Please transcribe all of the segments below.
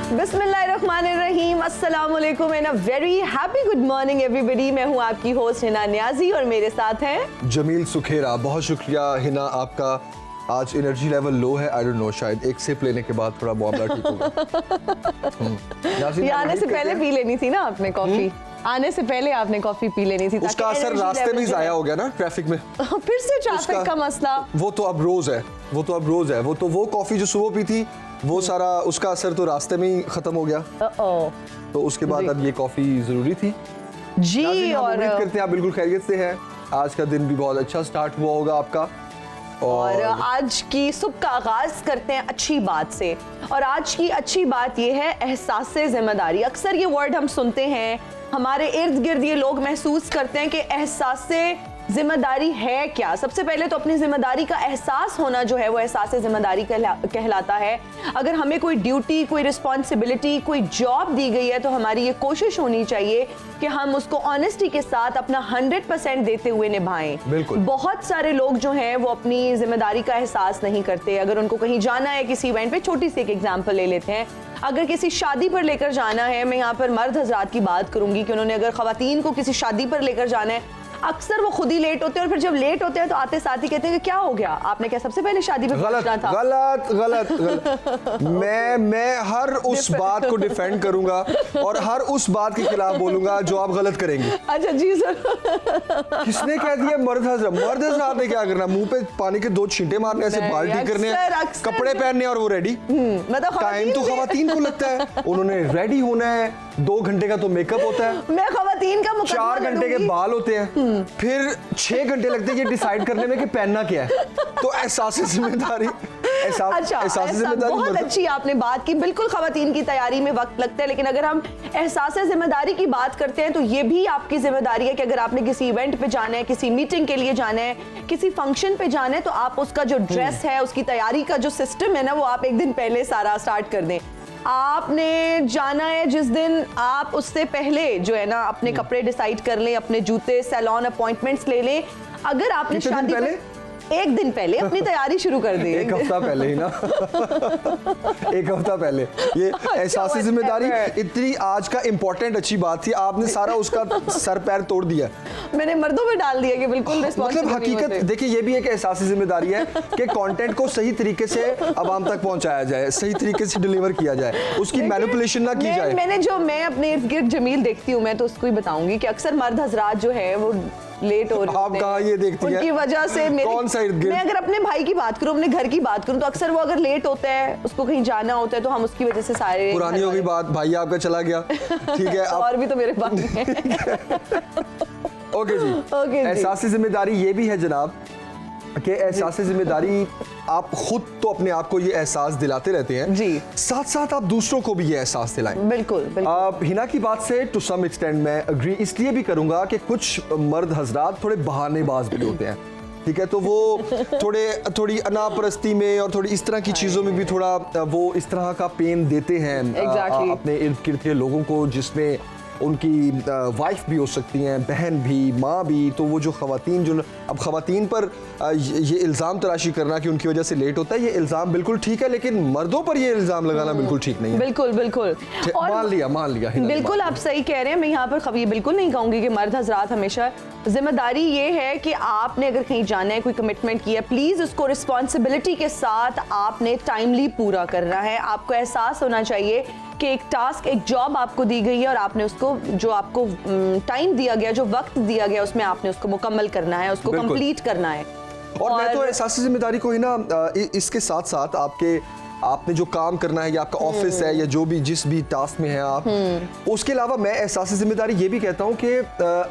बिस्मिल्लाहिर्रहमानिर्रहीम, अस्सलाम वालेकुम and a very happy good morning everybody. मैं हूं आपकी होस्ट हिना नियाजी और मेरे साथ हैं जमील सुखेरा। बहुत शुक्रिया हिना आपका। आज एनर्जी लेवल लो है, आई डोंट नो, शायद एक सिप लेने के बाद थोड़ा मामला ठीक होगा। ये आने से पहले पी लेनी थी ना आपने कॉफी, आने से पहले आपने कॉफी पी लेनी थी। उसका असर रास्ते में ही जाया हो गया ना, ट्रैफिक में। फिर से ट्रैफिक का मसला। वो तो अब रोज है, वो कॉफी जो सुबह पी थी वो सारा उसका असर तो रास्ते में ही खत्म हो गया। तो उसके बाद अब ये कॉफी जरूरी थी जी। और उम्मीद करते हैं आप बिल्कुल खैरियत से हैं। आज का दिन भी बहुत अच्छा स्टार्ट हुआ होगा आपका। और आज की सुबह का आगाज करते हैं अच्छी बात से, और आज की अच्छी बात ये है एहसास जिम्मेदारी। अक्सर ये वर्ड हम सुनते हैं, हमारे इर्द गिर्द ये लोग महसूस करते हैं कि एहसास जिम्मेदारी है क्या। सबसे पहले तो अपनी जिम्मेदारी का एहसास होना जो है वो एहसास जिम्मेदारी कहलाता है। अगर हमें कोई ड्यूटी, कोई रिस्पॉन्सिबिलिटी, कोई जॉब दी गई है तो हमारी ये कोशिश होनी चाहिए कि हम उसको ऑनेस्टी के साथ अपना 100% देते हुए निभाएं। बिल्कुल। बहुत सारे लोग जो हैं वो अपनी जिम्मेदारी का एहसास नहीं करते। अगर उनको कहीं जाना है किसी इवेंट पे, छोटी सी एक एग्जांपल ले लेते हैं, अगर किसी शादी पर लेकर जाना है, मैं यहाँ पर मर्द हजरात की बात करूंगी कि उन्होंने अगर खवातीन को किसी शादी पर लेकर जाना है, अक्सर वो खुद ही लेट होते हैं और फिर जब लेट होते हैं तो आते साथ ही कहते हैं कि क्या हो गया, आपने क्या सबसे पहले शादी पे पहुंचना था। गलत। मैं हर उस बात को डिफेंड करूंगा और हर उस बात के खिलाफ बोलूंगा जो आप गलत करेंगे। अच्छा जी सर। किसने कह दिया मर्द हजरात ने क्या करना, मुंह पे पानी के 2 छींटे मारने, ऐसे बाल्टी करने, कपड़े पहनने और वो रेडी। मतलब टाइम तो खवातीन को लगता है, उन्होंने रेडी होना है, 2 घंटे का तो मेकअप होता है, मैं खवातीन का 4 घंटे के बाल होते हैं, फिर 6 घंटे लगते हैं ये डिसाइड करने में कि पहनना क्या है। तो एहसास जिम्मेदारी बहुत अच्छी आपने बात की। बिल्कुल खवातीन की तैयारी में वक्त लगता है, लेकिन अगर हम एहसास जिम्मेदारी की बात करते हैं तो ये भी आपकी जिम्मेदारी है कि अगर आपने किसी इवेंट पे जाना है, किसी मीटिंग के लिए जाना है, किसी फंक्शन पे जाना है, तो आप उसका जो ड्रेस है, उसकी तैयारी का जो सिस्टम है ना, वो आप एक दिन पहले सारा स्टार्ट कर दें। आपने जाना है जिस दिन, आप उससे पहले जो है ना अपने कपड़े डिसाइड कर लें, अपने जूते, सैलून अपॉइंटमेंट ले लें। अगर आपने शादी पहले एक दिन पहले अपनी तैयारी शुरू कर दी, एक हफ्ता पहले ही ना। एक हफ्ता पहले ये एहसास जिम्मेदारी इतनी आज का इंपॉर्टेंट अच्छी बात थी, आपने सारा उसका सर पैर तोड़ दिया। मैंने मर्दों में डाल दिया कि बिल्कुल मतलब हकीकत देखिए, ये भी एक एहसास जिम्मेदारी है कि कंटेंट को सही तरीके से आवाम तक पहुंचाया जाए, सही तरीके से डिलीवर किया जाए, उसकी मैनिपुलेशन ना की जाए। मैं अपने इर्द गिर्द जमील देखती हूँ, मैं तो उसको ही बताऊंगी कि अक्सर मर्द हजरात जो है वो लेट हो रहे हैं। आप कहाँ ये देखती हैं? उनकी वजह से मैं अगर अपने भाई की बात करूं, अपने घर की बात करूं, तो अक्सर वो अगर लेट होता है, उसको कहीं जाना होता है, तो हम उसकी वजह से सारे पुरानी होगी बात, भाई आपका चला गया, ठीक है। और भी तो मेरे पास ओके जी। एहसास जिम्मेदारी ये भी है जनाब कि एहसास जिम्मेदारी आप खुद तो अपने आप को ये एहसास दिलाते रहते हैं जी, साथ साथ आप दूसरों को भी ये एहसास दिलाएं। बिल्कुल, बिल्कुल। हिना की बात से टू सम एक्सटेंड मैं अग्री इसलिए भी करूंगा कि कुछ मर्द हजरात थोड़े बहानेबाज भी होते हैं, ठीक है, तो वो थोड़ी अनापरस्ती में और थोड़ी इस तरह की चीजों में भी थोड़ा वो इस तरह का पेन देते हैं अपने इर्द गिर्द के लोगों को, जिसमें उनकी वाइफ भी हो सकती हैं, बहन भी, माँ भी। तो वो जो खवातीन, जो अब खवातीन पर ये इल्ज़ाम तराशी करना कि उनकी वजह से लेट होता है, ये इल्ज़ाम बिल्कुल ठीक है, लेकिन मर्दों पर ये इल्ज़ाम लगाना बिल्कुल ठीक नहीं है। बिल्कुल बिल्कुल मान लिया बिल्कुल आप सही कह रहे हैं। मैं यहाँ पर ये बिल्कुल नहीं कहूँगी कि मर्द हजरात हमेशा, जिम्मेदारी ये है कि आपने अगर कहीं जाना है, कोई कमिटमेंट किया, प्लीज़ उसको रिस्पॉन्सिबिलिटी के साथ आपने टाइमली पूरा करना है। आपको एहसास होना चाहिए कि एक टास्क, एक जॉब आपको दी गई है और आपने उसको, जो आपको टाइम दिया गया, जो वक्त दिया गया, उसमें आपने उसको मुकम्मल करना है, उसको कंप्लीट करना है। और मैं तो एहसास जिम्मेदारी को ही ना इसके साथ साथ आपने जो काम करना है, या आपका ऑफिस है, या जो भी जिस भी टास्क में है आप, उसके अलावा मैं एहसास जिम्मेदारी ये भी कहता हूँ कि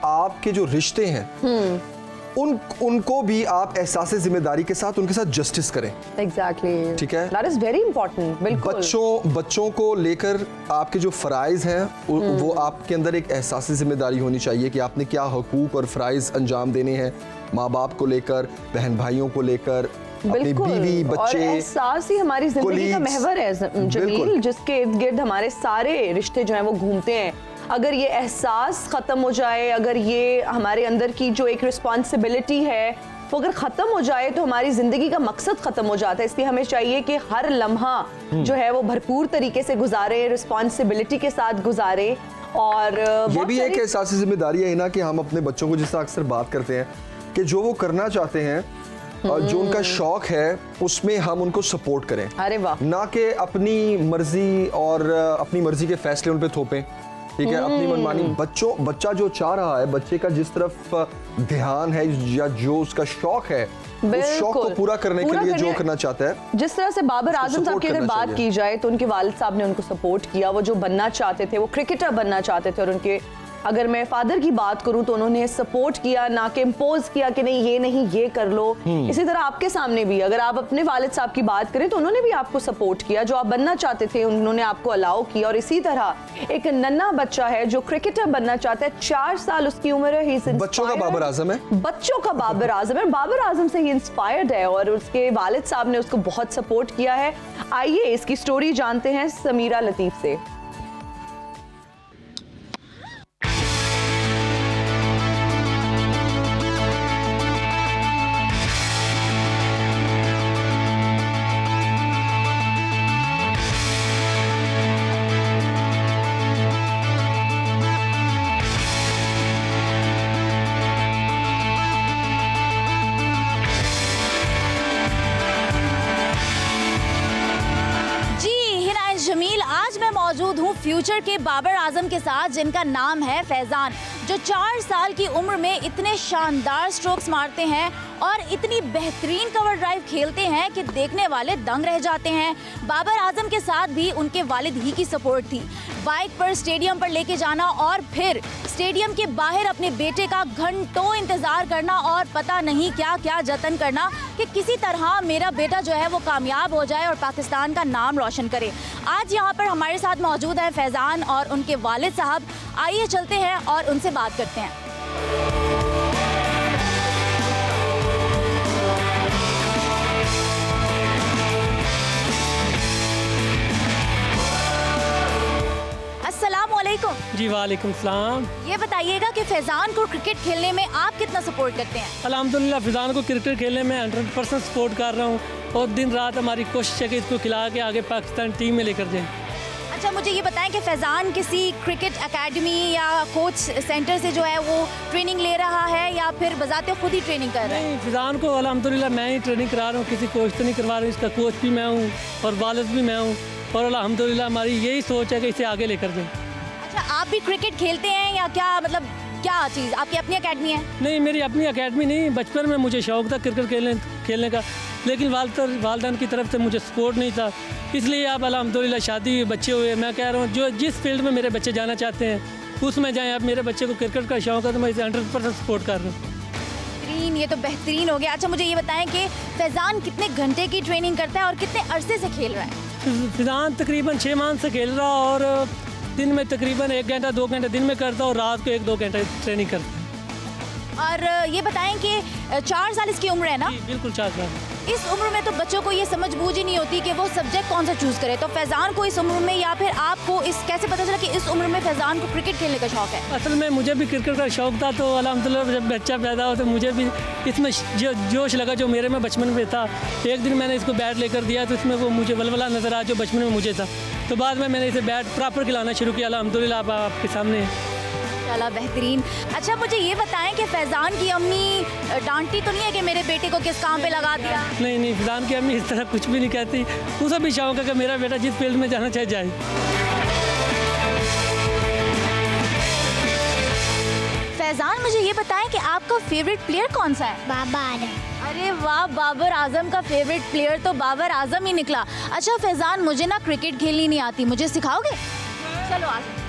आपके जो रिश्ते हैं उनको भी आप एहसास जिम्मेदारी के साथ उनके साथ जस्टिस करें। एग्जैक्टली, ठीक है, दैट इज वेरी इंपॉर्टेंट। बिल्कुल। बच्चों को लेकर आपके जो फराइज हैं वो आपके अंदर एक एहसास जिम्मेदारी होनी चाहिए कि आपने क्या हुकूक और फराइज अंजाम देने हैं, माँ बाप को लेकर, बहन भाइयों को लेकर, अपनी बीवी, बच्चे। और एहसास ही हमारी जिंदगी का महवर है जमील, जिसके इर्द गिर्द हमारे सारे रिश्ते जो हैं वो घूमते हैं। अगर ये एहसास ख़त्म हो जाए, अगर ये हमारे अंदर की जो एक रिस्पॉन्सिबिलिटी है वो अगर ख़त्म हो जाए तो हमारी ज़िंदगी का मकसद ख़त्म हो जाता है। इसलिए हमें चाहिए कि हर लम्हा जो है वो भरपूर तरीके से गुजारे, रिस्पॉन्सिबिलिटी के साथ गुजारे। और ये भी एक एहसासी जिम्मेदारी है ना कि हम अपने बच्चों को, जिससे अक्सर बात करते हैं कि जो वो करना चाहते हैं और जो उनका शौक है उसमें हम उनको सपोर्ट करें। अरे वाह। ना कि अपनी मर्जी और अपनी मर्जी के फैसले उन पे थोपें, ठीक है, अपनी मनमानी। बच्चा जो चाह रहा है, बच्चे का जिस तरफ ध्यान है या जो उसका शौक है, उस शौक को पूरा करने के लिए जो करना चाहता है। जिस तरह से बाबर आजम साहब की अगर बात की जाए तो उनके वालिद साहब ने उनको सपोर्ट किया। वो जो बनना चाहते थे, वो क्रिकेटर बनना चाहते थे, और उनके अगर मैं फादर की बात करूं तो उन्होंने सपोर्ट किया, ना कि इम्पोज किया कि नहीं ये कर लो। इसी तरह आपके सामने भी अगर आप अपने वालिद साहब की बात करें तो उन्होंने भी आपको सपोर्ट किया। जो आप बनना चाहते थे उन्होंने आपको अलाउ किया। और इसी तरह एक नन्हा बच्चा है जो क्रिकेटर बनना चाहता है, 4 साल उसकी उम्र है, बच्चों का बाबर आजम है, बच्चों का बाबर आजम है, बाबर आजम से ही इंस्पायर्ड है और उसके वालिद साहब ने उसको बहुत सपोर्ट किया है। आइए इसकी स्टोरी जानते हैं समीरा लतीफ से। जमील, आज मैं मौजूद हूँ फ्यूचर के बाबर आजम के साथ, जिनका नाम है फैजान, जो 4 साल की उम्र में इतने शानदार स्ट्रोक्स मारते हैं और इतनी बेहतरीन कवर ड्राइव खेलते हैं कि देखने वाले दंग रह जाते हैं। बाबर आजम के साथ भी उनके वालिद ही की सपोर्ट थी। बाइक पर स्टेडियम पर लेके जाना और फिर स्टेडियम के बाहर अपने बेटे का घंटों इंतजार करना और पता नहीं क्या क्या जतन करना कि किसी तरह मेरा बेटा जो है वो कामयाब हो जाए और पाकिस्तान का नाम रोशन करे। आज यहाँ पर हमारे साथ मौजूद है फैजान और उनके वालिद साहब। आइए चलते हैं और उनसे बात करते हैं। अस्सलामुअलैकुम। जी वालेकुम सलाम। ये बताइएगा कि फैजान को क्रिकेट खेलने में आप कितना सपोर्ट करते हैं? अल्हम्दुलिल्लाह फैजान को क्रिकेट खेलने में 100% सपोर्ट कर रहा हूँ और दिन रात हमारी कोशिश है कि इसको खिला के आगे पाकिस्तान टीम में लेकर जाएं। अच्छा, मुझे ये बताएं कि फैजान किसी क्रिकेट एकेडमी या कोच सेंटर से जो है वो ट्रेनिंग ले रहा है या फिर बजाते खुद ही ट्रेनिंग कर रहा है? नहीं, फैजान को अल्हम्दुलिल्लाह मैं ही ट्रेनिंग करा रहा हूँ, किसी कोच तो नहीं करवा रहा हूँ। इसका कोच भी मैं हूँ और वालिद भी मैं हूँ और अल्हम्दुलिल्लाह हमारी यही सोच है कि इसे आगे लेकर जाएं। अच्छा, आप भी क्रिकेट खेलते हैं या क्या, मतलब क्या चीज़ आपकी अपनी एकेडमी है? नहीं, मेरी अपनी एकेडमी नहीं। बचपन में मुझे शौक़ था क्रिकेट खेलने का, लेकिन वालदैन की तरफ से मुझे सपोर्ट नहीं था, इसलिए अब अल्हम्दुलिल्लाह शादी हुई, बच्चे हुए। मैं कह रहा हूँ जो जिस फील्ड में मेरे बच्चे जाना चाहते हैं उसमें जाएँ। अब मेरे बच्चे को क्रिकेट का शौक़ है तो मैं इसे 100% सपोर्ट कर रहा हूँ। बेहतरीन, ये तो बेहतरीन हो गया। अच्छा, मुझे ये बताएं कि फैजान कितने घंटे की ट्रेनिंग करता है और कितने अरसे से खेल रहा है? फैजान तकरीबन 6 माह से खेल रहा और दिन में तकरीबन 1 घंटा 2 घंटे दिन में करता और रात को 1-2 घंटे ट्रेनिंग करता है। और ये बताएं कि 4 साल इसकी उम्र है ना? बिल्कुल 4 साल। इस उम्र में तो बच्चों को ये समझ बूझ ही नहीं होती कि वो सब्जेक्ट कौन सा चूज़ करे। तो फैजान को इस उम्र में या फिर आपको इस कैसे पता चला कि इस उम्र में फैजान को क्रिकेट खेलने का शौक़ है? असल में मुझे भी क्रिकेट का शौक़ था, तो अल्हम्दुलिल्लाह जब बच्चा पैदा हो तो मुझे भी इसमें जो जोश लगा जो मेरे में बचपन में था। एक दिन मैंने इसको बैट लेकर दिया तो इसमें वो मुझे वलवला नज़र आया जो बचपन में मुझे था। तो बाद में मैंने इसे बैट प्रॉपर खिलाना शुरू किया। अल्हम्दुलिल्लाह अब आपके सामने है। चला बेहतरीन। अच्छा, मुझे ये बताएं कि फैजान की अम्मी डांटती तो नहीं है कि मेरे बेटे को किस काम पे लगा दिया? नहीं, फैजान की अम्मी इस तरह कुछ भी नहीं कहती। उसे भी शौक़ है कि मेरा बेटा जिस फील्ड में जाना चाहे जाए। फैजान, मुझे ये बताएं कि आपका फेवरेट प्लेयर कौन सा है? बाबर आजम। अरे वाह, बाबर आजम का फेवरेट प्लेयर तो बाबर आजम ही निकला। अच्छा फैजान, मुझे ना क्रिकेट खेलनी नहीं आती, मुझे सिखाओगे? चलो आ जाओ।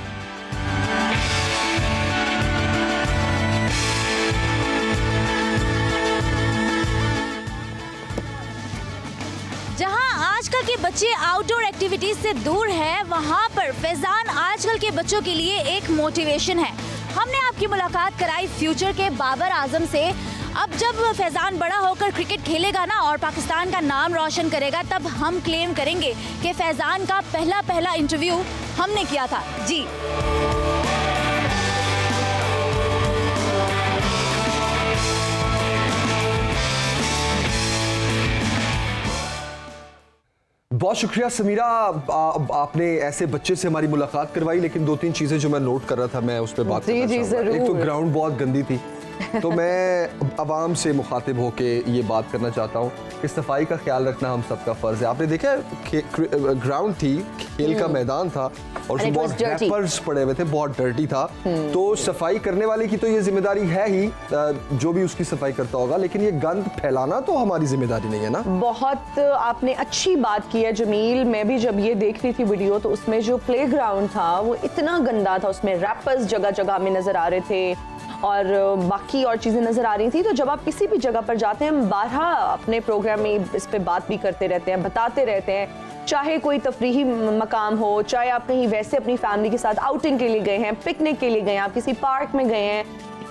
जहां आजकल के बच्चे आउटडोर एक्टिविटीज से दूर है, वहां पर फैजान आजकल के बच्चों के लिए एक मोटिवेशन है। हमने आपकी मुलाकात कराई फ्यूचर के बाबर आजम से। अब जब फैजान बड़ा होकर क्रिकेट खेलेगा ना और पाकिस्तान का नाम रोशन करेगा, तब हम क्लेम करेंगे कि फैजान का पहला इंटरव्यू हमने किया था। जी बहुत शुक्रिया समीरा, आपने ऐसे बच्चे से हमारी मुलाकात करवाई, लेकिन 2-3 चीजें जो मैं नोट कर रहा था मैं उस पर बात करना चाहूंगा। एक तो ग्राउंड बहुत गंदी थी, तो मैं अवाम से मुखातिब होके ये बात करना चाहता हूँ कि सफाई का ख्याल रखना हम सबका फर्ज है। आपने देखा ग्राउंड थी, खेल का मैदान था और उसमें बहुत रैपर्स पड़े हुए थे, बहुत डर्टी था। तो सफाई करने वाले की तो ये जिम्मेदारी है ही, जो भी उसकी सफाई करता होगा, लेकिन ये गंद फैलाना तो हमारी जिम्मेदारी नहीं है ना। बहुत आपने अच्छी बात की है जमील। मैं भी जब ये देख रही थी वीडियो तो उसमें जो प्लेग्राउंड था वो इतना गंदा था, उसमें रैपर्स जगह जगह में नजर आ रहे थे और बाकी और चीज़ें नज़र आ रही थी। तो जब आप किसी भी जगह पर जाते हैं, हम बारहा अपने प्रोग्राम में इस पे बात भी करते रहते हैं, बताते रहते हैं, चाहे कोई तफरीही मकाम हो, चाहे आप कहीं वैसे अपनी फैमिली के साथ आउटिंग के लिए गए हैं, पिकनिक के लिए गए हैं, आप किसी पार्क में गए हैं,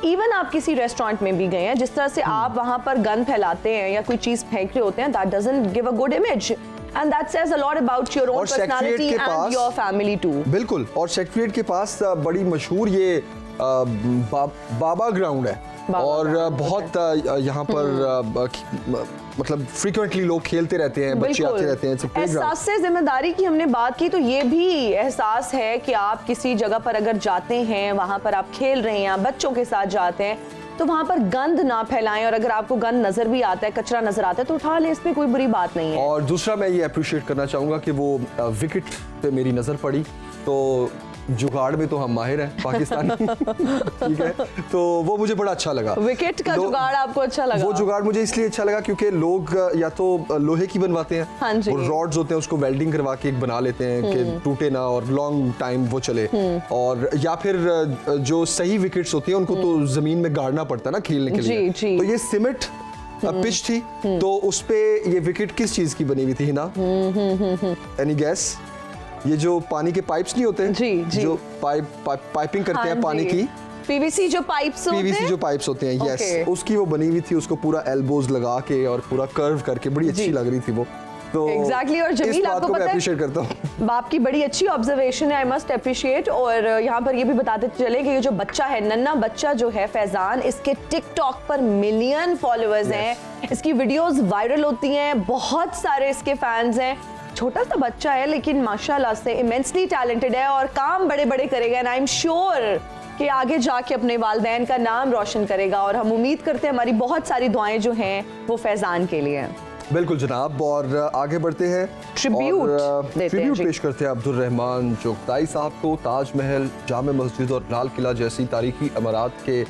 इवन आप किसी रेस्टोरेंट में भी गए हैं, जिस तरह से आप वहाँ पर गंद फैलाते हैं या कोई चीज़ फेंक रहे होते हैं, that doesn't give a good image and that says a lot about your own personality and your family too। बिल्कुल, और सेक्रेटरीट के पास बड़ी मशहूर ये बाबा ग्राउंड है और बहुत यहाँ पर मतलब फ्रीक्वेंटली लोग खेलते रहते हैं, बच्चे आते रहते हैं। एहसास से जिम्मेदारी की हमने बात की, तो ये भी एहसास है कि आप किसी जगह पर अगर जाते हैं, वहाँ पर आप खेल रहे हैं, बच्चों के साथ जाते हैं, तो वहाँ पर गंद ना फैलाएं, और अगर आपको गंद नजर भी आता है, कचरा नजर आता है, तो उठा लें, इसमें कोई बुरी बात नहीं है। और दूसरा मैं ये अप्रिशिएट करना चाहूँगा कि वो विकेट पे मेरी नज़र पड़ी, तो जुगाड़ में तो हम माहिर हैं पाकिस्तानी ठीक है, तो वो मुझे बड़ा अच्छा लगा। विकेट का जुगाड़ आपको अच्छा लगा? वो जुगाड़ मुझे इसलिए अच्छा लगा क्योंकि लोग या तो लोहे की बनवाते हैं, हाँ जी, और रॉड्स होते हैं, उसको वेल्डिंग करवा के एक बना लेते हैं कि टूटे ना और लॉन्ग टाइम वो चले, और या फिर जो सही विकेट्स होती हैं उनको तो जमीन में गाड़ना पड़ता है ना खेलने के लिए, तो ये सीमेंट पिच थी, तो उस पे ये विकेट किस चीज की बनी हुई थी ना? Any gas? ये जो पानी के पाइप्स नहीं होते जो पाइपिंग करते हैं पानी की, पीवीसी जो पाइप्स होते हैं, यस, उसकी वो बनी हुई थी, उसको पूरा एल्बोज लगा के और पूरा कर्व करके बड़ी अच्छी लग रही थी वो। तो एग्जैक्टली, और जमील आपको पता है, अप्रिशिएट करता हूँ, आपकी बड़ी अच्छी ऑब्जर्वेशन है, आई मस्ट अप्रिशिएट। और यहाँ पर ये भी बताते चले कि ये जो बच्चा है, नन्ना बच्चा जो है फैजान, इसके टिकटॉक पर मिलियन फॉलोअर्स हैं, इसकी वीडियोस वायरल होती हैं, बहुत सारे इसके फैंस हैं। छोटा सा बच्चा है लेकिन माशाल्लाह से इमेंसली टैलेंटेड है और काम बड़े बड़े करेगा, एंड आई एम श्योर कि आगे जाके अपने वालिदैन का नाम रोशन करेगा, और हम उम्मीद करते हैं हमारी बहुत सारी दुआएं जो हैं वो फैजान के लिए हैं। बिल्कुल जनाब, और आगे बढ़ते हैं, ट्रिब्यूट पेश करते हैं अब्दुल रहमान चुगताई साहब को। ताजमहल, जामे मस्जिद और लाल किला जैसी तारीखी इमारत के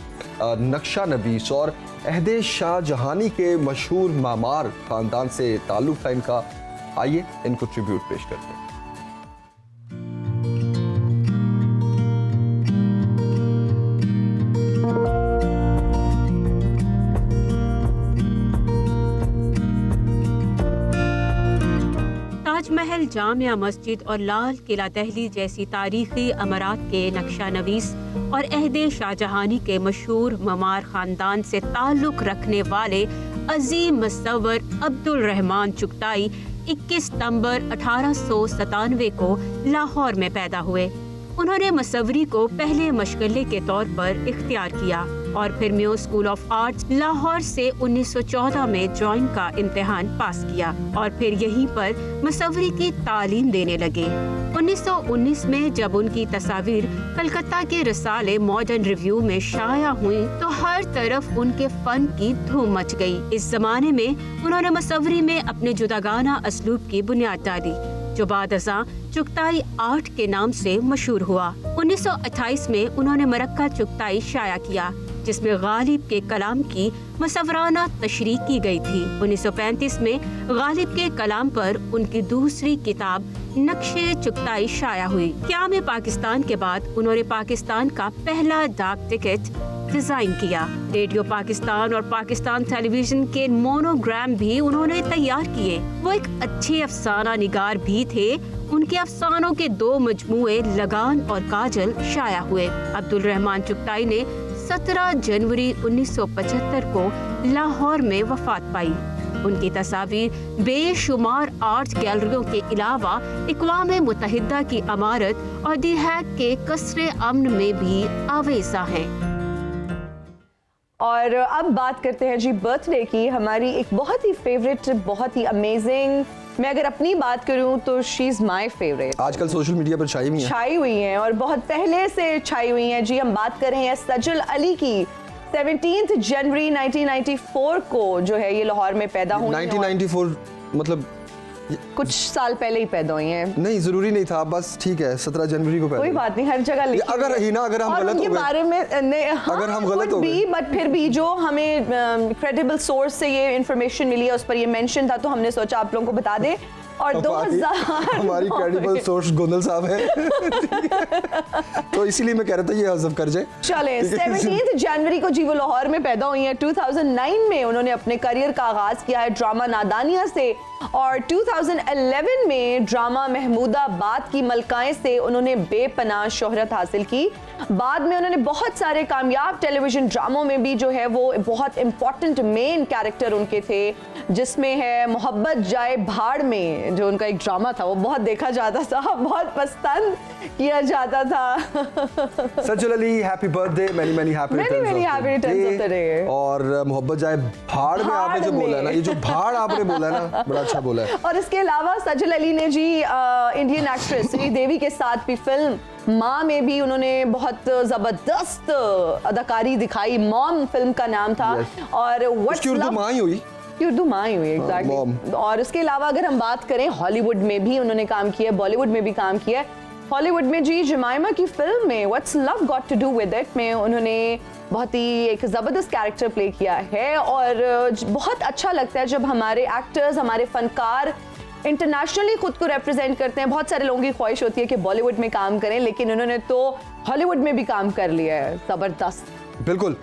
नक्शा नवीस और अहदे शाहजहानी के मशहूर मामार खानदान से ताल्लुक था इनका। आइए इनको ट्रिब्यूट पेश करते हैं। ताजमहल, जामिया मस्जिद और लाल किला दहली जैसी तारीखी अमरात के नक्शा नवीस और अहदे शाहजहानी के मशहूर ममार खानदान से ताल्लुक रखने वाले अजीम मुसव्वर अब्दुल रहमान चुगताई 21 सितंबर 1897 को लाहौर में पैदा हुए। उन्होंने मुसव्वरी को पहले मशगले के तौर पर इख्तियार किया और फिर Mayo school of arts Lahore से 1914 में ड्राइंग का इम्तिहान पास किया और फिर यहीं पर मुसव्वरी की तालीम देने लगे। 1919 में जब उनकी तस्वीर कलकत्ता के रसाले मॉडर्न रिव्यू में शाया हुई तो हर तरफ उनके फन की धूम मच गई। इस जमाने में उन्होंने मुसव्वरी में अपने जुदागाना असलूब की बुनियाद डाली, जो बादशाह चुगताई आर्ट के नाम से मशहूर हुआ। 1928 में उन्होंने मरक्का चुगताई शाया किया, जिसमें गालिब के कलाम की मुसव्वराना तशरीह की गई थी। 1935 में गालिब के कलाम पर उनकी दूसरी किताब नक्शे चुगताई शाया हुई। क़याम पाकिस्तान के बाद उन्होंने पाकिस्तान का पहला डाक टिकट डिजाइन किया। रेडियो पाकिस्तान और पाकिस्तान टेलीविजन के मोनोग्राम भी उन्होंने तैयार किए। वो एक अच्छे अफसाना निगार भी थे। उनके अफसानों के 2 मजमूए लगान और काजल शाया हुए। अब्दुल रहमान चुगताई ने 17 जनवरी 1975 को लाहौर में वफात पाई। उनकी तस्वीर बेशुमार आर्ट गैलरियों के अलावा अक़वाम मुत्तहिदा की इमारत और दी हैग के कसरे अमन में भी आवेज़ा हैं। और अब बात करते हैं जी बर्थडे की। हमारी एक बहुत ही फेवरेट, बहुत ही अमेजिंग मैं अगर अपनी बात करूं तो शी इज माय फेवरेट। आजकल सोशल मीडिया पर छाई हुई है। छाई हुई हैं और बहुत पहले से छाई हुई हैं जी। हम बात कर रहे हैं सजल अली की। 17 जनवरी 1994 को जो है ये लाहौर में पैदा हुई हैं। 1994 मतलब कुछ साल पहले ही पैदा हुई हैं। नहीं, जरूरी नहीं था, बस ठीक है 17 जनवरी को पैदा कोई हुई। बात नहीं, हर जगह लिखी अगर है। हिना अगर हम और गलत उनके हो गए, बारे में अगर हम गलत हो गए, बट फिर भी जो हमें क्रेडिबल सोर्स से ये इंफॉर्मेशन मिली है उस पर ये मेंशन था, तो हमने सोचा आप लोगों को बता दें। और 2000 हमारी क्रेडिबल सोर्स गोंदल साहब है तो इसीलिए मैं कह रहा था ये हज़फ कर जाए। चले 17 जनवरी को जी वो लाहौर में पैदा हुई हैं। 2009 में उन्होंने अपने करियर का आगाज किया है ड्रामा नादानिया से, और 2011 में ड्रामा महमूदाबाद की मलकाएं से उन्होंने बेपनाह शोहरत हासिल की। बाद में उन्होंने बहुत सारे कामयाब टेलीविजन ड्रामों में भी जो है वो बहुत इंपॉर्टेंट मेन कैरेक्टर उनके थे, जिसमें है मोहब्बत जाए भाड़ में, जो उनका एक ड्रामा था वो बहुत देखा जाता था, बहुत पसंद किया जाता था। Sajal Ali, happy birthday, many many happy returns of the day. और मोहब्बत जाए भाड़ में आपने जो बोला है ना, ये जो भाड़ आपने बोला है ना, बड़ा अच्छा बोला है। और इसके अलावा सजल अली ने जी इंडियन एक्ट्रेस श्रीदेवी के साथ भी फिल्म माँ में भी उन्होंने बहुत जबरदस्त अदाकारी दिखाई। मॉम फिल्म का नाम था। और उसकी उर्दू माँ ही हुई, उर्दू माँ ही हुई एग्जैक्टली। और उसके अलावा अगर हम बात करें हॉलीवुड में भी उन्होंने काम किया, बॉलीवुड में भी काम किया। हॉलीवुड में जी जमाइमा की फिल्म में what's love got to do with it में उन्होंने बहुत ही एक ज़बरदस्त कैरेक्टर प्ले किया है। और बहुत अच्छा लगता है जब हमारे एक्टर्स, हमारे फनकार इंटरनेशनली खुद को रिप्रेजेंट करते हैं। बहुत सारे लोगों की ख्वाहिश होती है कि बॉलीवुड में काम करें, लेकिन उन्होंने तो हॉलीवुड में भी काम कर लिया है, ज़बरदस्त। बिल्कुल।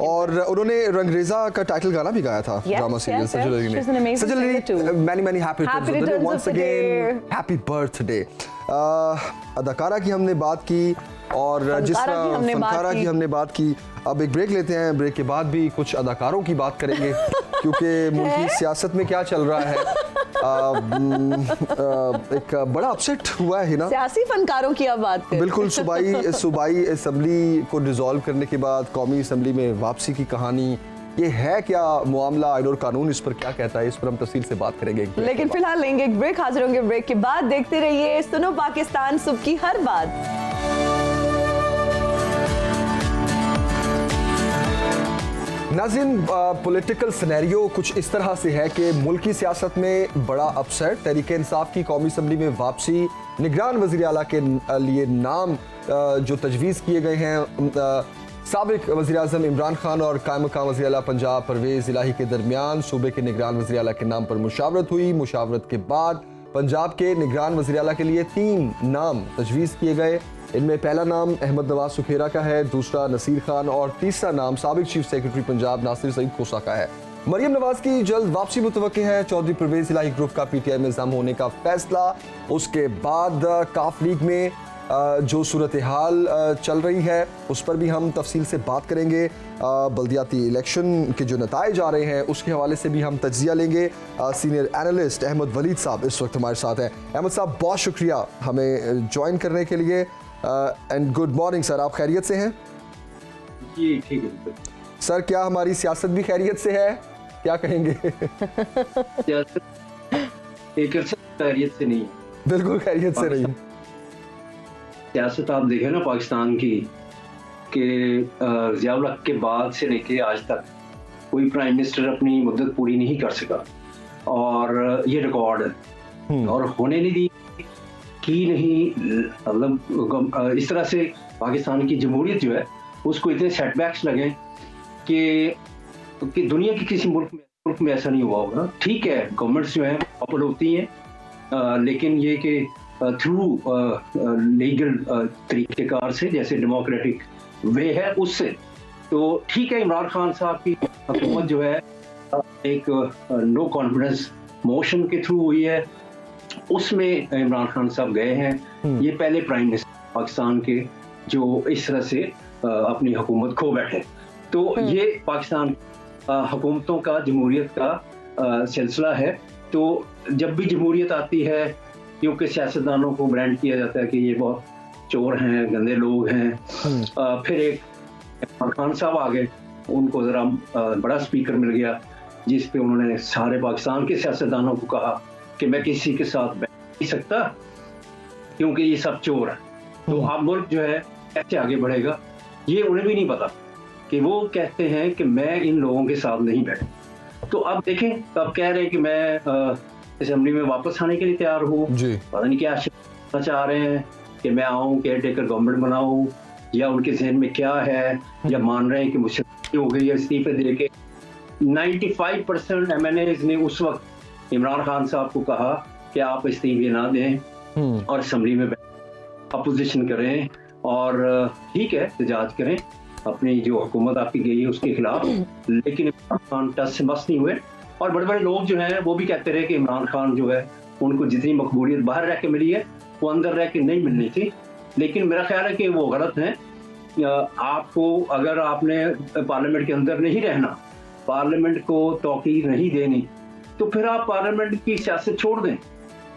और उन्होंने रंगरेजा का टाइटल गाना भी गाया था ड्रामा सीरियल सजल अली ने। Sajal Ali, many many happy returns once again, happy birthday. अदाकारा की हमने बात की और जिस तरह फनकारा की हमने बात की। अब एक ब्रेक लेते हैं, ब्रेक के बाद भी कुछ अदाकारों की बात करेंगे क्योंकि मुल्की सियासत में क्या चल रहा है। एक बड़ा अपसेट हुआ है ना, सियासी फनकारों की अब बात करें। बिल्कुल। सूबाई असेंबली को डिसॉल्व करने के बाद कौमी असेंबली में वापसी की कहानी, ये है क्या मामला, आईन और कानून इस पर क्या कहता है, इस पर हम तफसील से बात करेंगे। लेकिन फिलहाल लेंगे एक ब्रेक, हाजिर होंगे ब्रेक के बाद। देखते रहिए सुनो पाकिस्तान, सुबह की हर बात। नाज़रीन, पॉलिटिकल सिनेरियो कुछ इस तरह से है कि मुल्की सियासत में बड़ा अपसेट। तहरीक इंसाफ की कौमी असम्बली में वापसी, निगरान वज़ीर आला के लिए नाम जो तजवीज़ किए गए हैं, साबिक वज़ीर आज़म इमरान खान और कायम मकाम वज़ीर आला पंजाब परवेज़ इलाही के दरमियान सूबे के निगरान वज़ीर आला के नाम पर मुशावरत हुई। मुशावरत के बाद पंजाब के निगरान वज़ीर आला के लिए 3 नाम तजवीज़ किए गए। इनमें पहला नाम अहमद नवाज सुखेरा का है, दूसरा नसीर खान और तीसरा नाम साबिक चीफ सेक्रेटरी पंजाब नासिर सईद खोसा का है। मरियम नवाज की जल्द वापसी मुतवक्के है। चौधरी परवेज़ इलाही ग्रुप का पीटीआई में जम होने का फैसला। उसके बाद काफ लीग में जो सूरत हाल चल रही है उस पर भी हम तफसील से बात करेंगे। बल्दियाती इलेक्शन के जो नताइज आ रहे हैं उसके हवाले से भी हम तज्जिया लेंगे। सीनियर एनालिस्ट अहमद वलीद साहब इस वक्त हमारे साथ हैं। अहमद साहब, बहुत शुक्रिया हमें ज्वाइन करने के लिए एंड गुड मॉर्निंग सर। आप खैरियत से हैं? जी ठीक है सर। क्या हमारी सियासत भी खैरियत से है, क्या कहेंगे? सियासत एक खैरियत से नहीं, बिल्कुल खैरियत से नहीं। सियासत आप देखें ना पाकिस्तान की कि ज़ियाउल हक के बाद से लेके आज तक कोई प्राइम मिनिस्टर अपनी मुद्दत पूरी नहीं कर सका और ये रिकॉर्ड है और होने नहीं दी की नहीं। मतलब इस तरह से पाकिस्तान की जमहूरियत जो है उसको इतने सेटबैक्स लगे कि दुनिया के किसी मुल्क में ऐसा नहीं हुआ होगा। ठीक है, गवर्नमेंट्स जो है पॉपुलर होती हैं लेकिन ये कि थ्रू लीगल तरीक़ेकार से, जैसे डेमोक्रेटिक वे है उससे, तो ठीक है। इमरान खान साहब की हुकूमत जो है एक नो कॉन्फिडेंस मोशन के थ्रू हुई है, उसमें इमरान खान साहब गए हैं। ये पहले प्राइम मिनिस्टर पाकिस्तान के जो इस तरह से अपनी हुकूमत खो बैठे। तो ये पाकिस्तान हुकूमतों का जमहूरियत का सिलसिला है। तो जब भी जमहूरियत आती है, क्योंकि सियासतदानों को ब्रांड किया जाता है कि ये बहुत चोर हैं, गंदे लोग हैं। फिर एक इमरान खान साहब आ गए, उनको ज़रा बड़ा स्पीकर मिल गया जिस पे उन्होंने सारे पाकिस्तान के सियासतदानों को कहा कि मैं किसी के साथ बैठ नहीं सकता क्योंकि ये सब चोर है। तो अब मुल्क जो है कैसे आगे बढ़ेगा ये उन्हें भी नहीं पता कि वो कहते हैं कि मैं इन लोगों के साथ नहीं बैठ। तो अब देखें, अब कह रहे हैं कि मैं असेंबली में वापस आने के लिए तैयार हूँ, पता नहीं क्या चाह रहे हैं कि मैं आऊँ केयर टेकर गवर्नमेंट बनाऊँ, या उनके जहन में क्या है, या मान रहे हैं कि मुझसे हो गई है इस्तीफे दे के। 95% MNAs ने उस वक्त इमरान खान साहब को कहा कि आप इस्तीफे ना दें और असेंबली में अपोजिशन करें और ठीक है एहतजाज करें अपनी जो हुकूमत आपकी गई है उसके खिलाफ, लेकिन इमरान खान टस से मस नहीं हुए। और बड़े बड़े लोग जो हैं वो भी कहते रहे कि इमरान खान जो है उनको जितनी मकबूलियत बाहर रह के मिली है वो अंदर रह के नहीं मिलनी थी। लेकिन मेरा ख्याल है कि वो गलत है। आपको अगर आपने पार्लियामेंट के अंदर नहीं रहना, पार्लियामेंट को तौकीर नहीं देनी, तो फिर आप पार्लियामेंट की सियासत छोड़ दें,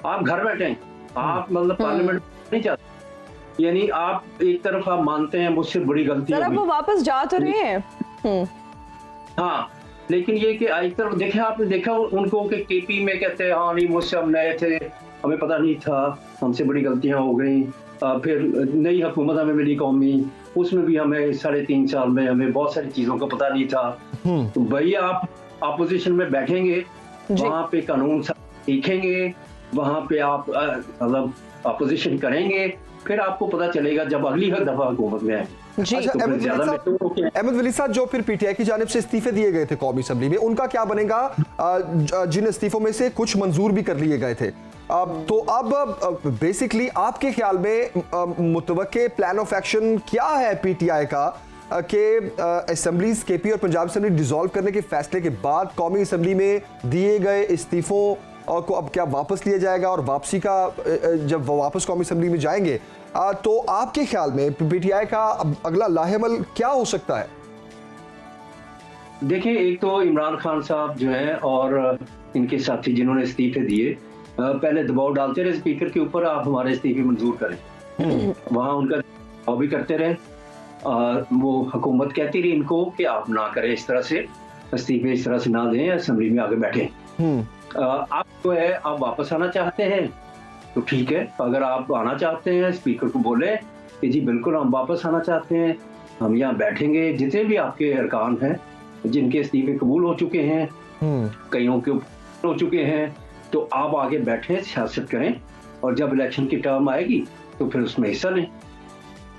आप घर बैठें, आप मतलब पार्लियामेंट नहीं चाहते। यानी आप एक तरफ आप मानते हैं मुझसे बड़ी गलती सर, अब वो वापस जा तो रहे हैं। हाँ, लेकिन ये कि एक तरफ देखे, आपने देखा उनको कि केपी में कहते हैं हाँ नहीं मुझसे हम नए थे, हमें पता नहीं था, हमसे बड़ी गलतियां हो गई। फिर नई हुकूमत हमें मिली कौमी, उसमें भी हमें 3.5 साल में हमें बहुत सारी चीजों का पता नहीं था। तो भैया आप अपोजिशन में बैठेंगे, वहाँ पे कानून सीखेंगे, वहाँ पे आप मतलब अपोजिशन करेंगे, फिर आपको पता चलेगा जब अगली दफा हुकूमत में आए। अच्छा, अहमद वली साहब, जो फिर पीटीआई की जानिब से इस्तीफे दिए गए थे कौमी असेंबली में, उनका क्या बनेगा? जिन इस्तीफों में से कुछ मंजूर भी कर लिए गए थे, तो अब बेसिकली आपके ख्याल में मुतवक्के प्लान ऑफ एक्शन क्या है पीटीआई का कि असेंबलीज केपी और पंजाब असेंबली डिसॉल्व करने के फैसले के बाद कौमी असेंबली में दिए गए इस्तीफों को अब क्या वापस लिया जाएगा, और वापसी का जब वो वापस कौमी असेंबली में जाएंगे तो आपके ख्याल में पीटीआई का अगला लाहेमल क्या हो सकता है? देखिए, एक तो इमरान खान साहब जो हैं और इनके साथी जिन्होंने इस्तीफे दिए, पहले दबाव डालते रहे स्पीकर के ऊपर, आप हमारे इस्तीफे मंजूर करें। वहाँ उनका दबाव भी करते रहे, वो हुकूमत कहती रही इनको कि आप ना करें, इस तरह से इस्तीफे इस तरह से ना दें, असेंबली में आगे बैठे। आप जो है आप वापस आना चाहते हैं तो ठीक है, अगर आप आना चाहते हैं स्पीकर को बोले कि जी बिल्कुल हम वापस आना चाहते हैं, हम यहाँ बैठेंगे। जितने भी आपके अरकान हैं जिनके इस्तीफे कबूल हो चुके हैं, कईयों के हो चुके हैं, तो आप आगे बैठें, सियासत करें, और जब इलेक्शन की टर्म आएगी तो फिर उसमें हिस्सा लें।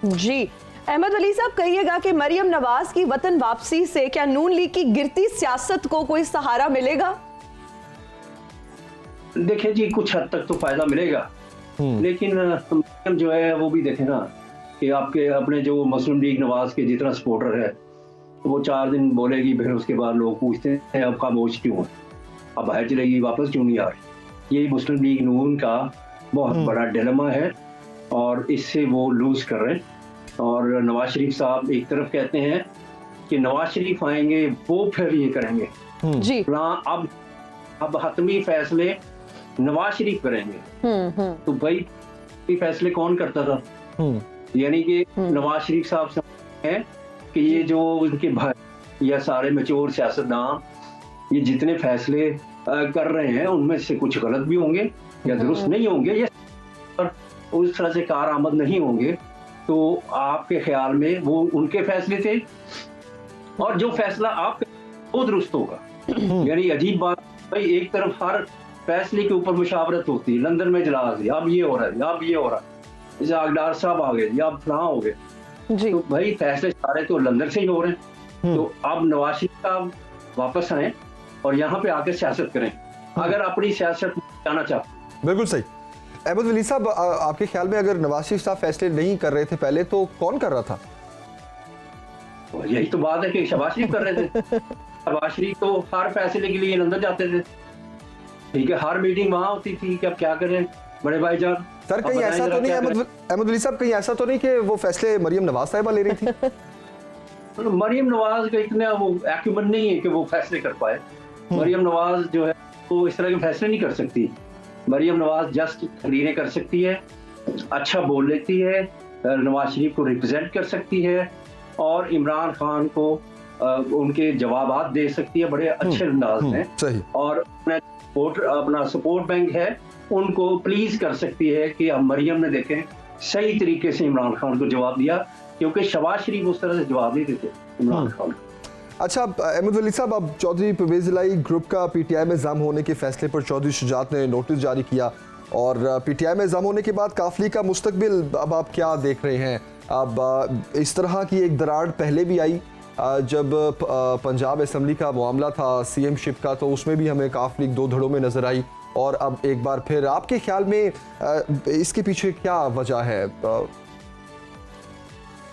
जी अहमद वली साहब, कहिएगा कि मरियम नवाज की वतन वापसी से क्या नून लीग की गिरती सियासत को कोई सहारा मिलेगा? देखिए जी, कुछ हद तक तो फायदा मिलेगा, लेकिन जो है वो भी देखे ना कि आपके अपने जो मुस्लिम लीग नवाज के जितना सपोर्टर है वो 4 दिन बोलेगी, फिर उसके बाद लोग पूछते हैं अब खामोश क्यों है, अब बाहर चलेगी, वापस क्यों नहीं आ रही। ये मुस्लिम लीग नून का बहुत बड़ा डिलेमा है और इससे वो लूज कर रहे हैं। और नवाज शरीफ साहब एक तरफ कहते हैं कि नवाज शरीफ आएंगे वो फिर ये करेंगे जी, अब हतमी फैसले नवाज शरीफ करेंगे। तो भाई ये फैसले कौन करता था? यानी कि नवाज शरीफ साहब समझते हैं कि ये जो उनके भाई या सारे मैच्योर सियासतदान ये जितने फैसले कर रहे हैं उनमें से कुछ गलत भी होंगे या दुरुस्त नहीं होंगे या उस तरह से कारआमद नहीं होंगे, तो आपके ख्याल में वो उनके फैसले थे और जो फैसला आप वो दुरुस्त होगा। यानी अजीब बात भाई, एक तरफ हर फैसले के ऊपर मुशावरत होती है, लंदन में इजलास है, अब ये हो रहा है, अब ये हो रहा है, जागदार साहब आ गए, अब फलां हो गए, तो भाई फैसले सारे तो लंदन से ही हो रहे हैं। तो अब नवाज शरीफ साहब वापस आए और यहाँ पे आकर सियासत करें अगर अपनी सियासत जाना चाहते। बिल्कुल सही। अहमद वली साहब, आपके ख्याल में अगर नवाज शरीफ साहब फैसले नहीं कर रहे थे पहले, तो कौन कर रहा था? यही तो बात है कि शहबाज शरीफ कर रहे थे। शहबाज शरीफ तो हर फैसले के लिए लंदन जाते थे, ठीक है, हर मीटिंग वहां होती थी कि अब क्या करें बड़े भाईजान। सर कहीं ऐसा तो नहीं अहमद वली साहब, कहीं ऐसा तो नहीं कि वो फैसले मरियम नवाज साहिबा ले रही थी? मरियम नवाज का इतना वो एक्यूमेंट नहीं है कि वो फैसले कर पाए। मरियम नवाज जो है वो इस तरह के फैसले नहीं कर सकती। मरियम नवाज जस्ट तकरीरें कर सकती है, अच्छा बोल लेती है, नवाज शरीफ को रिप्रेजेंट कर सकती है और इमरान खान को उनके जवाबात दे सकती है बड़े अच्छे अंदाज में, और वोटर अपना सपोर्ट बैंक है उनको प्लीज कर सकती है कि अब मरियम ने देखें सही तरीके से इमरान खान को जवाब दिया, क्योंकि शहबाज शरीफ उस तरह से जवाब नहीं देते इमरान खान को। अच्छा अहमद वली साहब, अब चौधरी परवेज इलाही ग्रुप का पीटीआई में जाम होने के फैसले पर चौधरी शुजात ने नोटिस जारी किया और पीटीआई में जाम होने के बाद काफली का मुस्तकबिल अब आप क्या देख रहे हैं? अब इस तरह की एक दरार पहले भी आई जब पंजाब असम्बली का मामला था सीएम शिप का, तो उसमें भी हमें काफली 2 धड़ों में नजर आई और अब एक बार फिर। आपके ख्याल में इसके पीछे क्या वजह है?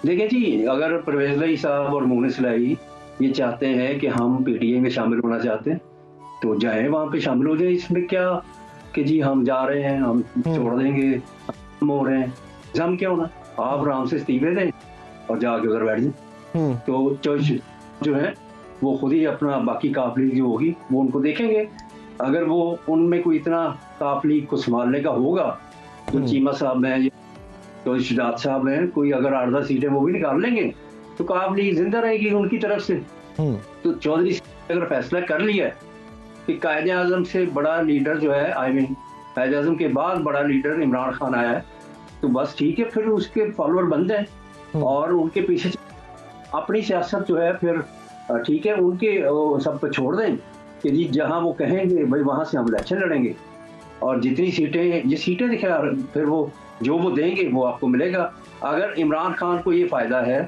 देखिए जी, अगर परवेज इलाही साहब और मुनीस इलाही ये चाहते हैं कि हम पीटीआई में शामिल होना चाहते हैं तो जाएं वहां पे शामिल हो जाए। इसमें क्या कि जी हम जा रहे हैं, हम छोड़ देंगे, हम हो रहे हैं, हम क्या होना, आप आराम से इस्तीफे दें और जाके उधर बैठ जाए। तो चॉइस जो है वो खुद ही अपना बाकी काफिली जो होगी वो उनको देखेंगे। अगर वो उनमें कोई इतना काफिली को संभालने का होगा तो चीमा साहब हैं, तो शुजात साहब हैं, कोई अगर 8-10 सीटें वो भी निकाल लेंगे तो काफिली जिंदा रहेगी उनकी तरफ से। तो चौधरी ने अगर फैसला कर लिया है कि कायदे आजम से बड़ा लीडर जो है, कायदे आजम के बाद बड़ा लीडर इमरान खान आया है, तो बस ठीक है, फिर उसके फॉलोअर बन जाए और उनके पीछे अपनी सियासत जो है फिर ठीक है, उनके सब पे छोड़ दें कि जी जहां वो कहेंगे भाई वहां से हम इलेक्शन लड़ेंगे और जितनी सीटें ये सीटें दिखा फिर वो जो वो देंगे वो आपको मिलेगा। अगर इमरान खान को ये फायदा है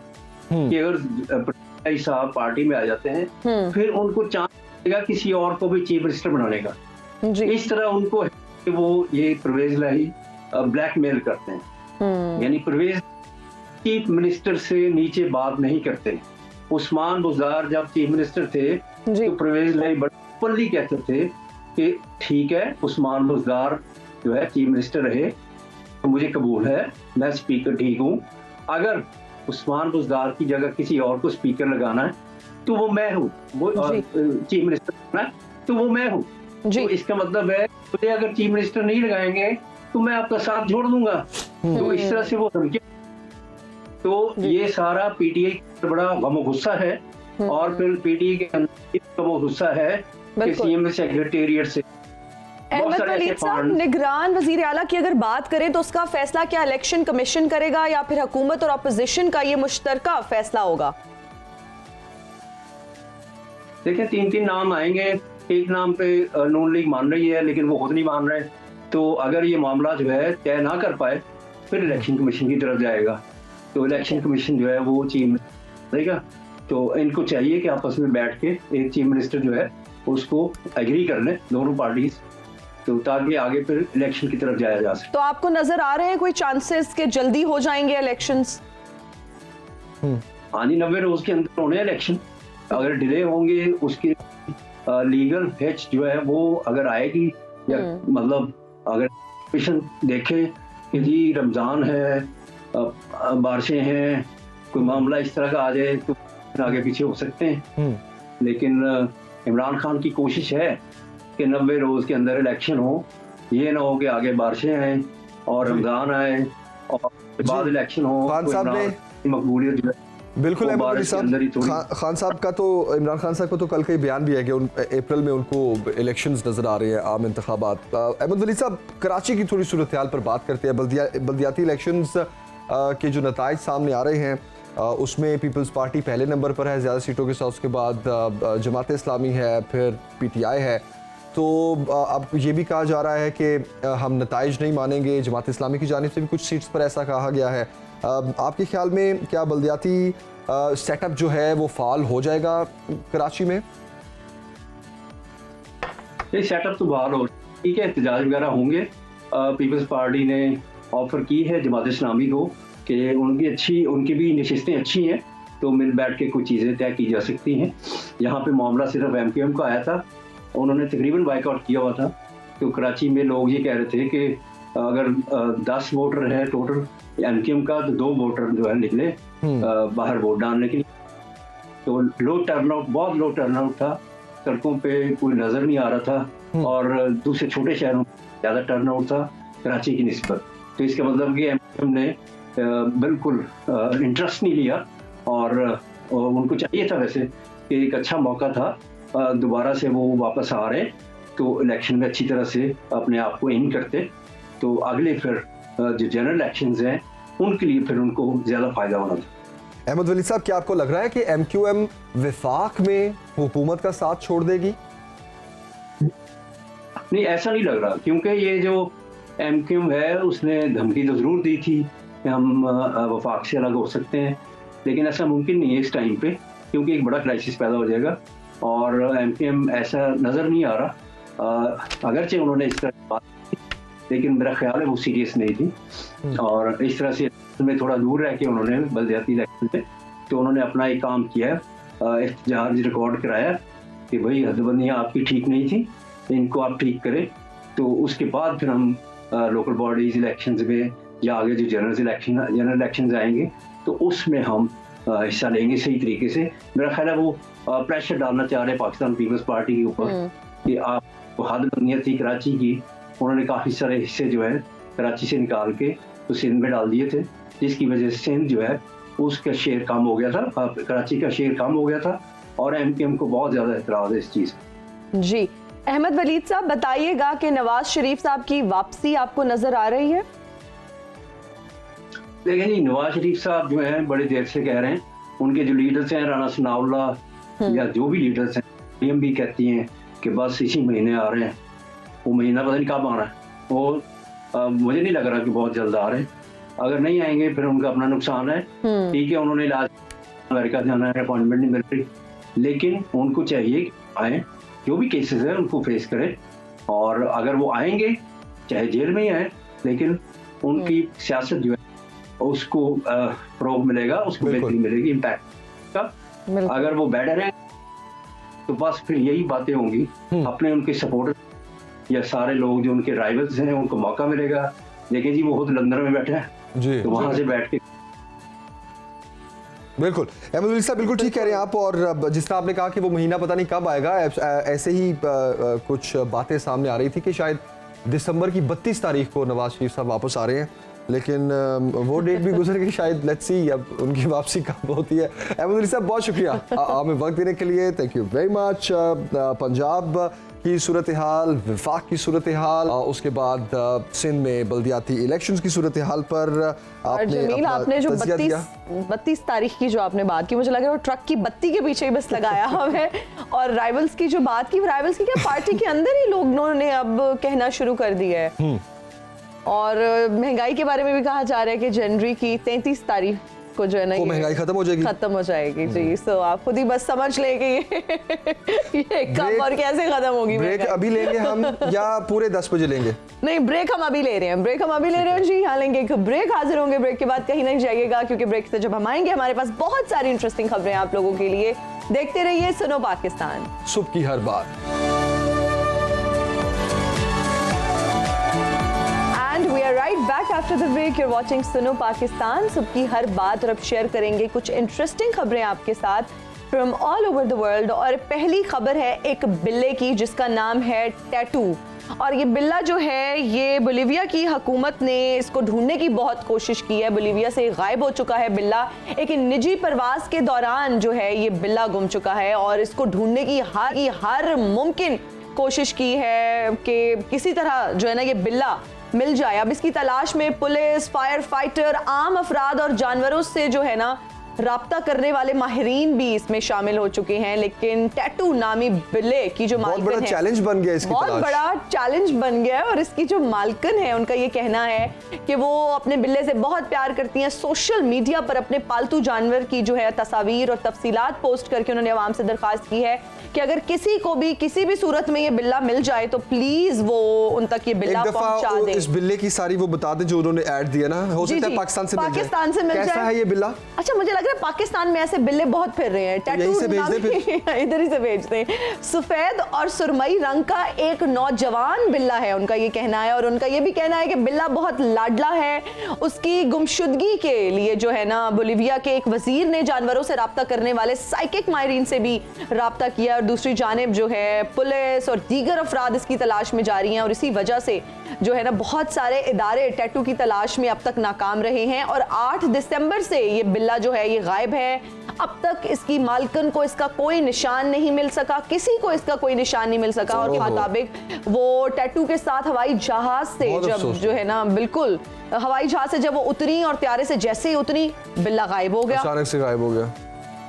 कि अगर साहब पार्टी में आ जाते हैं फिर उनको चांस मिलेगा किसी और को भी चीफ मिनिस्टर बनाने का। इस तरह उनको है कि वो ये परवेज इलाही ब्लैकमेल करते हैं, यानी परवेज चीफ मिनिस्टर से नीचे बात नहीं करते। उस्मान बुज़दार जब चीफ मिनिस्टर थे तो परवेज इलाही बड़े ओपनली कहते थे कि ठीक है उस्मान बुज़दार जो है चीफ मिनिस्टर रहे तो मुझे कबूल है, मैं स्पीकर ठीक हूँ, अगर उस्मान बुज़दार की जगह किसी और को स्पीकर लगाना है तो वो मैं हूँ, वो चीफ मिनिस्टर होना है तो वो मैं हूँ। तो इसका मतलब है मुझे अगर चीफ मिनिस्टर नहीं लगाएंगे तो मैं आपका साथ जोड़ दूंगा। तो इस तरह से वो धमकी, तो ये सारा पीटीआई का बड़ा गम गुस्सा है और फिर पीटीआई के अंदर गम गुस्सा है कि सीएम सेक्रेटेरिएट से अहमद वलीद साहब, निगरान वजीर आला की अगर बात करें तो उसका फैसला क्या इलेक्शन कमीशन करेगा या फिर हुकूमत और अपोजिशन का ये मुश्तरका फैसला होगा? देखिए 3 नाम आएंगे, एक नाम पे नून लीग मान रही है लेकिन वो खुद नहीं मान रहे, तो अगर ये मामला जो है तय ना कर पाए फिर इलेक्शन कमीशन की तरफ जाएगा। तो इलेक्शन कमीशन जो है वो चीफ देगा, तो इनको चाहिए कि आपस में बैठ के एक चीफ मिनिस्टर जो है उसको एग्री कर लें दोनों पार्टीज, तो ताकि आगे फिर इलेक्शन की तरफ जाया जा सके। तो आपको नजर आ रहे हैं कोई चांसेस कि जल्दी हो जाएंगे इलेक्शंस? हाँ जी, 90 रोज के अंदर होने इलेक्शन, अगर डिले होंगे उसकी लीगल हिच जो है वो अगर आएगी या मतलब अगर कमीशन देखे कि जी रमजान है, बारिशें हैं, कोई मामला इस तरह का आ जाए तो आगे पीछे हो सकते हैं। लेकिन इमरान खान की कोशिश है कि 90 रोज के अंदर इलेक्शन हो, ये ना हो कि आगे बारिशें आए और रमजान आए और बाद इलेक्शन हो। खान साहब ने मकबूलियत जो है बिल्कुल अहमद वली साहब, खान साहब का तो इमरान खान साहब का तो कल का ही बयान भी है कि अप्रैल में उनको इलेक्शंस नजर आ रहे हैं, आम इंतखाबात। अहमद वली साहब, कराची की थोड़ी सूरत हाल पर बात करते हैं। बल्दियाती इलेक्शंस के जो नताइज सामने आ रहे हैं उसमें पीपल्स पार्टी पहले नंबर पर है ज़्यादा सीटों के साथ, उसके बाद जमात इस्लामी है, फिर पीटीआई है। तो अब ये भी कहा जा रहा है कि हम नताइज नहीं मानेंगे, जमात इस्लामी की जानिब से भी कुछ सीट्स पर ऐसा कहा गया है। आपके ख्याल में क्या बल्दियाती सेटअप जो है वो फाल हो जाएगा कराची में? ये सेटअप तो बहाल हो, ठीक है, एहतजाज वगैरह होंगे। पीपल्स पार्टी ने ऑफर की है जमात इस्लामी को कि उनकी भी नशिस्तें अच्छी हैं तो मिल बैठ के कुछ चीज़ें तय की जा सकती हैं। यहाँ पे मामला सिर्फ एमक्यूएम का आया था, उन्होंने तकरीबन बाइकआउट किया हुआ था। तो कराची में लोग ये कह रहे थे कि अगर 10 वोटर है टोटल एमक्यूएम का तो 2 वोटर जो है निकले बाहर वोट डालने के लिए। तो लो टर्नआउट, बहुत लो टर्नआउट था, सड़कों पे कोई नज़र नहीं आ रहा था और दूसरे छोटे शहरों में ज़्यादा टर्नआउट था कराची की निस्बत। तो इसका मतलब कि एमक्यूएम ने बिल्कुल इंटरेस्ट नहीं लिया और उनको चाहिए था वैसे कि एक अच्छा मौका था, दोबारा से वो वापस आ रहे हैं तो इलेक्शन में अच्छी तरह से अपने आप को इन करते, तो अगले फिर जो जनरल इलेक्शंस हैं उनके लिए फिर उनको ज़्यादा फायदा होना था। अहमद वलीद साहब, क्या आपको लग रहा है कि MQM विफाक में हुकूमत का साथ छोड़ देगी? नहीं, ऐसा नहीं लग रहा, क्योंकि ये जो MQM है उसने धमकी तो ज़रूर दी थी कि हम वफाक से अलग हो सकते हैं, लेकिन ऐसा मुमकिन नहीं है इस टाइम पे, क्योंकि एक बड़ा क्राइसिस पैदा हो जाएगा और MQM ऐसा नज़र नहीं आ रहा। अगरचे उन्होंने इस तरह की बात की, लेकिन मेरा ख्याल है वो सीरियस नहीं थी और इस तरह से में थोड़ा दूर रह के उन्होंने बलदियाती इलेक्शन में तो उन्होंने अपना एक काम किया, एहतजाज रिकॉर्ड कराया कि भाई हदबंदियाँ आपकी ठीक नहीं थी, इनको आप ठीक करें, तो उसके बाद फिर हम लोकल बॉडीज इलेक्शंस में या आगे जो जनरल इलेक्शंस आएंगे तो उसमें हम हिस्सा लेंगे सही तरीके से। मेरा ख्याल है वो प्रेशर डालना चाह रहे हैं पाकिस्तान पीपल्स पार्टी के ऊपर कि आप हदबंदियाँ थी कराची की, उन्होंने काफ़ी सारे हिस्से जो है कराची से निकाल के तो सिंध में डाल दिए थे, जिसकी वजह से सिंध जो है उसका शेयर कम हो गया था, कराची का शेयर कम हो गया था और MQM को बहुत ज़्यादा एतराज़ है इस चीज़। जी, अहमद वलीद साहब बताइएगा कि नवाज शरीफ साहब की वापसी आपको नजर आ रही है? देखिए जी, नवाज शरीफ साहब जो हैं बड़ी देर से कह रहे हैं, उनके जो लीडर्स हैं राना सनाउल्लाह या जो भी लीडर्स हैं, पीएम भी कहती हैं कि बस इसी महीने आ रहे हैं, वो महीना पता नहीं कब आ रहा है, वो मुझे नहीं लग रहा कि बहुत जल्द आ रहे हैं। अगर नहीं आएंगे फिर उनका अपना नुकसान है। ठीक है, उन्होंने इलाज अमेरिका जाना है, अपॉइंटमेंट नहीं मिल रही, लेकिन उनको चाहिए कि आए, जो भी केसेस है उनको फेस करें, और अगर वो आएंगे चाहे जेल में ही आए, लेकिन उनकी सियासत जो है उसको फरोग मिलेगा, उसको बेहतरी मिलेगी इम्पैक्ट का। अगर वो बैठे रहे तो बस फिर यही बातें होंगी, अपने उनके सपोर्टर या सारे लोग जो उनके राइवल्स हैं उनको मौका मिलेगा। देखिए जी, वो खुद लंदन में बैठे हैं जी, तो वहां से बैठ के बिल्कुल अहमद वलीद साहब बिल्कुल ठीक कह रहे हैं आप। और जिस तरह आपने कहा कि वो महीना पता नहीं कब आएगा, ऐसे ही कुछ बातें सामने आ रही थी कि शायद दिसंबर की 32 तारीख को नवाज शरीफ साहब वापस आ रहे हैं, लेकिन वो डेट भी गुजर गई, शायद लेट्स सी अब उनकी वापसी कब होती है। अहमद वलीद साहब बहुत शुक्रिया हमें वक्त देने के लिए, thank you very much. Punjab की सूरत हाल, विफाक की सूरत हाल, उसके बाद सिंध में बल्दियाती इलेक्शंस की सूरत हाल पर आपने जो 32 तारीख की जो आपने बात की, मुझे लग रहा है वो ट्रक की बत्ती के पीछे ही बस लगाया हमें। और राइवल्स की जो बात की, राइवल्स की क्या पार्टी के अंदर ही लोगों ने अब कहना शुरू कर दिया है। और महंगाई के बारे में भी कहा जा रहा है कि जनवरी की 33 तारीख को जो है ना महंगाई खत्म हो जाएगी जी। सो आप खुद ही बस समझ लेंगे ये कब और कैसे खत्म होगी। ब्रेक अभी लेंगे हम या पूरे 10 बजे लेंगे? नहीं, ब्रेक हम अभी ले रहे हैं जी, हाँ लेंगे एक ब्रेक, हाजिर होंगे ब्रेक के बाद, कहीं नहीं जाइएगा, क्योंकि ब्रेक से जब हम आएंगे हमारे पास बहुत सारी इंटरेस्टिंग खबरें आप लोगों के लिए। देखते रहिए सुनो पाकिस्तान, सुबह की हर बात। Right back after the break, you're watching सुनो पाकिस्तान, सबकी हर बात। और अब शेयर करेंगे कुछ इंटरेस्टिंग खबरें आपके साथ from all over the world. और पहली खबर है एक बिल्ले की जिसका नाम है टैटू। और ये बिल्ला जो है ये बोलिविया की हुकूमत ने इसको ढूंढने की बहुत कोशिश की है। बोलिविया से गायब हो चुका है बिल्ला, एक निजी प्रवास के दौरान जो है ये बिल्ला गुम चुका है और इसको ढूंढने की हर मुमकिन कोशिश की है कि किसी तरह जो है ना ये बिल्ला मिल जाए। अब इसकी तलाश में पुलिस, फायर फाइटर, आम अफराद और जानवरों से जो है ना राब्ता करने वाले माहिरीन भी इसमें शामिल हो चुके हैं। लेकिन टैटू नामी बिल्ले की जो मालकिन है, बहुत बड़ा चैलेंज बन गया इसकी बहुत बड़ा चैलेंज बन गया है। और इसकी जो मालकिन है उनका ये कहना है कि वो अपने बिल्ले से बहुत प्यार करती हैं। सोशल मीडिया पर अपने पालतू जानवर की जो है तस्वीर और तफसीलात पोस्ट करके उन्होंने आवाम से दरख्वास्त की है कि अगर किसी को भी किसी भी सूरत में ये बिल्ला मिल जाए तो प्लीज वो उन तक ये बिल्ला पहुंचा दे। इस बिल्ले की सारी वो बता दें जो उन्होंने ऐड दिया ना, हो सकता है पाकिस्तान से मिल जाए। कैसा है ये बिल्ला? अच्छा, मुझे लग रहा है पाकिस्तान में ऐसे बिल्ले बहुत फिर रहे हैं। टैटू इधर ही से भेजते हैं। सफेद और सुरमई रंग का एक नौजवान बिल्ला है, उनका ये कहना है। और उनका ये भी कहना है कि बिल्ला बहुत लाडला है। उसकी गुमशुदगी के लिए जो है ना बोलिविया के एक वजीर ने जानवरों से राब्ता करने वाले साइकिक माहिरीन से भी राब्ता किया। और दूसरी जानिब जो है पुलिस और दीगर अफराद इसकी तलाश में जारी हैं। और इसी वजह से जो है ना बहुत सारे इदारे टैटू की तलाश में अब तक नाकाम रहे हैं और 8 दिसंबर से ये बिल्ला जो है ये गायब है। अब तक इसकी मालकन को इसका कोई निशान नहीं मिल सका, किसी को इसका कोई निशान नहीं मिल सका और के मुताबिक वो टैटू के साथ हवाई जहाज से जब जो है ना बिल्कुल हवाई जहाज से जब वो उतरी और त्यारे से जैसे ही उतरी बिल्ला गायब हो गया, अचानक से गायब हो गया।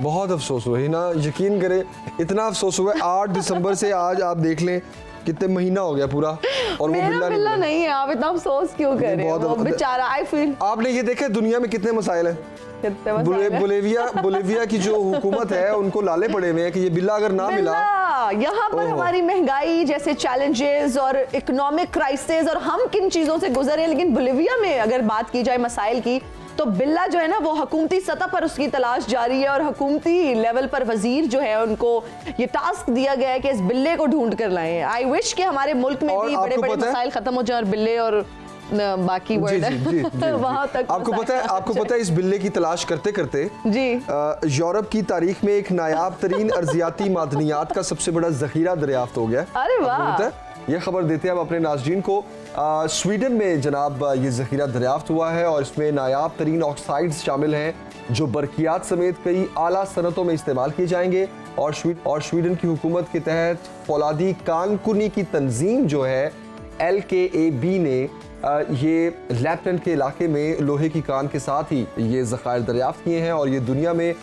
बहुत अफसोस हुआ, ना यकीन करें इतना अफसोस हुआ। 8 दिसंबर से आज आप देख लें कितने महीना हो गया पूरा और वो बिल्ला नहीं है। आप इतना अफसोस क्यों कर रहे हो? वो बेचारा, आई फील। आपने ये देखा दुनिया में कितने मसाइल हैं। बोलेविया की जो हुकूमत है उनको लाले पड़े हुए हैं कि ये बिल्ला अगर ना मिला, यहाँ पर हमारी महंगाई जैसे चैलेंजेस और इकोनॉमिक क्राइसिस और हम किन चीजों से गुजरे हैं, लेकिन बोलिविया में अगर बात की जाए मसाइल की तो बिल्ला जो है ना वो हुकूमती सतह पर उसकी तलाश जारी है और हुकूमती लेवल पर वजीर जो है उनको ये टास्क दिया गया है कि इस बिल्ले को ढूंढ कर लाएं। आई विश कि हमारे मुल्क में भी बड़े बड़े मसाइल खत्म हो जाए और बिल्ले और बाकी वर्ड वहां तक। आपको पता है इस बिल्ले की तलाश करते करते जी यूरोप की तारीख में एक नायाब तरीन अर्जियाती मादनियात का सबसे बड़ा जखीरा दरियाफ्त हो गया। अरे वाह, ये खबर देते हैं हम अपने नाज़रीन को। स्वीडन में जनाब ये ज़ख़ीरा दरियाफ्त हुआ है और इसमें नायाब तरीन ऑक्साइड्स शामिल हैं जो बरकियात समेत कई आला सनतों में इस्तेमाल किए जाएंगे और स्वीडन की हुकूमत के तहत फौलादी कानकुनी की तंजीम जो है LKAB ने ये लैप्टन के इलाके में लोहे की कान के साथ ही ये ज़ख़ायर दरियाफ्त किए हैं और ये दुनिया में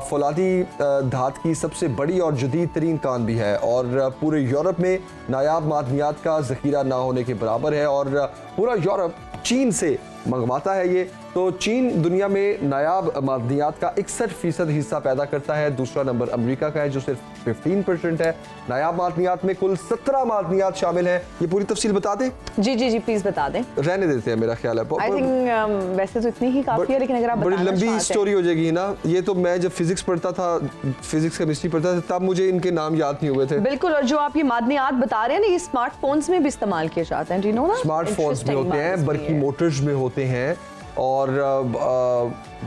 फौलादी धात की सबसे बड़ी और जदीद तरीन कान भी है और पूरे यूरोप में नायाब मादनियात का ज़ख़ीरा ना होने के बराबर है और पूरा यूरोप चीन से मंगवाता है ये। तो चीन दुनिया में नायाब मादनियात का 61% हिस्सा पैदा करता है। दूसरा नंबर अमेरिका का है जो सिर्फ 15% है। नायाब मादनियात में कुल 17 मादनियात शामिल हैं। ये पूरी तफसील बता दें? जी प्लीज बता दें। रहने देते हैं मेरा ख्याल है। आई थिंक वैसे तो इतनी ही काफी है, लेकिन अगर आप बड़ी लंबी स्टोरी हो जाएगी ना। ये तो मैं जब फिजिक्स पढ़ता था, फिजिक्स केमिस्ट्री पढ़ता था, तब मुझे इनके नाम याद नहीं हुए थे। बिल्कुल, और जो आप ये मादनियात बता रहे हैं ना, ये स्मार्टफोन्स में भी इस्तेमाल किए जाते हैं। ना स्मार्टफोन्स में होते हैं, बरकी मोटर्स में होते हैं और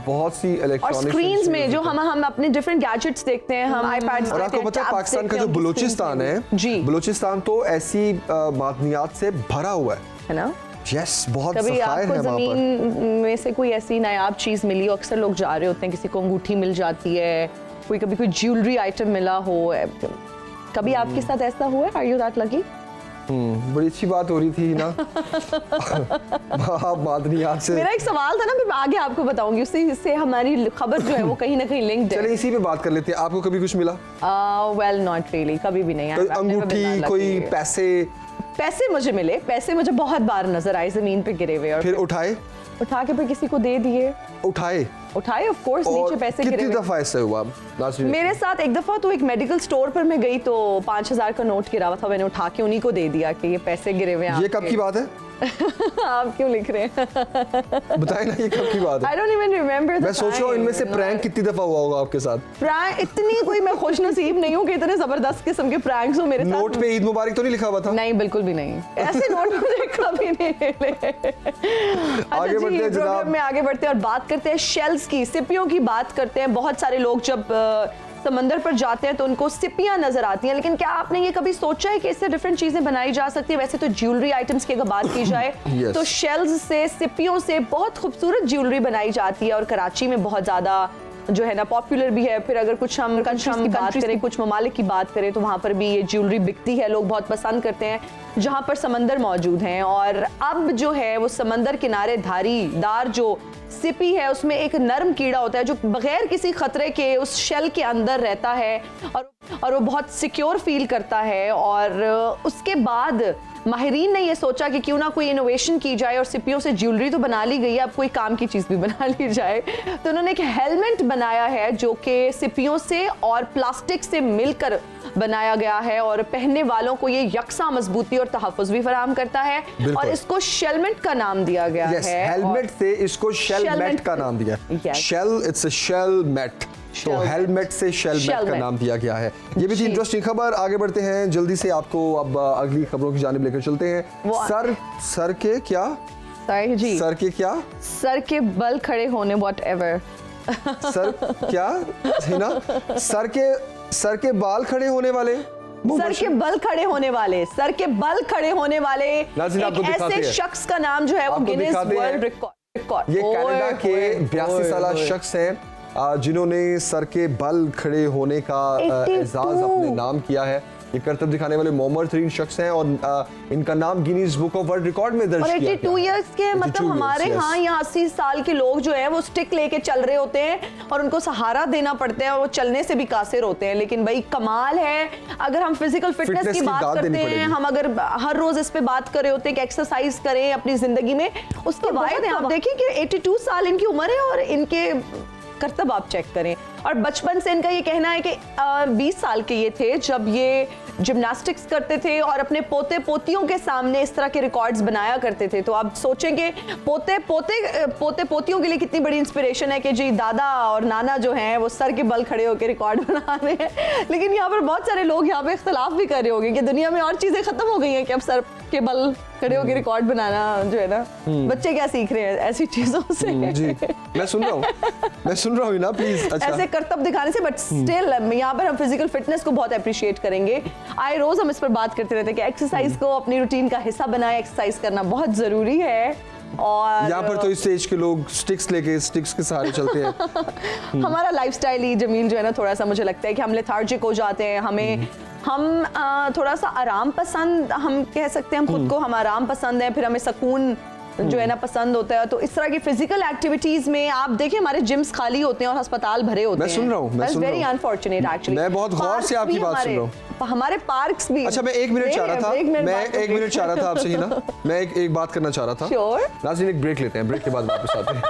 बहुत सी इलेक्ट्रॉनिक और स्क्रीन्स में जो हम अपने डिफरेंट गैजेट्स देखते हैं, हम आईपैड्स। और आपको पता है पाकिस्तान का जो बलूचिस्तान है जी, बलूचिस्तान तो ऐसी मादनियात से भरा हुआ है ना। यस, बहुत कभी आपको जमीन में से कोई ऐसी नायाब चीज मिली हो? अक्सर लोग जा रहे होते हैं, किसी को अंगूठी मिल जाती है, कभी कोई ज्वेलरी आइटम मिला हो, कभी आपके साथ ऐसा हुआ है? Are you that lucky? बड़ी अच्छी बात हो रही थी ना। मादनियात से मेरा एक सवाल था ना, मैं आगे आपको बताऊंगी, उससे हमारी खबर जो है वो कहीं ना कहीं लिंक्ड है। चलिए इसी पे बात कर लेते हैं। आपको कभी कुछ मिला? वेल नॉट रियली, कभी भी नहीं। कोई अंगूठी, कोई पैसे मुझे मिले, पैसे मुझे बहुत बार नजर आए जमीन पे गिरे हुए और फिर उठा के फिर किसी को दे दिए। उठाए ऑफ कोर्स, नीचे पैसे गिरे। कितनी दफा ऐसा हुआ? मेरे साथ एक दफा तो एक मेडिकल स्टोर पर मैं गई तो 5000 का नोट गिरा हुआ था, मैंने उठा के उन्हीं को दे दिया कि ये पैसे गिरे हुए हैं। ये कब की बात है? आप क्यों लिख रहे हैं? बताएं ना, ये कब की बात है? I don't even remember. मैं सोच रहा हूँ इनमें से प्रैंक कितनी दफा हुआ होगा आपके साथ? प्रैंक इतनी कोई मैं खुश नसीब नहीं हूँ कि इतने जबरदस्त किस्म के प्रैंक्स हो मेरे साथ। नोट पे ईद मुबारक तो नहीं लिखा हुआ था? नहीं, बिल्कुल भी नहीं। ऐसे नोट मुझे कभी नहीं मिले। आगे बढ़ते हैं जनाब। में आगे बढ़ते हैं और बात करते हैं शेल्स की, सिपियों की बात करते हैं। बहुत सारे लोग जब समंदर पर जाते हैं तो उनको सिपियां नजर आती हैं, लेकिन क्या आपने ये कभी सोचा है कि इससे डिफरेंट चीजें बनाई जा सकती है? वैसे तो ज्वेलरी आइटम्स की अगर बात की जाए तो शेल्स से, सिपियों से बहुत खूबसूरत ज्वेलरी बनाई जाती है और कराची में बहुत ज्यादा जो है ना पॉपुलर भी है। फिर अगर कुछ हम कंट्रीज की बात करें, कुछ ममालिक की बात करें, तो वहां पर भी ये ज्वेलरी बिकती है, लोग बहुत पसंद करते हैं जहां पर समंदर मौजूद हैं। और अब जो है वो समंदर किनारे धारीदार जो सिपी है उसमें एक नरम कीड़ा होता है जो बगैर किसी खतरे के उस शेल के अंदर रहता है और वो बहुत सिक्योर फील करता है। और उसके बाद माहिरीन ने ये सोचा कि क्यों ना कोई इनोवेशन की जाए और सिपियों से ज्वेलरी तो बना ली गई है, अब कोई काम की चीज भी बना ली जाए। तो उन्होंने एक हेलमेट बनाया है जो कि सिपियों से और प्लास्टिक से मिलकर बनाया गया है और पहनने वालों को ये यकसा मजबूती और तहफ़्फ़ुज़ भी फराहम करता है और इसको शेलमेट का नाम दिया गया है। हेलमेट से इसको शेलमेट का नाम दिया। शेल, इट्स अ शेलमेट, तो हेलमेट से शेलमेट का नाम दिया गया है। ये भी थी इंटरेस्टिंग खबर। आगे बढ़ते हैं जल्दी से, आपको अब अगली खबरों की जानिब लेकर चलते हैं। सर के क्या? सर के बल खड़े होने, व्हाटएवर। सर क्या है ना? सर के बाल खड़े होने वाले सर के बल खड़े होने वाले, सर के बल खड़े होने वाले नाज़रीन, आपको एक दिखाते ऐसे हैं। शख्स का नाम जो है वो आपको गिनीज दिखाते हैं। World record. ये कनाडा के 82 साल शख्स हैं जिन्होंने सर के बल खड़े होने का 82 एजाज अपने नाम किया है। ये करतब दिखाने वाले मोमर तरीन शख्स हैं और इनका नाम Guinness book of world record में दर्ज और किया 82 इयर्स के 82 मतलब हमारे years, yes. यहाँ 80 साल के लोग जो हैं वो स्टिक लेके चल रहे होते हैं और उनको सहारा देना पड़ता है और वो चलने से भी कासिर होते हैं। लेकिन भाई कमाल है, अगर हम फिजिकल फिटनेस की बात दाद करते देनी हैं, पड़ेगी। हम अगर हर रोज इस पे बात कर रहे होते हैं कि एक्सरसाइज करें अपनी जिंदगी में, उसके बाद आप देखिए कि 82 साल इनकी उम्र है और इनके करतब आप चेक करें। और बचपन से इनका ये कहना है कि 20 साल के ये थे जब ये जिम्नास्टिक्स करते थे और अपने पोते पोतियों के सामने इस तरह के रिकॉर्ड्स बनाया करते थे। तो आप सोचेंगे पोते पोतियों के लिए कितनी बड़ी इंस्पिरेशन है कि जी दादा और नाना जो हैं वो सर के बल खड़े होकर रिकॉर्ड बना रहे हैं। लेकिन यहाँ पर बहुत सारे लोग यहाँ पे इख्तलाफ भी कर रहे होंगे कि दुनिया में और चीजें खत्म हो गई हैं कि अब सर के बल खड़े होकर रिकॉर्ड बनाना जो है ना, बच्चे क्या सीख रहे हैं ऐसी चीजों से। जी मैं सुन रहा हूँ ना प्लीज। अच्छा ऐसे करतब दिखाने से, बट स्टिल यहाँ पर हम फिजिकल फिटनेस को बहुत अप्रिशिएट करेंगे। आए रोज हम इस पर बात करते रहते हैं कि एक्सरसाइज को अपनी रूटीन का हिस्सा बनाए, एक्सरसाइज करना बहुत जरूरी है। और यहाँ पर तो इस एज के लोग स्टिक्स के सहारे चलते हैं। हमारा लाइफस्टाइल ही जमील जो है ना, थोड़ा सा मुझे लगता है कि हम लेथार्जिक हो जाते हैं, हम थोड़ा सा आराम पसंद हम कह सकते हैं, हम खुद को हम आराम पसंद है, फिर हमें सुकून जो है ना पसंद होता है। तो इस तरह की फिजिकल एक्टिविटीज में आप देखिए हमारे जिम्स खाली होते हैं और अस्पताल भरे होते हैं। मैं सुन रहा हूँ वेरी अनफॉर्चुनेट एक्चुअली। मैं बहुत गौर से आपकी बात सुन रहा हूँ। हमारे पार्क्स भी। अच्छा मैं एक मिनट चाह रहा था आपसे ही ना, मैं एक बात करना चाह रहा था। श्योर। नाज़रीन एक ब्रेक लेते हैं, ब्रेक के बाद वापस आते हैं।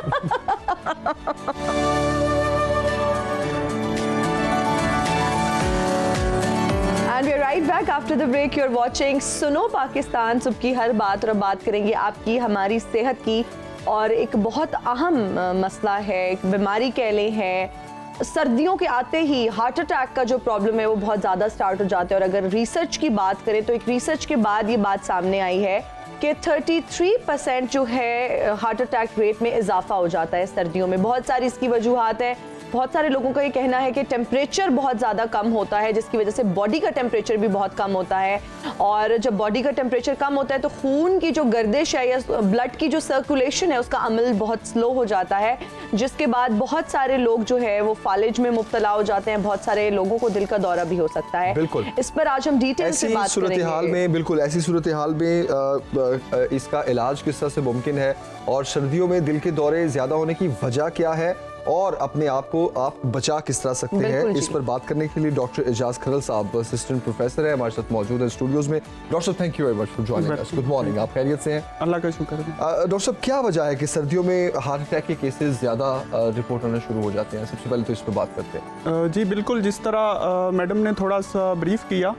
And we're right back after the break. You're watching सुनो पाकिस्तान, सुबह की हर बात, और अब बात करेंगे आपकी हमारी सेहत की। और एक बहुत अहम मसला है, एक बीमारी कह लें है। सर्दियों के आते ही हार्ट अटैक का जो प्रॉब्लम है वो बहुत ज़्यादा स्टार्ट हो जाता है। और अगर रिसर्च की बात करें तो एक रिसर्च के बाद ये बात सामने आई है कि 33% जो है हार्ट अटैक रेट में इजाफा हो जाता है सर्दियों में। बहुत सारी इसकी वजूहात है। बहुत सारे लोगों का ये कहना है कि टेम्परेचर बहुत ज़्यादा कम होता है, जिसकी वजह से बॉडी का टेम्परेचर भी बहुत कम होता है। और जब बॉडी का टेम्परेचर कम होता है तो खून की जो गर्दिश है या ब्लड की जो सर्कुलेशन है उसका अमल बहुत स्लो हो जाता है, जिसके बाद बहुत सारे लोग जो है वो फालिज में मुब्तला हो जाते हैं। बहुत सारे लोगों को दिल का दौरा भी हो सकता है। बिल्कुल। इस पर आज हम डिटेल से बात करेंगे। बिल्कुल ऐसी सूरत हाल में इसका इलाज किस तरह से मुमकिन है, और सर्दियों में दिल के दौरे ज़्यादा होने की वजह क्या है, और अपने आप को आप बचा किस तरह सकते हैं, इस पर बात करने के लिए डॉक्टर एजाज खरल साहब असिस्टेंट प्रोफेसर है हमारे साथ मौजूद है स्टूडियोज में। डॉक्टर साहब thank you very much for joining us. Good morning, आप खैरियत से हैं? अल्लाह का शुक्र है। डॉक्टर साहब क्या वजह है कि सर्दियों में हार्ट अटैक के केसेस ज़्यादा रिपोर्ट होना शुरू हो जाते हैं? सबसे पहले तो इस पर बात करते हैं। जी बिल्कुल, जिस तरह मैडम ने थोड़ा सा ब्रीफ किया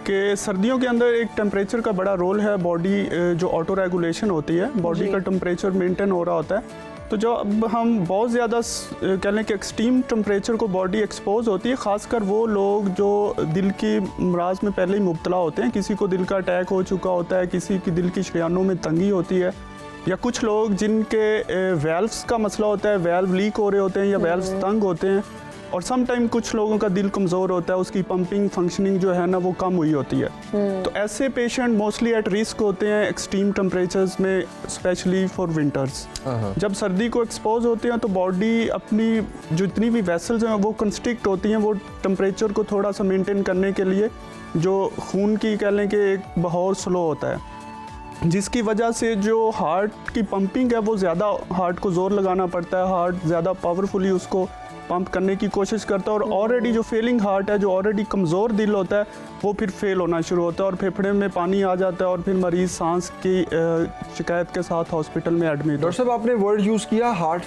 कि सर्दियों के अंदर एक टेम्परेचर का बड़ा रोल है। बॉडी जो ऑटो रेगुलेशन होती है, बॉडी का टेम्परेचर मेंटेन हो रहा होता है। तो जब हम बहुत ज़्यादा कह लें कि एक्सट्रीम टेम्परेचर को बॉडी एक्सपोज होती है, ख़ासकर वो लोग जो दिल की अमराज में पहले ही मुब्तला होते हैं, किसी को दिल का अटैक हो चुका होता है, किसी की दिल की शरियानों में तंगी होती है, या कुछ लोग जिनके वेल्व्स का मसला होता है, वेल्व लीक हो रहे होते हैं या वेल्व्स तंग होते हैं, और सम टाइम कुछ लोगों का दिल कमज़ोर होता है, उसकी पंपिंग फंक्शनिंग जो है ना वो कम हुई होती है। तो ऐसे पेशेंट मोस्टली एट रिस्क होते हैं एक्सट्रीम टेम्परेचर्स में, स्पेशली फॉर विंटर्स। जब सर्दी को एक्सपोज होते हैं तो बॉडी अपनी जितनी भी वेसल्स हैं वो कंस्ट्रिक्ट होती हैं, वो टेम्परेचर को थोड़ा सा मेंटेन करने के लिए, जो खून की कह लें कि एक बहाव स्लो होता है, जिसकी वजह से जो हार्ट की पंपिंग है वो ज़्यादा, हार्ट को ज़ोर लगाना पड़ता है, हार्ट ज़्यादा पावरफुली उसको पंप करने की कोशिश करता है, और ऑलरेडी जो फेलिंग हार्ट है, जो ऑलरेडी कमज़ोर दिल होता है, वो फिर फेल होना शुरू होता है और फेफड़े में पानी आ जाता है, और फिर मरीज़ सांस की शिकायत के साथ हॉस्पिटल में एडमिट। डॉक्टर साहब आपने वर्ड यूज़ किया हार्ट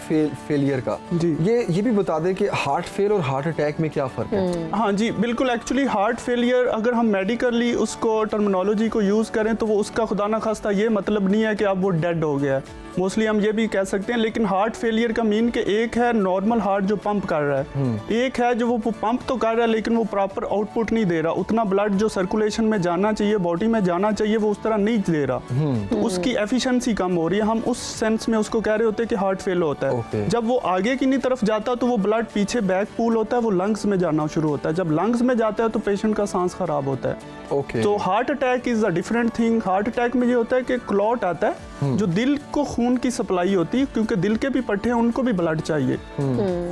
फेलियर का। जी, ये भी बता दें कि हार्ट फेल और हार्ट अटैक में क्या फ़र्क है? हाँ जी बिल्कुल, एक्चुअली हार्ट फेलियर अगर हम मेडिकली उसको टर्मिनोलॉजी को यूज़ करें तो वो उसका खुदा न खास्ता ये मतलब नहीं है कि अब वो डेड हो गया है। मोस्टली हम ये भी कह सकते हैं, लेकिन हार्ट फेलियर का मीन कि एक है नॉर्मल हार्ट जो पंप कर रहा है, एक है जो वो पंप तो कर रहा है लेकिन वो प्रॉपर आउटपुट नहीं दे रहा, उतना ब्लड जो सर्कुलेशन में जाना चाहिए, बॉडी में जाना चाहिए, वो उस तरह नहीं दे रहा, तो उसकी एफिशिएंसी कम हो रही है। हम उस सेंस में उसको कह रहे होते हैं कि हार्ट फेल होता है। जब वो आगे की नहीं तरफ जाता तो वो ब्लड पीछे बैक पूल होता है, वो लंग्स में जाना शुरू होता है। जब लंग्स में जाता है तो पेशेंट का सांस खराब होता है। तो heart attack is a different thing. Heart attack में ये होता है कि क्लॉट आता है, जो दिल को खून की सप्लाई होती है, क्योंकि दिल के भी पट्टे हैं, उनको भी ब्लड चाहिए।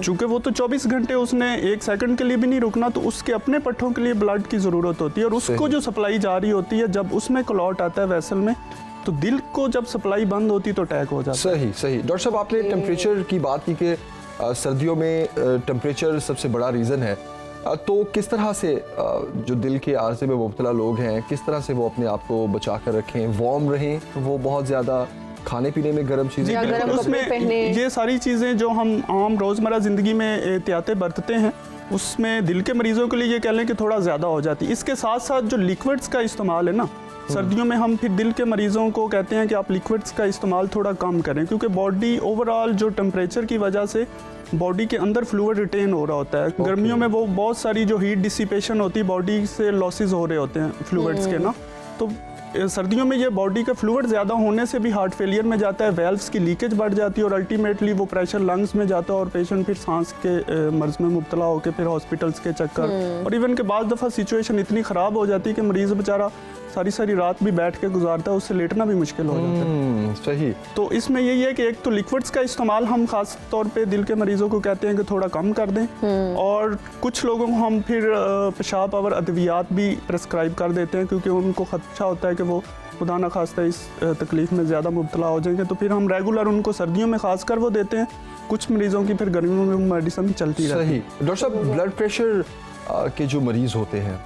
चूंकि वो तो 24 घंटे उसने 1 सेकंड के लिए भी नहीं रुकना, तो उसके अपने पट्टों के लिए ब्लड की जरूरत होती है और उसको जो सप्लाई जा रही होती है, जब उसमें क्लॉट आता है वेसल में, तो दिल को जब सप्लाई बंद होती है तो अटैक हो जाता है। सही। डॉक्टर साहब, आपने टेम्परेचर की बात की कि सर्दियों में टेम्परेचर सबसे बड़ा रीज़न है, तो किस तरह से जो दिल के आर्जे में मुब्तला लोग हैं, किस तरह से वो अपने आप को बचा कर रखें, वार्म रहें, वो बहुत ज़्यादा खाने पीने में गर्म चीज़ें, उसमें ये सारी चीज़ें जो हम आम रोज़मर्रा ज़िंदगी में एहतियातें बरतते हैं, उसमें दिल के मरीज़ों के लिए ये कह लें कि थोड़ा ज़्यादा हो जाती है। इसके साथ साथ जो लिक्विड्स का इस्तेमाल है ना, सर्दियों में हम फिर दिल के मरीज़ों को कहते हैं कि आप लिक्विड्स का इस्तेमाल थोड़ा कम करें, क्योंकि बॉडी ओवरऑल जो टेम्परेचर की वजह से बॉडी के अंदर फ्लूइड रिटेन हो रहा होता है। गर्मियों में वो बहुत सारी जो हीट डिसिपेशन होती है, बॉडी से लॉसेस हो रहे होते हैं फ्लूइड्स के ना, तो सर्दियों में ये बॉडी का फ्लूइड ज़्यादा होने से भी हार्ट फेलियर में जाता है, वेल्व्स की लीकेज बढ़ जाती है और अल्टीमेटली वो प्रेशर लंग्स में जाता है और पेशेंट फिर सांस के मर्ज में मुब्तला होकर फिर हॉस्पिटल्स के चक्कर, और इवन के बाद दफ़ा सिचुएशन इतनी ख़राब हो जाती है कि मरीज़ बेचारा सारी रात भी बैठ के गुजारता है, उससे लेटना भी मुश्किल हो जाता है। सही। तो इसमें यही है कि एक तो लिक्विड्स का इस्तेमाल हम खास तौर पे दिल के मरीजों को कहते हैं कि थोड़ा कम कर दें, और कुछ लोगों को हम फिर पेशाब और अद्वियात भी प्रेस्क्राइब कर देते हैं, क्योंकि उनको खदशा होता है कि वो खुदा न खास्ता इस तकलीफ में ज़्यादा मुब्तला हो जाएंगे, तो फिर हम रेगुलर उनको सर्दियों में खास कर वो देते हैं। कुछ मरीजों की फिर गर्मियों में मेडिसिन चलती रहती है। डॉक्टर साहब, ब्लड प्रेशर के जो मरीज होते हैं,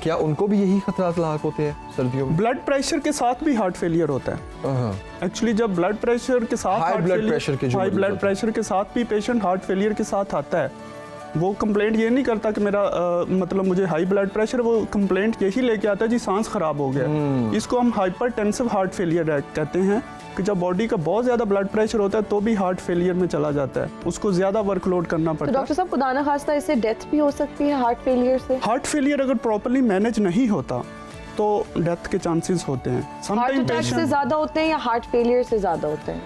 क्या उनको भी यही खतरात लाक होते हैं सर्दियों में? ब्लड प्रेशर के साथ भी हार्ट फेलियर होता है। एक्चुअली जब ब्लड प्रेशर के साथ हाई ब्लड प्रेशर के साथ भी पेशेंट हार्ट फेलियर के साथ आता है, वो कंप्लेंट ये नहीं करता कि मेरा मतलब मुझे हाई ब्लड प्रेशर, वो कंप्लेंट यही लेके आता है जी सांस खराब हो गया। इसको हम हाइपरटेंसिव हार्ट फेलियर कहते हैं, कि जब बॉडी का बहुत ज़्यादा ब्लड प्रेशर होता है तो भी हार्ट फेलियर में चला जाता है, उसको ज़्यादा वर्कलोड करना पड़ता है। तो डॉक्टर साहब, खुदा न खास्ता इससे डेथ भी हो सकती है हार्ट फेलियर से? हार्ट फेलियर अगर प्रॉपर्ली मैनेज नहीं होता तो डेथ के चांसेस होते हैं। हार्ट अटैक से ज़्यादा होते हैं या हार्ट फेलियर से ज़्यादा होते हैं?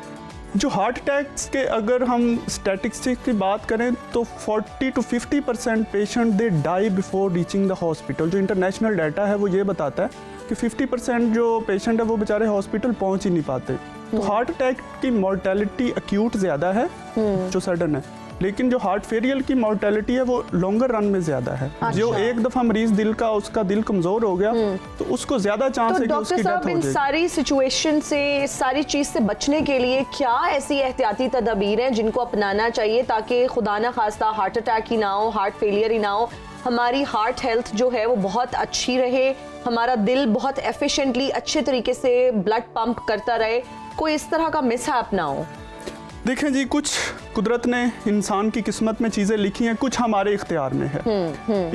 जो हार्ट अटैक्स के अगर हम स्टैटिस्टिक्स की बात करें तो 40 to 50% patient they die before reaching the hospital. जो इंटरनेशनल डाटा है वो ये बताता है कि 50% जो पेशेंट है वो बेचारे हॉस्पिटल पहुंच ही नहीं पाते। तो हार्ट अटैक की मॉर्टेलिटी एक्यूट ज़्यादा है जो सडन है, लेकिन जो हार्ट फेलियर की मॉर्टेलिटी है वो लॉन्गर रन में ज़्यादा है। अच्छा। जो एक दफ़ा मरीज उसका दिल कमज़ोर हो गया तो उसको ज़्यादा चांस है कि उसकी डेथ हो जाए। इन सारी सिचुएशन से, इस सारी चीज़ से बचने के लिए क्या ऐसी एहतियाती तदबीर हैं जिनको अपनाना चाहिए ताकि खुदा न खास्ता हार्ट अटैक ही ना हो, हार्ट फेलियर ही ना हो, हमारी हार्ट हेल्थ जो है वो बहुत अच्छी रहे, हमारा दिल बहुत एफिशिएंटली अच्छे तरीके से ब्लड पंप करता रहे, कोई इस तरह का मिसहैप ना हो? देखें जी, कुछ कुदरत ने इंसान की किस्मत में चीज़ें लिखी हैं, कुछ हमारे इख्तियार में है।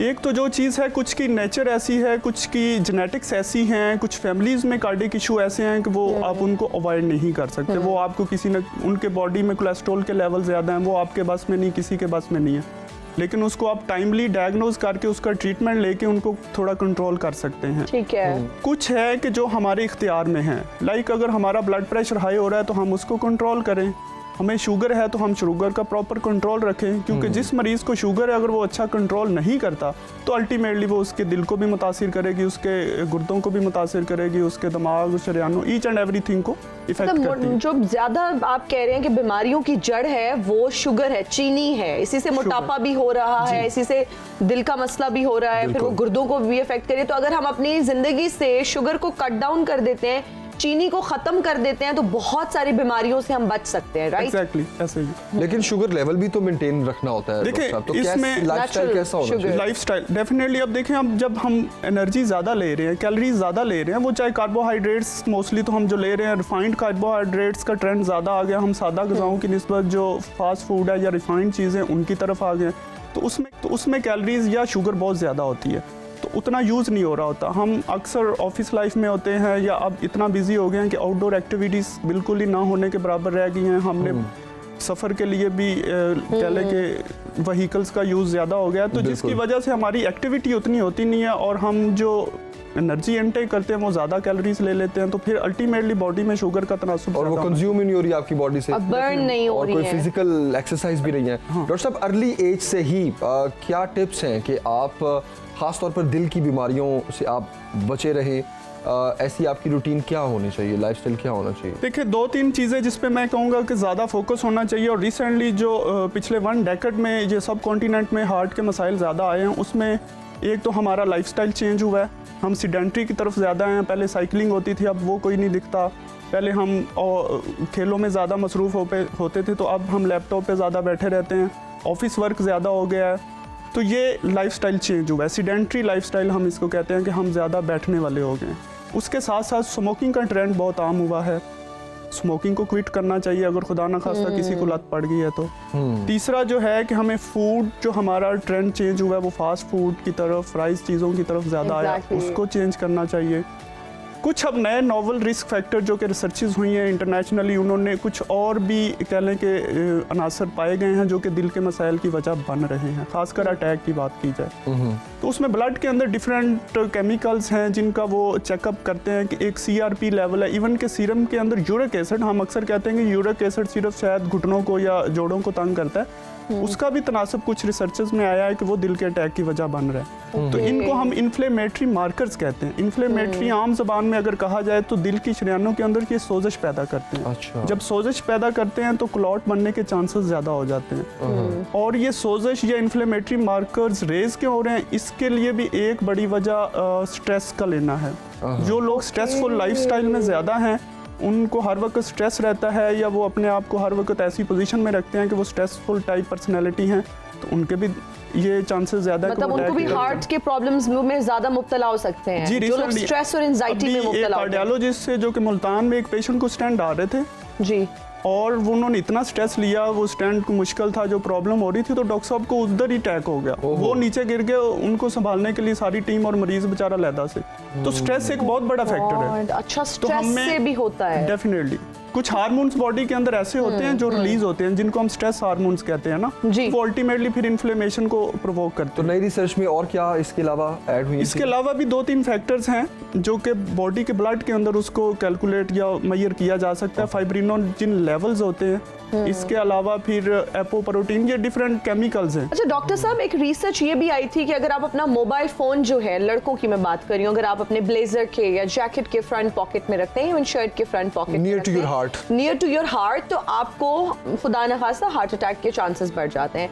एक तो जो चीज़ है, कुछ की नेचर ऐसी है, कुछ की जेनेटिक्स ऐसी हैं, कुछ फैमिलीज़ में कार्डियक इशू ऐसे हैं कि वो आप उनको अवॉइड नहीं कर सकते। वो आपको किसी ने, उनके बॉडी में कोलेस्ट्रॉल के लेवल ज़्यादा हैं, वो आपके बस में नहीं, किसी के बस में नहीं है, लेकिन उसको आप टाइमली डायग्नोज करके उसका ट्रीटमेंट लेके उनको थोड़ा कंट्रोल कर सकते हैं। ठीक है। कुछ है कि जो हमारे इख्तियार में है, लाइक अगर हमारा ब्लड प्रेशर हाई हो रहा है तो हम उसको कंट्रोल करें, हमें शुगर है तो हम शुगर का प्रॉपर कंट्रोल रखें, क्योंकि जिस मरीज को शुगर है अगर वो अच्छा कंट्रोल नहीं करता तो अल्टीमेटली वो उसके दिल को भी मुतासिर करेगी, उसके गुर्दों को भी मुतासिर करेगी, उसके दिमाग, शरीयानों, ईच एंड एवरीथिंग को इफेक्ट करती है। जो ज्यादा आप कह रहे हैं कि बीमारियों की जड़ है वो शुगर है, चीनी है, इसी से मोटापा भी हो रहा है, इसी से दिल का मसला भी हो रहा है, फिर वो गुर्दों को भी इफेक्ट करे। तो अगर हम अपनी जिंदगी से शुगर को कट डाउन कर देते हैं, चीनी को खत्म कर देते हैं, तो बहुत सारी बीमारियों से हम बच सकते हैं, राइट? एग्जैक्टली ऐसे ही। लेकिन शुगर लेवल भी तो मेंटेन रखना होता है। देखिए, तो इसमें लाइफस्टाइल कैसा होना चाहिए? Lifestyle definitely. अब देखें, अब जब हम एनर्जी ज़्यादा ले रहे हैं, कैलोरीज ज़्यादा ले रहे हैं, वो चाहे कार्बोहाइड्रेट्स मोस्टली तो हम जो ले रहे हैं, रिफाइंड कार्बोहाइड्रेट्स का ट्रेंड ज़्यादा आ गया, हम सादा ग़िज़ाओं की निस्बत जो फास्ट फूड है या रिफाइंड चीज़ें उनकी तरफ आ गए, तो उसमें कैलोरीज या शुगर बहुत ज़्यादा होती है, तो उतना यूज़ नहीं हो रहा होता। हम अक्सर ऑफिस लाइफ में होते हैं या अब इतना बिजी हो गए हैं कि आउटडोर एक्टिविटीज़ बिल्कुल ही ना होने के बराबर रह गई हैं। हमने सफ़र के लिए भी कह लें कि व्हीकल्स का यूज़ ज़्यादा हो गया, तो जिसकी वजह से हमारी एक्टिविटी उतनी होती नहीं है और हम जो एनर्जी इनटेक करते हैं वो ज़्यादा कैलोरीज ले लेते हैं, तो फिर अल्टीमेटली बॉडी में शुगर का तनासुब और वो कंज्यूम ही नहीं हो रही आपकी बॉडी से, बर्न नहीं हो और रही कोई है, फिजिकल एक्सरसाइज भी नहीं है। डॉक्टर साहब, अर्ली एज से ही क्या टिप्स हैं कि आप खास तौर पर दिल की बीमारियों से आप बचे रहे, ऐसी आपकी रूटीन क्या होनी चाहिए, लाइफस्टाइल क्या होना चाहिए? देखिए 2-3 चीज़ें जिस पे मैं कहूँगा कि ज़्यादा फोकस होना चाहिए, और रिसेंटली जो पिछले 1 डेकेड में ये सब कॉन्टिनेंट में हार्ट के मसाइल ज़्यादा आए हैं, उसमें एक तो हमारा लाइफस्टाइल चेंज हुआ है, हम सीडेंट्री की तरफ ज़्यादा हैं। पहले साइकिलिंग होती थी, अब वो कोई नहीं दिखता। पहले हम खेलों में ज़्यादा मसरूफ़ होते थे, तो अब हम लैपटॉप पे ज़्यादा बैठे रहते हैं, ऑफिस वर्क ज़्यादा हो गया है, तो ये लाइफस्टाइल चेंज हुआ है। सीडेंट्री लाइफस्टाइल हम इसको कहते हैं कि हम ज़्यादा बैठने वाले हो गए हैं। उसके साथ साथ स्मोकिंग का ट्रेंड बहुत आम हुआ है, स्मोकिंग को क्विट करना चाहिए अगर खुदा ना खास्ता किसी को लत पड़ गई है तो। तीसरा जो है कि हमें फूड, जो हमारा ट्रेंड चेंज हुआ है वो फास्ट फूड की तरफ, फ्राइज चीज़ों की तरफ ज़्यादा आया, उसको चेंज करना चाहिए। कुछ अब नए नोवल रिस्क फैक्टर जो कि रिसर्चेज हुई हैं इंटरनेशनली, उन्होंने कुछ और भी कह लें कि अनासर पाए गए हैं जो कि दिल के मसाइल की वजह बन रहे हैं, खासकर अटैक की बात की जाए तो उसमें ब्लड के अंदर डिफरेंट केमिकल्स हैं जिनका वो चेकअप करते हैं कि एक CRP लेवल है, इवन के सीरम के अंदर यूरिक एसिड, हम अक्सर कहते हैं कि यूरिक एसिड सिर्फ शायद घुटनों को या जोड़ों को तंग करता है, उसका भी तनासब कुछ रिसर्चेस में आया है कि वो दिल के अटैक की वजह बन रहा है। तो इनको हम इन्फ्लेमेटरी मार्कर्स कहते हैं। इन्फ्लेमेटरी आम जबान में अगर कहा जाए तो दिल की शरीयानों के अंदर ये सोजश पैदा करते हैं। अच्छा। जब सोजश पैदा करते हैं तो क्लॉट बनने के चांसेस ज़्यादा हो जाते हैं, और ये सोजश या इन्फ्लेमेटरी मार्कर्स रेज क्यों हो रहे हैं, इसके लिए भी एक बड़ी वजह स्ट्रेस का लेना है। जो लोग स्ट्रेसफुल लाइफस्टाइल में ज़्यादा हैं, उनको हर वक्त स्ट्रेस रहता है, या वो अपने आप को हर वक्त ऐसी पोजीशन में रखते हैं कि वो स्ट्रेसफुल टाइप पर्सनैलिटी हैं, तो उनके भी ये चांसेस ज़्यादा है, मतलब उनको भी हार्ट के प्रॉब्लम्स में ज़्यादा मुब्तला हो सकते हैं। जी, जो लोग स्ट्रेस और एंजाइटी में मुब्तला होते हैं। कार्डियोलॉजिस्ट से जो कि मुल्तान में एक पेशेंट को स्टेंट आ रहे थे जी, और वो उन्होंने इतना स्ट्रेस लिया, वो स्टेंट को मुश्किल था, जो प्रॉब्लम हो रही थी, तो डॉक्टर साहब को उधर ही अटैक हो गया, वो नीचे गिर गए, उनको संभालने के लिए सारी टीम और मरीज बेचारा लैदा से। तो स्ट्रेस एक बहुत बड़ा फैक्टर है। अच्छा, स्ट्रेस से भी होता है डेफिनेटली। कुछ हार्मोन्स बॉडी के अंदर ऐसे होते हैं जो रिलीज होते हैं, जिनको हम स्ट्रेस हार्मोन्स कहते हैं ना, वो अल्टीमेटली फिर इन्फ्लेमेशन को प्रोवोक करते हैं। तो नई रिसर्च में और क्या इसके अलावा ऐड हुई? इसके अलावा भी 2-3 फैक्टर्स हैं जो कि बॉडी के ब्लड के अंदर उसको कैलकुलेट या मेजर किया जा सकता है। फाइब्रिनोजिन लेवल्स होते हैं, इसके अलावा फिर एपोप्रोटीन, ये डिफरेंट केमिकल्स हैं। अच्छा डॉक्टर साहब, एक रिसर्च ये भी आई थी कि अगर आप अपना मोबाइल फोन जो है, लड़कों की मैं बात कर रही हूँ, अगर आप अपने ब्लेजर के या जैकेट के फ्रंट पॉकेट में रखते हैं, इवन शर्ट के front pocket near to your heart, तो आपको खुदा न खास्ता हार्ट अटैक के चांसेस बढ़ जाते हैं।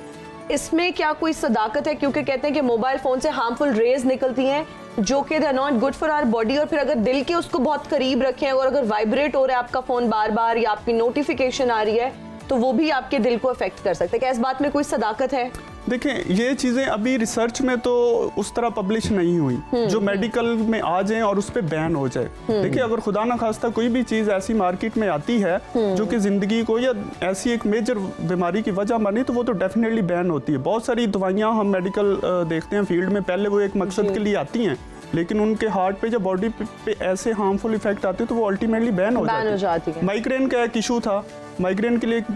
इसमें क्या कोई सदाकत है? क्योंकि कहते हैं कि मोबाइल फोन से हार्मफुल रेज निकलती हैं जो कि they are not good for our body, और फिर अगर दिल के उसको बहुत करीब रखें और अगर वाइब्रेट हो रहा है आपका फोन बार बार, या आपकी नोटिफिकेशन आ रही है, तो वो भी आपके दिल को अफेक्ट कर सकता है। क्या इस बात में कोई सदाकत है? देखिए, ये चीज़ें अभी रिसर्च में तो उस तरह पब्लिश नहीं हुई जो मेडिकल में आ जाए और उस पर बैन हो जाए। देखिए, अगर खुदा ना खास्ता कोई भी चीज़ ऐसी मार्केट में आती है जो कि ज़िंदगी को या ऐसी एक मेजर बीमारी की वजह बनी, तो वो तो डेफिनेटली बैन होती है। बहुत सारी दवाइयाँ हम मेडिकल देखते हैं फील्ड में, पहले वो एक मकसद के लिए आती हैं, लेकिन उनके हार्ट पे जब बॉडी पे ऐसे हार्मफुल इफेक्ट आते हैं तो वो अल्टीमेटली बैन हो जाती है। माइग्रेन का एक इशू था, माइग्रेन के लिए एक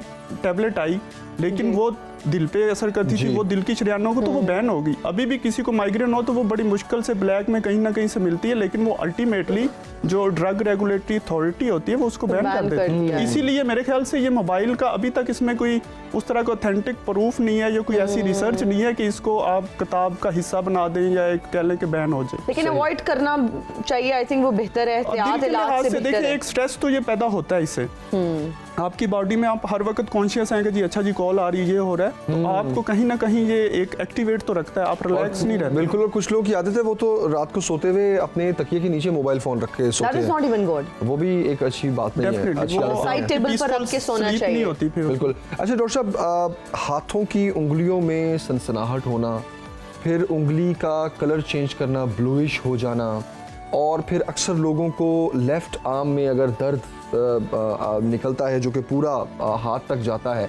टैबलेट आई, लेकिन वो दिल पे असर करती थी, वो दिल की शरीयानों को, तो वो बैन होगी। अभी भी किसी को माइग्रेन हो तो वो बड़ी मुश्किल से ब्लैक में कहीं ना कहीं से मिलती है, लेकिन वो अल्टीमेटली जो ड्रग रेगुलेटरी अथॉरिटी होती है वो उसको बैन कर देती है। इसीलिए मेरे ख्याल से ये मोबाइल का अभी तक इसमें कोई उस तरह का ऑथेंटिक प्रूफ नहीं है, या कोई ऐसी रिसर्च नहीं है कि इसको आप किताब का हिस्सा बना दें या एक कह लें कि बैन हो जाए। लेकिन अवॉइड करना चाहिए, आई थिंक वो बेहतर है। देखिए, एक स्ट्रेस तो ये पैदा होता है इससे, आपकी बॉडी में आप हर वक्त कॉन्शियस हैं कि जी अच्छा जी कॉल आ रही है, ये हो रहा है, तो आपको कहीं ना कहीं ये एक एक्टिवेट तो रखता है, आप रिलैक्स नहीं रहते। बिल्कुल। और कुछ लोग की आदत है वो तो रात को सोते हुए अपने तकिए के नीचे मोबाइल फोन रख के सोते हैं। That is not even good. वो भी एक अच्छी बात नहीं है, अच्छी आदत साइड टेबल पर रख के सोना चाहिए। होती फिर बिल्कुल। अच्छा डॉक्टर साहब, हाथों की उंगलियों में सनसनाहट होना, फिर उंगली का कलर चेंज करना, ब्लूइश हो जाना, और फिर अक्सर लोगों को लेफ्ट आर्म में अगर दर्द निकलता है जो कि पूरा हाथ तक जाता है,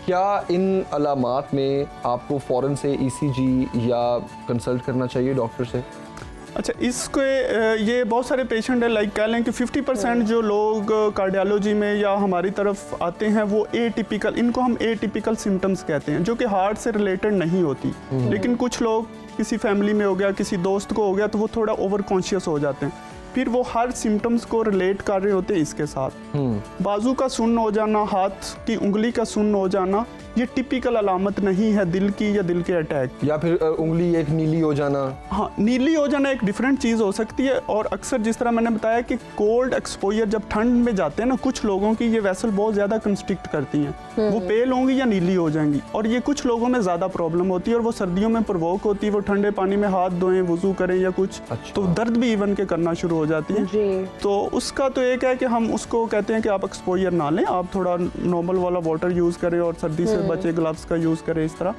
क्या इन अलामात में आपको फ़ौरन से ECG या कंसल्ट करना चाहिए डॉक्टर से? अच्छा, इसके ये बहुत सारे पेशेंट है, लाइक कह लें कि 50% जो लोग कार्डियोलॉजी में या हमारी तरफ आते हैं वो एटिपिकल, इनको हम एटिपिकल सिम्टम्स कहते हैं, जो कि हार्ट से रिलेटेड नहीं होती। लेकिन कुछ लोग, किसी फैमिली में हो गया, किसी दोस्त को हो गया, तो वो थोड़ा ओवर कॉन्शियस हो जाते हैं, फिर वो हर सिम्टम्स को रिलेट कर रहे होते हैं इसके साथ। बाजू का सुन्न हो जाना, हाथ की उंगली का सुन्न हो जाना, ये टिपिकल अलामत नहीं है दिल की या दिल के अटैक की। या फिर उंगली एक नीली हो जाना। हाँ, नीली हो जाना एक डिफरेंट चीज़ हो सकती है। और अक्सर जिस तरह मैंने बताया कि कोल्ड एक्सपोजर जब ठंड में जाते हैं ना, कुछ लोगों की ये वेसल बहुत ज़्यादा कंस्ट्रिक्ट करती हैं, वो पेल होंगी या नीली हो जाएंगी, और ये कुछ लोगों में ज़्यादा प्रॉब्लम होती है और वो सर्दियों में प्रोवोक होती है। वो ठंडे पानी में हाथ धोएं, वुजू करें या कुछ, तो दर्द भी इवन के करना शुरू हो जाती है। तो उसका तो एक है कि हम उसको कहते हैं कि आप एक्सपोजर ना लें, आप थोड़ा नॉर्मल वाला वाटर यूज़ करें और सर्दी से बचे, ग्लव्स का यूज़ करें इस तरह।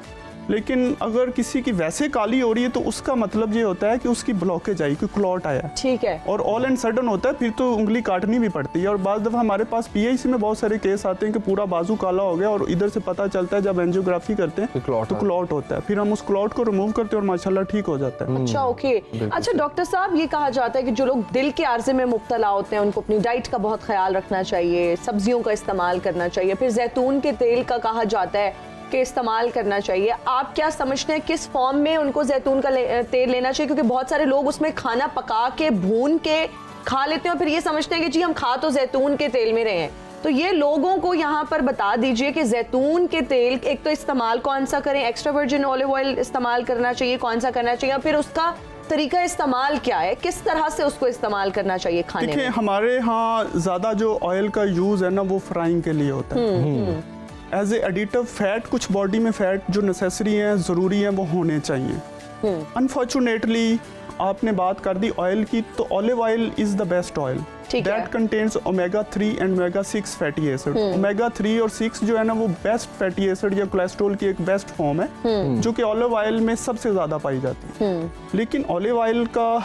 लेकिन अगर किसी की वैसे काली हो रही है तो उसका मतलब ये होता है कि उसकी ब्लॉकेज आई, कोई क्लॉट आया, ठीक है, और ऑल एंड सडन होता है, फिर तो उंगली काटनी भी पड़ती है। और बाद दफ़ा हमारे पास पीआईसी में बहुत सारे केस आते हैं कि पूरा बाजू काला हो गया और इधर से पता चलता है जब एंजियोग्राफी करते हैं तो क्लॉट होता है, फिर हम उस क्लॉट को रिमूव करते हैं और माशाल्लाह ठीक हो जाता है। अच्छा, ओके। अच्छा डॉक्टर साहब, ये कहा जाता है कि जो लोग दिल के आर्जे में मुब्तला होते हैं उनको अपनी डाइट का बहुत ख्याल रखना चाहिए, सब्जियों का इस्तेमाल करना चाहिए, फिर जैतून के तेल का कहा जाता है के इस्तेमाल करना चाहिए। आप क्या समझते हैं किस फॉर्म में उनको जैतून का तेल लेना चाहिए? क्योंकि बहुत सारे लोग उसमें खाना पका के भून के खा लेते हैं और फिर ये समझते हैं कि जी हम खा तो जैतून के तेल में रहे हैं। तो ये लोगों को यहाँ पर बता दीजिए कि जैतून के तेल एक तो इस्तेमाल कौन सा करें, एक्स्ट्रा वर्जिन ऑलिव ऑयल इस्तेमाल करना चाहिए, कौन सा करना चाहिए, फिर उसका तरीका इस्तेमाल क्या है, किस तरह से उसको इस्तेमाल करना चाहिए खाने में? देखिए, हमारे यहाँ ज़्यादा जो ऑयल का यूज़ है ना वो फ्राइंग के लिए होता है। एज ए एडिटिव फैट, कुछ बॉडी में फैट जो नेसेसरी हैं, ज़रूरी हैं, वो होने चाहिए। अनफॉर्चुनेटली आपने बात कर दी ऑयल की, तो olive oil is the best oil that contains omega 3 and omega 6 fatty acid. Omega 3 और 6 जो है ना वो बेस्ट फैटी एसिड या कोलेस्ट्रॉल की एक बेस्ट फॉर्म है, जो कि ऑलिव ऑयल में सबसे ज़्यादा पाई जाती है। लेकिन ऑलिव ऑयल का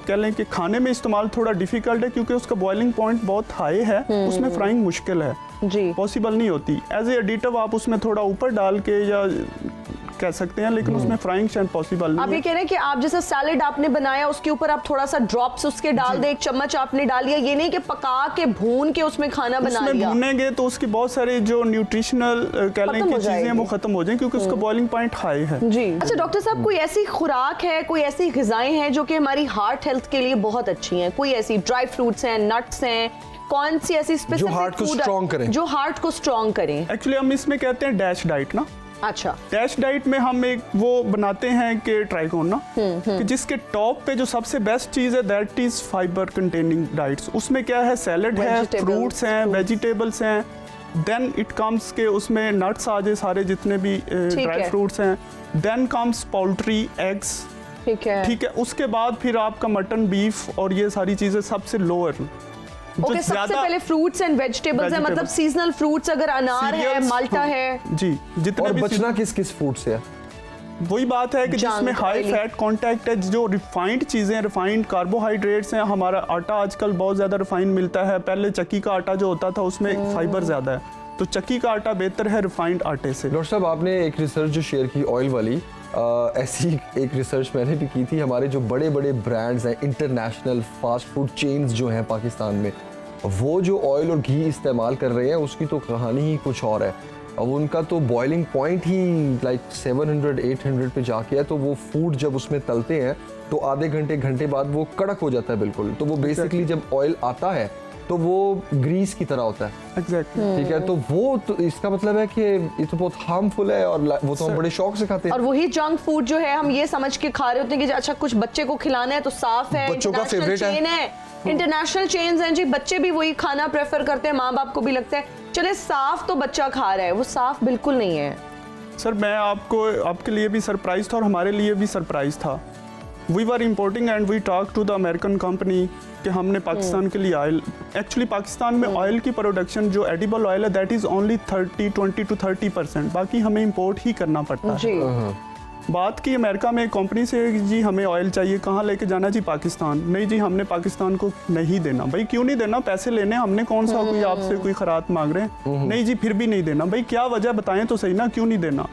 कह लें कि खाने में इस्तेमाल थोड़ा डिफिकल्ट है, क्योंकि उसका बॉइलिंग पॉइंट बहुत हाई है, उसमें फ्राइंग मुश्किल है, पॉसिबल नहीं होती। एज ए एडिटिव आप उसमें थोड़ा ऊपर डाल के या कह सकते हैं, लेकिन उसमें फ्राइंग शायद पॉसिबल नहीं है। आप ये कह रहे हैं कि आप जैसे सैलेड आपने बनाया उसके ऊपर आप थोड़ा सा ड्रॉप्स उसके डाल दे, एक चम्मच आपने डाल दिया, ये नहीं कि पका के भून के उसमें खाना बना लिया। उसमें भूनेंगे तो उसकी बहुत सारी जो न्यूट्रिशनल कह लें कि चीजें वो खत्म हो जाएं, क्योंकि उसका बॉइलिंग पॉइंट हाई है। जी। अच्छा डॉक्टर साहब, कोई ऐसी खुराक है, कोई ऐसी ग़िज़ाएं हैं जो कि हमारी हार्ट हेल्थ के लिए बहुत अच्छी हैं? कोई ऐसी ड्राई फ्रूट्स हैं, नट्स हैं, कौन सी ऐसी स्पेसिफिक जो हार्ट को स्ट्रॉन्ग करें, जो हार्ट को स्ट्रॉन्ग करें? एक्चुअली हम इसमें कहते हैं डैश डाइट ना। अच्छा, डैश डाइट में हम एक वो बनाते हैं कि ट्राइकोन ना, कि जिसके टॉप पे जो सबसे बेस्ट चीज है that is fibre containing diets. उसमें क्या है, सैलेड है, फ्रूट्स हैं, वेजिटेबल्स हैं, देन इट कम्स के उसमें नट्स आ जाए सारे जितने भी ड्राई फ्रूट्स हैं, देन कम्स पोल्ट्री, एग्स, ठीक है। उसके बाद फिर आपका मटन, बीफ और ये सारी चीजें सबसे लोअर। ओके, सबसे पहले फ्रूट्स एंड वेजिटेबल्स है, मतलब सीजनल फ्रूट्स, अगर अनार है, माल्टा है, जी, जितने और भी बचना किस किस फूड से है? वही बात है कि जिसमें हाई फैट कंटेंट है, जो रिफाइंड चीजें, रिफाइंड कार्बोहाइड्रेट्स हैं। हमारा आटा आजकल बहुत ज्यादा रिफाइंड मिलता है, पहले चक्की का आटा जो होता था उसमें फाइबर ज्यादा है, तो चक्की का आटा बेहतर है रिफाइंड आटे से। डॉक्टर साहब, आपने एक रिसर्च जो शेयर की ऑयल वाली, ऐसी एक रिसर्च मैंने भी की थी। हमारे जो बड़े बड़े ब्रांड्स हैं, इंटरनेशनल फास्ट फूड चेन्स जो हैं पाकिस्तान में, वो जो ऑयल और घी इस्तेमाल कर रहे हैं उसकी तो कहानी ही कुछ और है। अब उनका तो बॉइलिंग पॉइंट ही लाइक 700-800 पे जाके है, तो वो फूड जब उसमें तलते हैं तो आधे घंटे बाद वो कड़क हो जाता है बिल्कुल। तो वो बेसिकली जब ऑयल आता है तो वो ग्रीस की तरह होता है। एग्जैक्टली, ठीक है। तो वो तो इसका मतलब है कि ये तो बहुत हार्मफुल है, और वो तो हम बड़े शौक से खाते हैं। और वही जंक फूड जो है हम ये समझ के खा रहे होते हैं कि अच्छा कुछ बच्चे को खिलाना है तो साफ है, बच्चों का फेवरेट है, इंटरनेशनल चेन्स हैं जी, बच्चे भी वही खाना प्रेफर करते हैं, माँ बाप को भी लगता है चले साफ तो बच्चा खा रहा है, वो साफ बिल्कुल नहीं है। सर, मैं आपके लिए भी सरप्राइज था और हमारे लिए भी सरप्राइज था। We were importing and we talk to the American company कि हमने पाकिस्तान के लिए ऑयल, एक्चुअली पाकिस्तान में ऑयल की प्रोडक्शन जो एडिबल ऑयल है दैट इज ओनली 20 to 30%, बाकी हमें इंपोर्ट ही करना पड़ता है। बात की अमेरिका में एक कंपनी से कि जी हमें ऑयल चाहिए, कहाँ लेके जाना जी? पाकिस्तान। नहीं जी हमने पाकिस्तान को नहीं देना। भाई क्यों नहीं देना? पैसे लेने हमने, कौन सा कोई आपसे कोई खरात मांग रहे हैं? नहीं जी फिर भी नहीं देना। भाई क्या वजह बताएं तो सही ना, क्यों नहीं देना?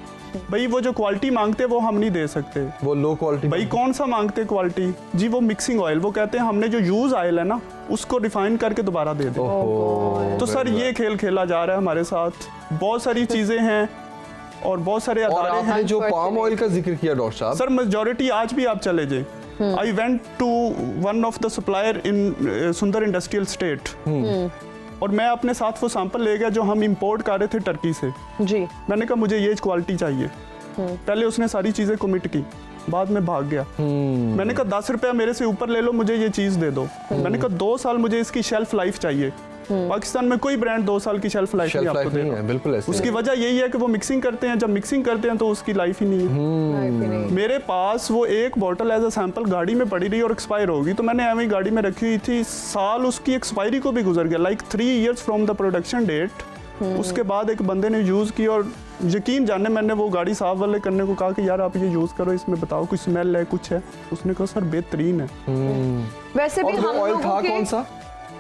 भाई वो जो क्वालिटी मांगते वो हम नहीं दे सकते। वो लो क्वालिटी। भाई कौन सा मांगते क्वालिटी जी? वो मिक्सिंग ऑयल, वो कहते हैं हमने जो यूज ऑयल है ना उसको रिफाइन करके दोबारा दे दो। तो सर ये खेल खेला जा रहा है हमारे साथ। बहुत सारी चीजें हैं और बहुत सारे और अदारे आपने हैं। जो पाम ऑयल का जिक्र किया डॉक्टर साहब, सर मेजॉरिटी आज भी आप चले जाए। I went to one of the supplier in Sundar industrial state, और मैं अपने साथ वो सैंपल ले गया जो हम इंपोर्ट कर रहे थे टर्की से। जी। मैंने कहा मुझे ये क्वालिटी चाहिए। पहले उसने सारी चीजें कमिट की, बाद में भाग गया। मैंने कहा 10 रुपया मेरे से ऊपर ले लो, मुझे ये चीज दे दो। मैंने कहा 2 साल मुझे इसकी शेल्फ लाइफ चाहिए। पाकिस्तान में कोई ब्रांड 2 साल की शेल्फ लाइफ नहीं आपको देगा। बिल्कुल ऐसे। उसकी वजह यही है कि वो मिक्सिंग करते हैं, जब मिक्सिंग करते हैं तो उसकी लाइफ ही नहीं है। मेरे पास वो एक बोतल एज अ सैंपल गाड़ी में पड़ी रही और एक्सपायर होगी, तो मैंने एवं गाड़ी में रखी हुई थी। साल उसकी एक्सपायरी को भी गुजर गया, like 3 years from the production date. उसके बाद एक बंदे ने यूज़ की और यकीन जाने मैंने वो गाड़ी साफ वाले करने को कहा कि यार आप ये यूज़ करो, इसमें बताओ कुछ स्मेल है कुछ है। उसने कहा सर बेहतरीन है। वैसे भी और वो हम ऑयल लोगों था के कौन सा?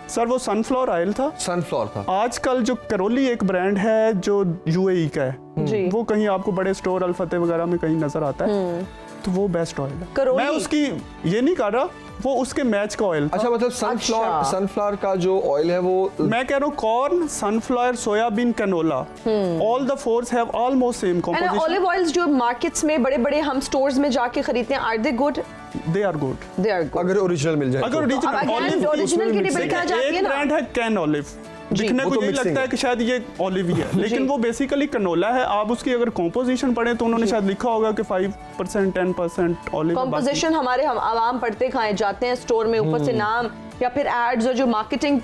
सर वो सनफ्लावर ऑयल था। सनफ्लावर था। आजकल जो करोली एक ब्रांड है जो यूएई का है, जी। वो कहीं आपको बड़े स्टोर अल्फते वगैरह में कहीं नजर आता है, तो वो बेस्ट ऑयल है। करोली? मैं उसकी ये नहीं कर रहा, वो उसके मैच का ऑयल था। अच्छा मतलब सनफ्लावर का जो ऑयल है वो, मैं कह रहा हूँ corn, sunflower, soybean, canola, all the fours have almost same composition. Olive oils जो मार्केट्स में बड़े-बड़े हम स्टोर्स में जाके खरीदते हैं, are they good? They are good. They are good अगर ओरिजिनल मिल जाए। अगर अब again, original की debate आ जाती है एक ना। ब्रांड है कैन ऑलिव, दिखने वो को तो यही mixing लगता है है। कि शायद ये ऑलिव ही है, लेकिन वो बेसिकली कैनोला है। आप उसकी अगर कॉम्पोजिशन पढ़े तो उन्होंने शायद लिखा होगा कि 5% 10% ऑलिव। कंपोजिशन हमारे हम आवाम पढ़ते खाए जाते हैं स्टोर में, ऊपर से नाम या फिर एड्स और जो मार्केटिंग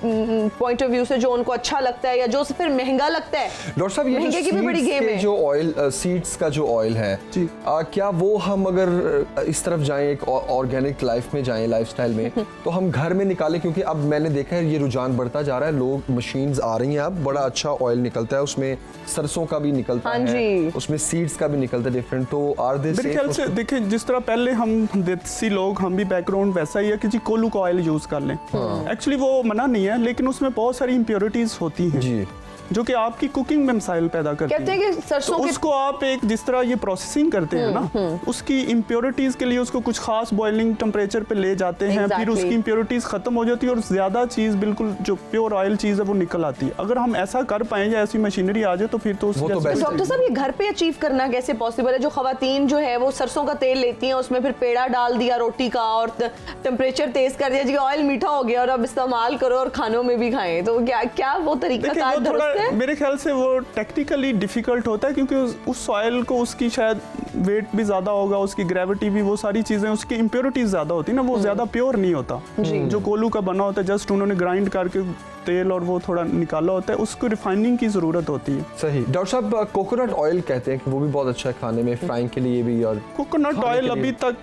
पॉइंट ऑफ व्यू से जो उनको अच्छा लगता है या जो फिर महंगा लगता है। डॉक्टर साहब ये महंगे की भी बड़ी seeds गेम के है। जो ऑयल, सीड्स का जो ऑयल है जी। क्या वो हम अगर इस तरफ जाएं, एक ऑर्गेनिक लाइफ में जाएं, लाइफस्टाइल में, तो हम घर में निकालें? क्योंकि अब मैंने देखा है ये रुझान बढ़ता जा रहा है, लोग मशीन्स आ रही हैं, अब बड़ा अच्छा ऑयल निकलता है, उसमें सरसों का भी निकलता हाँ है, जी। उसमें सीड्स का भी निकलता है डिफरेंट। तो आर दे मेरे ख्याल से देखिए जिस तरह पहले हम देसी लोग, हम भी बैकग्राउंड वैसा ही है कि जी कोलू का ऑयल यूज कर लें। एक्चुअली वो मना नहीं है, लेकिन उसमें बहुत सारी इम्प्योरिटीज होती हैं जी, जो कि आपकी कुकिंग में मसाइल पैदा करती कहते हैं कि सरसों तो के उसको आप एक जिस तरह ये प्रोसेसिंग करते हैं ना, उसकी इम्प्योरिटीज के लिए उसको कुछ खास बॉइलिंग टेम्परेचर पे ले जाते हैं, फिर Exactly. उसकी इम्प्योरिटीज खत्म हो जाती है और ज्यादा चीज बिल्कुल जो प्योर ऑयल चीज है वो निकल आती है। अगर हम ऐसा कर पाए या ऐसी मशीनरी आ जाए तो फिर तो वो तो best डॉक्टर साहब ये घर पे अचीव करना कैसे पॉसिबल है? जो खवातीन जो है वो सरसों का तेल लेती हैं, उसमें फिर पेड़ा डाल दिया रोटी का और टेम्परेचर तेज कर दिया, जी ऑयल मीठा हो गया और अब इस्तेमाल करो और खानों में भी खाएं, तो क्या वो तरीका देखिए कार वो थोड़ा दुरुस्त है? मेरे ख्याल से वो टेक्निकली डिफिकल्ट होता है, क्योंकि उस सॉइल को उसकी शायद वेट भी ज्यादा होगा, उसकी ग्रेविटी भी, वो सारी चीजें, उसकी इम्प्योरिटीज ज्यादा होती है ना, वो ज्यादा प्योर नहीं होता। जो कोलू का बना होता है जस्ट उन्होंने ग्राइंड करके तेल और वो थोड़ा निकाला होता है, उसको रिफाइनिंग की जरूरत होती है। सही। डॉक्टर साहब कोकोनट ऑयल कहते हैं कि वो भी बहुत अच्छा है खाने में, फ्राइंग के लिए भी, और कोकोनट खाने ऑयल के लिए अभी तक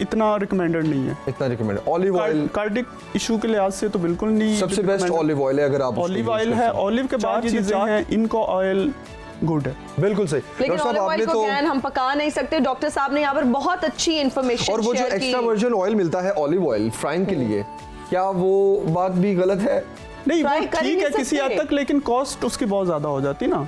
इतना रिकमेंडेड नहीं है। इतना recommend. Olive oil cardiac issue के लिहाज से तो बिल्कुल नहीं। सबसे बेस्ट ऑलिव ऑयल है अगर आप उसको ऑलिव use ऑयल कर है, सकते हैं। ऑलिव के बाद चीजें हैं, इनको ऑयल गुड है। बिल्कुल सही। लेकिन डॉक्टर ऑलिव साहब ऑयल आपने को तो, ज्ञान हम पका नहीं सकते। डॉक्टर साहब ने यहाँ पर बहुत अच्छी इन्फॉर्मेशन और वो जो एक्स्ट्रा वर्जिन ऑयल मिलता है ऑलिव ऑयल फ्राइंग के लिए, क्या वो बात भी गलत है? नहीं Try वो कर ही ठीक है नहीं किसी हद सकते। तक, लेकिन कॉस्ट उसकी बहुत ज्यादा हो जाती ना।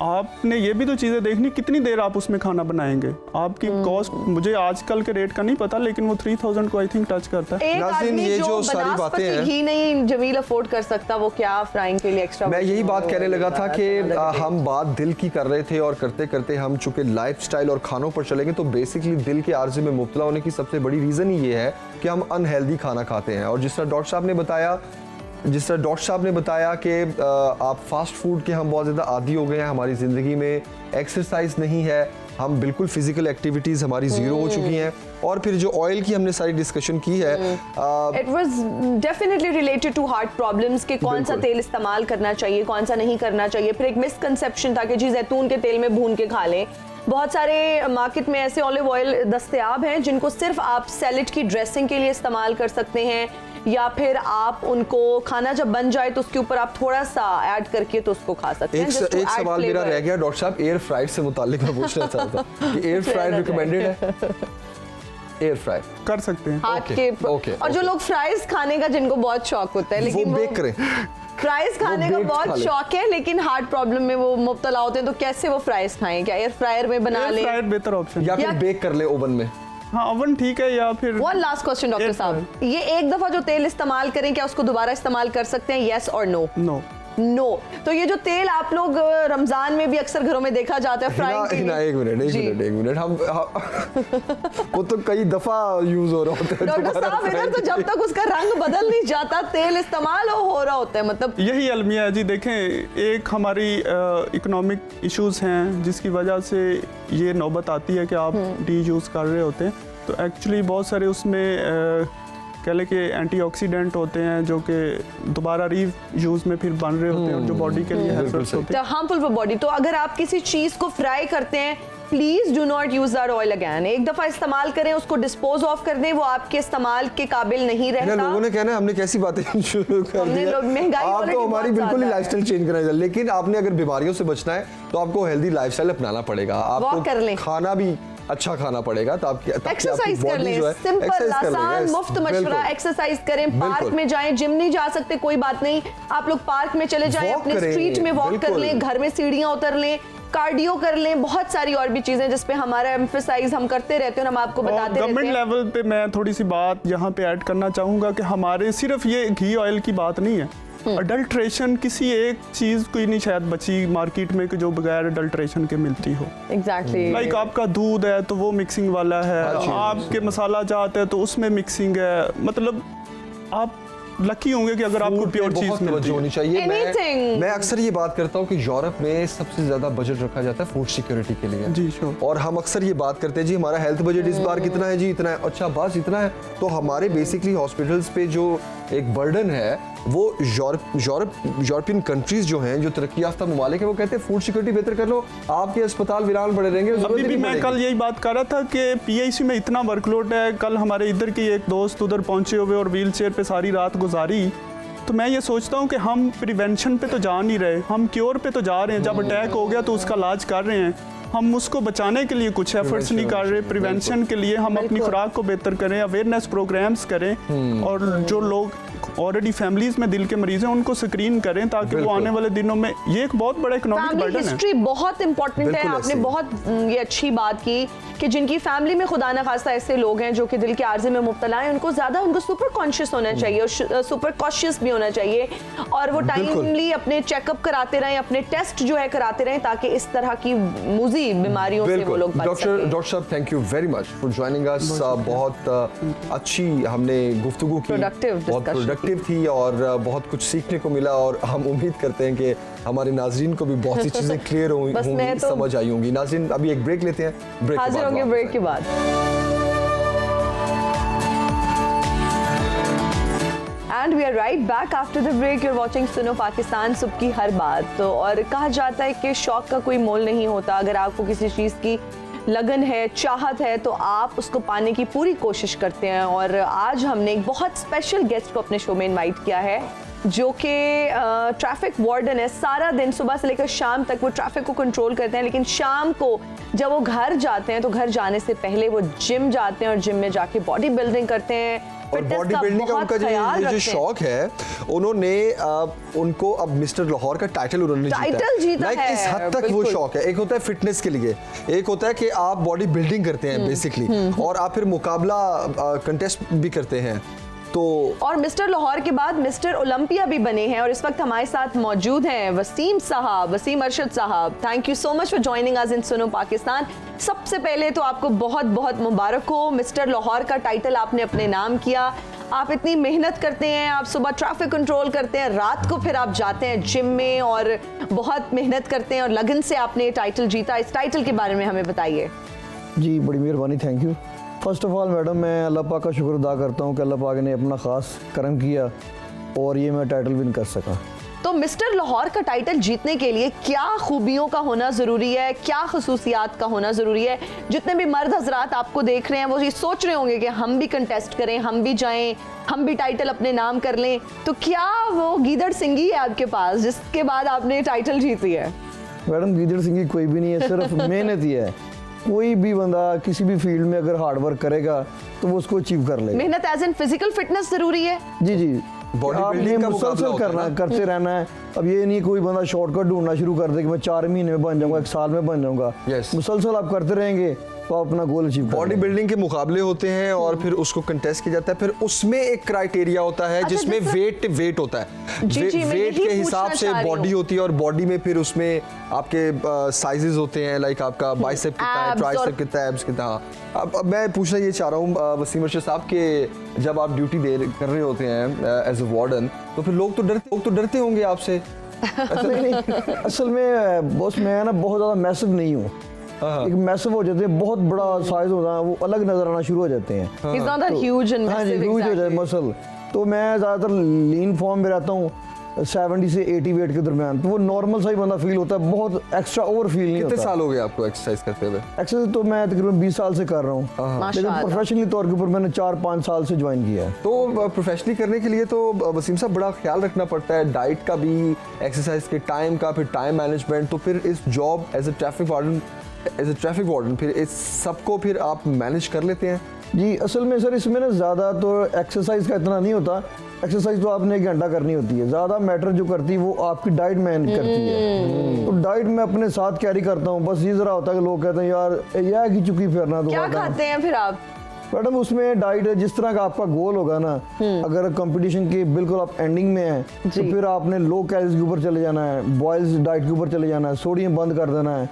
आपने ये भी तो चीजें देखनी, कितनी देर आप उसमें खाना बनाएंगे, आपकी कॉस्ट, मुझे आजकल के रेट का नहीं पता, लेकिन वो 3000 को आई थिंक टच करता है। एक नाज़रीन, आदमी ये जो जो सारी बातें बनास्पति हैं, घी नहीं जमील अफोर्ड कर सकता, वो क्या फ्राइंग के लिए एक्स्ट्रा? मैं यही बात कहने लगा था कि हम बात दिल की कर रहे थे और करते करते हम चूंकि लाइफस्टाइल और खानों पर चलेंगे, तो बेसिकली दिल के आर्जे में मुब्तला होने की सबसे बड़ी रीज़न ही ये है कि हम अनहेल्दी खाना खाते हैं। और जिस तरह डॉक्टर साहब ने बताया कि आप फास्ट फूड के हम बहुत ज़्यादा आदी हो गए हैं, हमारी ज़िंदगी में एक्सरसाइज नहीं है, हम बिल्कुल फिजिकल एक्टिविटीज़ हमारी ज़ीरो हो चुकी हैं, और फिर जो ऑयल की हमने सारी डिस्कशन की है, it was definitely related to heart problems के कौन सा बिल्कुल। तेल इस्तेमाल करना चाहिए, कौन सा नहीं करना चाहिए। फिर एक मिसकंसेप्शन था कि जी जैतून के तेल में भून के खा लें। बहुत सारे मार्केट में ऐसे ऑलिव ऑयल दस्तयाब हैं जिनको सिर्फ आप सैलेड की ड्रेसिंग के लिए इस्तेमाल कर सकते हैं, या फिर आप उनको खाना जब बन जाए तो उसके ऊपर आप थोड़ा सा ऐड करके तो उसको खा सकते हैं। एक सवाल मेरा रह गया डॉक्टर साहब, एयर फ्राइड से मुतालिक मैं पूछना चाहता हूँ कि एयर फ्राइड रिकमेंडेड है? एयर फ्राई कर सकते हैं। हार्ट के और जो लोग फ्राइज खाने का जिनको बहुत शौक होता है, लेकिन वो बेक करें, फ्राइज खाने का बहुत शौक है लेकिन हार्ट प्रॉब्लम में वो मुब्तला होते हैं, तो कैसे वो फ्राइज खाएं? क्या एयर फ्रायर में बना लें? एयर फ्रायर बेहतर ऑप्शन, या फिर बेक कर ले ओवन में? हाँ ओवन ठीक है, या फिर वन लास्ट क्वेश्चन डॉक्टर साहब, ये एक दफा जो तेल इस्तेमाल करें क्या उसको दोबारा इस्तेमाल कर सकते हैं? यस और नो? नो। नो। तो ये जो तेल आप लोग रमजान में भी अक्सर घरों में देखा जाता है फ्राइंग के लिए। एक मिनट हम वो तो कई दफा यूज हो रहा होता है डॉक्टर साहब, इधर तो जब तक उसका रंग बदल नहीं जाता तेल इस्तेमाल हो रहा होता है, मतलब यही अलमिया है जी। देखें, एक हमारी इकोनॉमिक इश्यूज हैं जिसकी वजह से ये नौबत आती है कि आप डी यूज कर रहे होते हैं, तो एक्चुअली बहुत सारे उसमें कह लें कि एंटीऑक्सीडेंट होते हैं जो कि दोबारा रीयूज में फिर बन रहे होते हैं, जो बॉडी के लिए हेल्पफुल होते हैं, हार्मफुल फॉर बॉडी। तो अगर आप किसी चीज को फ्राई करते हैं, please do not use that oil again. एक दफा इस्तेमाल करें, उसको डिस्पोज ऑफ कर दें, वो आपके इस्तेमाल के काबिल नहीं रहता। लोगों ने कहना हमने कैसी बातें शुरू कर दी है, महंगाई आप तो हमारी बिल्कुल ही लाइफस्टाइल चेंज करना चाहिए, लेकिन आपने अगर बीमारियों से बचना है तो आपको हेल्दी लाइफस्टाइल अपनाना पड़ेगा, आपको खाना भी अच्छा खाना पड़ेगा, तो आपकी एक्सरसाइज कर लें, सिंपल आसान मुफ्त मशवरा, एक्सरसाइज करें, पार्क में जाएं, जिम नहीं जा सकते कोई बात नहीं, आप लोग पार्क में चले जाएं, अपने स्ट्रीट में वॉक कर लें, घर में सीढ़ियां उतर लें, कार्डियो कर लें, बहुत सारी और भी चीजें जिस पे हमारा एम्फसाइज हम करते रहते हैं और हम आपको बताते रहते हैं। गवर्नमेंट लेवल पे मैं थोड़ी सी बात यहाँ पे ऐड करना चाहूँगा कि हमारे सिर्फ ये घी ऑयल की बात नहीं है, अडल्ट्रेशन किसी एक चीज कोई नहीं शायद बची मार्केट में कि जो बगैर अडल्ट्रेशन के मिलती हो। एग्जैक्टली लाइक आपका दूध है तो वो मिक्सिंग वाला है, आपके मसाला जात है तो उसमें मिक्सिंग है, मतलब आप लकी होंगे कि अगर आपको प्योर चीज मिलती होनी चाहिए। Anything. मैं अक्सर ये बात करता हूँ कि यूरोप में सबसे ज्यादा बजट रखा जाता है फूड सिक्योरिटी के लिए जी, श्योर। और हम अक्सर ये बात करते हैं जी हमारा हेल्थ बजट इस बार कितना है जी, इतना है, अच्छा बस इतना है, तो हमारे बेसिकली हॉस्पिटल्स पे जो एक बर्डन है वो यूरोपियन कंट्रीज जो हैं, जो तरक्की याफ्ता ममालिक है, वो कहते हैं फूड सिक्योरिटी बेहतर कर लो, आपके अस्पताल वीरान पड़े रहेंगे। अभी भी मैं कल यही बात कर रहा था कि पीआईसी में इतना वर्कलोड है, कल हमारे इधर की एक दोस्त उधर पहुंचे हुए और व्हील चेयर पे सारी रात गुजारी, तो मैं ये सोचता हूँ कि हम प्रिवेंशन पे तो जा नहीं रहे, हम क्योर पे तो जा रहे हैं। जब अटैक हो गया तो उसका इलाज कर रहे हैं, हम उसको बचाने के लिए कुछ एफर्ट्स नहीं कर रहे। प्रिवेंशन के लिए हम अपनी खुराक को बेहतर करें, अवेयरनेस प्रोग्राम्स करें, और जो लोग ऑलरेडी फैमिलीज में दिल के मरीज हैं उनको स्क्रीन करें ताकि वो आने वाले दिनों में, ये एक बहुत बड़ा इकोनॉमिक बर्डन है। हिस्ट्री बहुत इंपॉर्टेंट है, आपने बहुत ये अच्छी बात की कि जिनकी फैमिली में खुदा न खास्ता ऐसे लोग हैं जो कि दिल के आर्जे में मुब्तला हैं, उनको सुपर कॉन्शियस होना चाहिए और सुपर कॉशियस भी होना चाहिए, और वो टाइमली अपने चेकअप कराते रहें, अपने टेस्ट जो है कराते रहें, ताकि इस तरह की मुजी बीमारियों से वो लोग बच सकें। डॉक्टर साहब thank you very much for joining अस, बहुत अच्छी हमने गुफ्तगू की, बहुत प्रोडक्टिव थी और बहुत कुछ सीखने को मिला, और हम उम्मीद करते हैं कि हमारे नाजरीन को भी बहुत सी चीजें क्लियर होंगी, समझ आई होंगी। नाजरीन अभी एक ब्रेक लेते हैं, ब्रेक हाजिर होंगे ब्रेक के बाद। And we are right back after the break. You're watching सुनो पाकिस्तान, सुबह की हर बात। तो और कहा जाता है कि शौक का कोई मोल नहीं होता, अगर आपको किसी चीज़ की लगन है, चाहत है, तो आप उसको पाने की पूरी कोशिश करते हैं। और आज हमने एक बहुत स्पेशल गेस्ट को अपने शो में इनवाइट किया है, जो कि ट्रैफिक वार्डन है। सारा दिन सुबह से लेकर शाम तक वो ट्रैफिक को कंट्रोल करते हैं, लेकिन शाम को जब वो घर जाते हैं तो घर जाने से पहले वो जिम जाते हैं और जिम में जाके बॉडी बिल्डिंग करते हैं। और बॉडी बिल्डिंग का उनका जो शौक है, उन्होंने उनको अब मिस्टर लाहौर का टाइटल उन्होंने जीता है। इस हद तक वो शौक है। एक होता है फिटनेस के लिए, एक होता है कि आप बॉडी बिल्डिंग करते हैं बेसिकली, और आप फिर मुकाबला कंटेस्ट भी करते हैं। तो और मिस्टर लाहौर के बाद मिस्टर ओलंपिया भी बने हैं, और इस वक्त हमारे साथ मौजूद हैं वसीम साहब, वसीम अरशद साहब। Thank you so much for joining us in Suno Pakistan. सबसे पहले तो आपको बहुत बहुत मुबारक हो, मिस्टर लाहौर का टाइटल आपने अपने नाम किया। आप इतनी मेहनत करते हैं, आप सुबह ट्रैफिक कंट्रोल करते हैं, रात को फिर आप जाते हैं जिम में और बहुत मेहनत करते हैं, और लगन से आपने ये टाइटल जीता। इस टाइटल के बारे में हमें बताइए। जी बड़ी मेहरबानी, thank you. First of all madam, मैं अल्लाह पाक का शुक्र अदा करता हूँ कि अल्लाह पाक ने अपना ख़ास करम किया और ये मैं टाइटल विन कर सका। तो मिस्टर लाहौर का टाइटल जीतने के लिए क्या खूबियों का होना जरूरी है, क्या खसूसियात का होना जरूरी है? जितने भी मर्द हजरात आपको देख रहे हैं वो ये सोच रहे होंगे कि हम भी कंटेस्ट करें, हम भी जाएं, हम भी टाइटल अपने नाम कर लें, तो क्या वो गीदड़ सिंगी है आपके पास जिसके बाद आपने टाइटल जीती है? मैडम गीदड़ सिंगी कोई भी नहीं है, सिर्फ मेहनत ही है। कोई भी बंदा किसी भी फील्ड में अगर हार्ड वर्क करेगा तो वो उसको अचीव कर लेगा। मेहनत एज इन फिजिकल फिटनेस जरूरी है? जी जी, बॉडी आपने बिल्डिंग का मुकाबला मुसलसल होता है करना ना। करते रहना है। अब ये नहीं कोई बंदा शॉर्टकट ढूंढना शुरू कर दे कि मैं 4 महीने में बन जाऊंगा, 1 साल में बन जाऊंगा। Yes. मुसलसल आप करते रहेंगे तो आप अपना गोल अचीव बॉडी बिल्डिंग के मुकाबले होते हैं और फिर उसको कंटेस्ट किया जाता है, फिर उसमें एक क्राइटेरिया होता है अच्छा, जिसमें जैसे- वेट होता है। जी, जी, मैं वेट यही के हिसाब पूछना से चाह रही बॉडी हूँ। होती है और बॉडी में फिर उसमें आपके साइजेस होते हैं, लाइक आपका बाइसेप कितना है, Abs और- ट्राइसेप कितना है, एब्स कितना। अब मैं पूछना ये चाह रहा हूँ वसीम अर्शद साहब के, जब आप ड्यूटी कर रहे होते हैं एज अ वार्डन, तो फिर लोग तो डरते होंगे आपसे। नहीं, असल में बॉस मैं ना बहुत ज़्यादा मैसिव नहीं हूँ। एक मैसिव हो जाते हैं, बहुत बड़ा साइज होता है, वो अलग नजर आना शुरू हो जाते हैं। He's not that huge and हाँ जी, massive, ह्यूज हो जाए exactly. मसल। तो मैं ज़्यादातर लीन फॉर्म में रहता हूँ, 70 से 80 वेट के दरमियान, तो वो नॉर्मल सा ही बंदा फील होता है, बहुत एक्स्ट्रा ओवर फील नहीं कितने होता। साल हो गए आपको एक्सरसाइज करते हुए? एक्सरसाइज तो मैं तकरीबन 20 साल से कर रहा हूँ, लेकिन माशाअल्लाह। प्रोफेशनली तौर के ऊपर मैंने 4-5 साल से ज्वाइन किया है। तो प्रोफेशनली करने के लिए तो वसीम साहब बड़ा ख्याल रखना पड़ता है, डाइट का भी, एक्सरसाइज के टाइम का, फिर टाइम मैनेजमेंट, तो फिर इस job as a traffic warden फिर इस सबको फिर आप मैनेज कर लेते हैं? जी असल में सर इसमें ना ज़्यादा तो एक्सरसाइज का इतना नहीं होता। एक्सरसाइज तो आपने 1 घंटा करनी होती है, ज़्यादा मैटर जो करती है वो आपकी डाइट मैनेज करती है। तो डाइट मैं अपने साथ कैरी करता हूँ। बस ये ज़रा होता है कि लोग कहते हैं यार यह की चुकी फिरना तो क्या खाते हैं फिर आप? मैडम उसमें डाइट जिस तरह का आपका गोल होगा ना, अगर कंपटीशन के बिल्कुल आप एंडिंग में हैं तो फिर आपने लो कैलोरीज के ऊपर चले जाना है, बॉयल्स डाइट के ऊपर चले जाना है, सोडियम बंद कर देना है,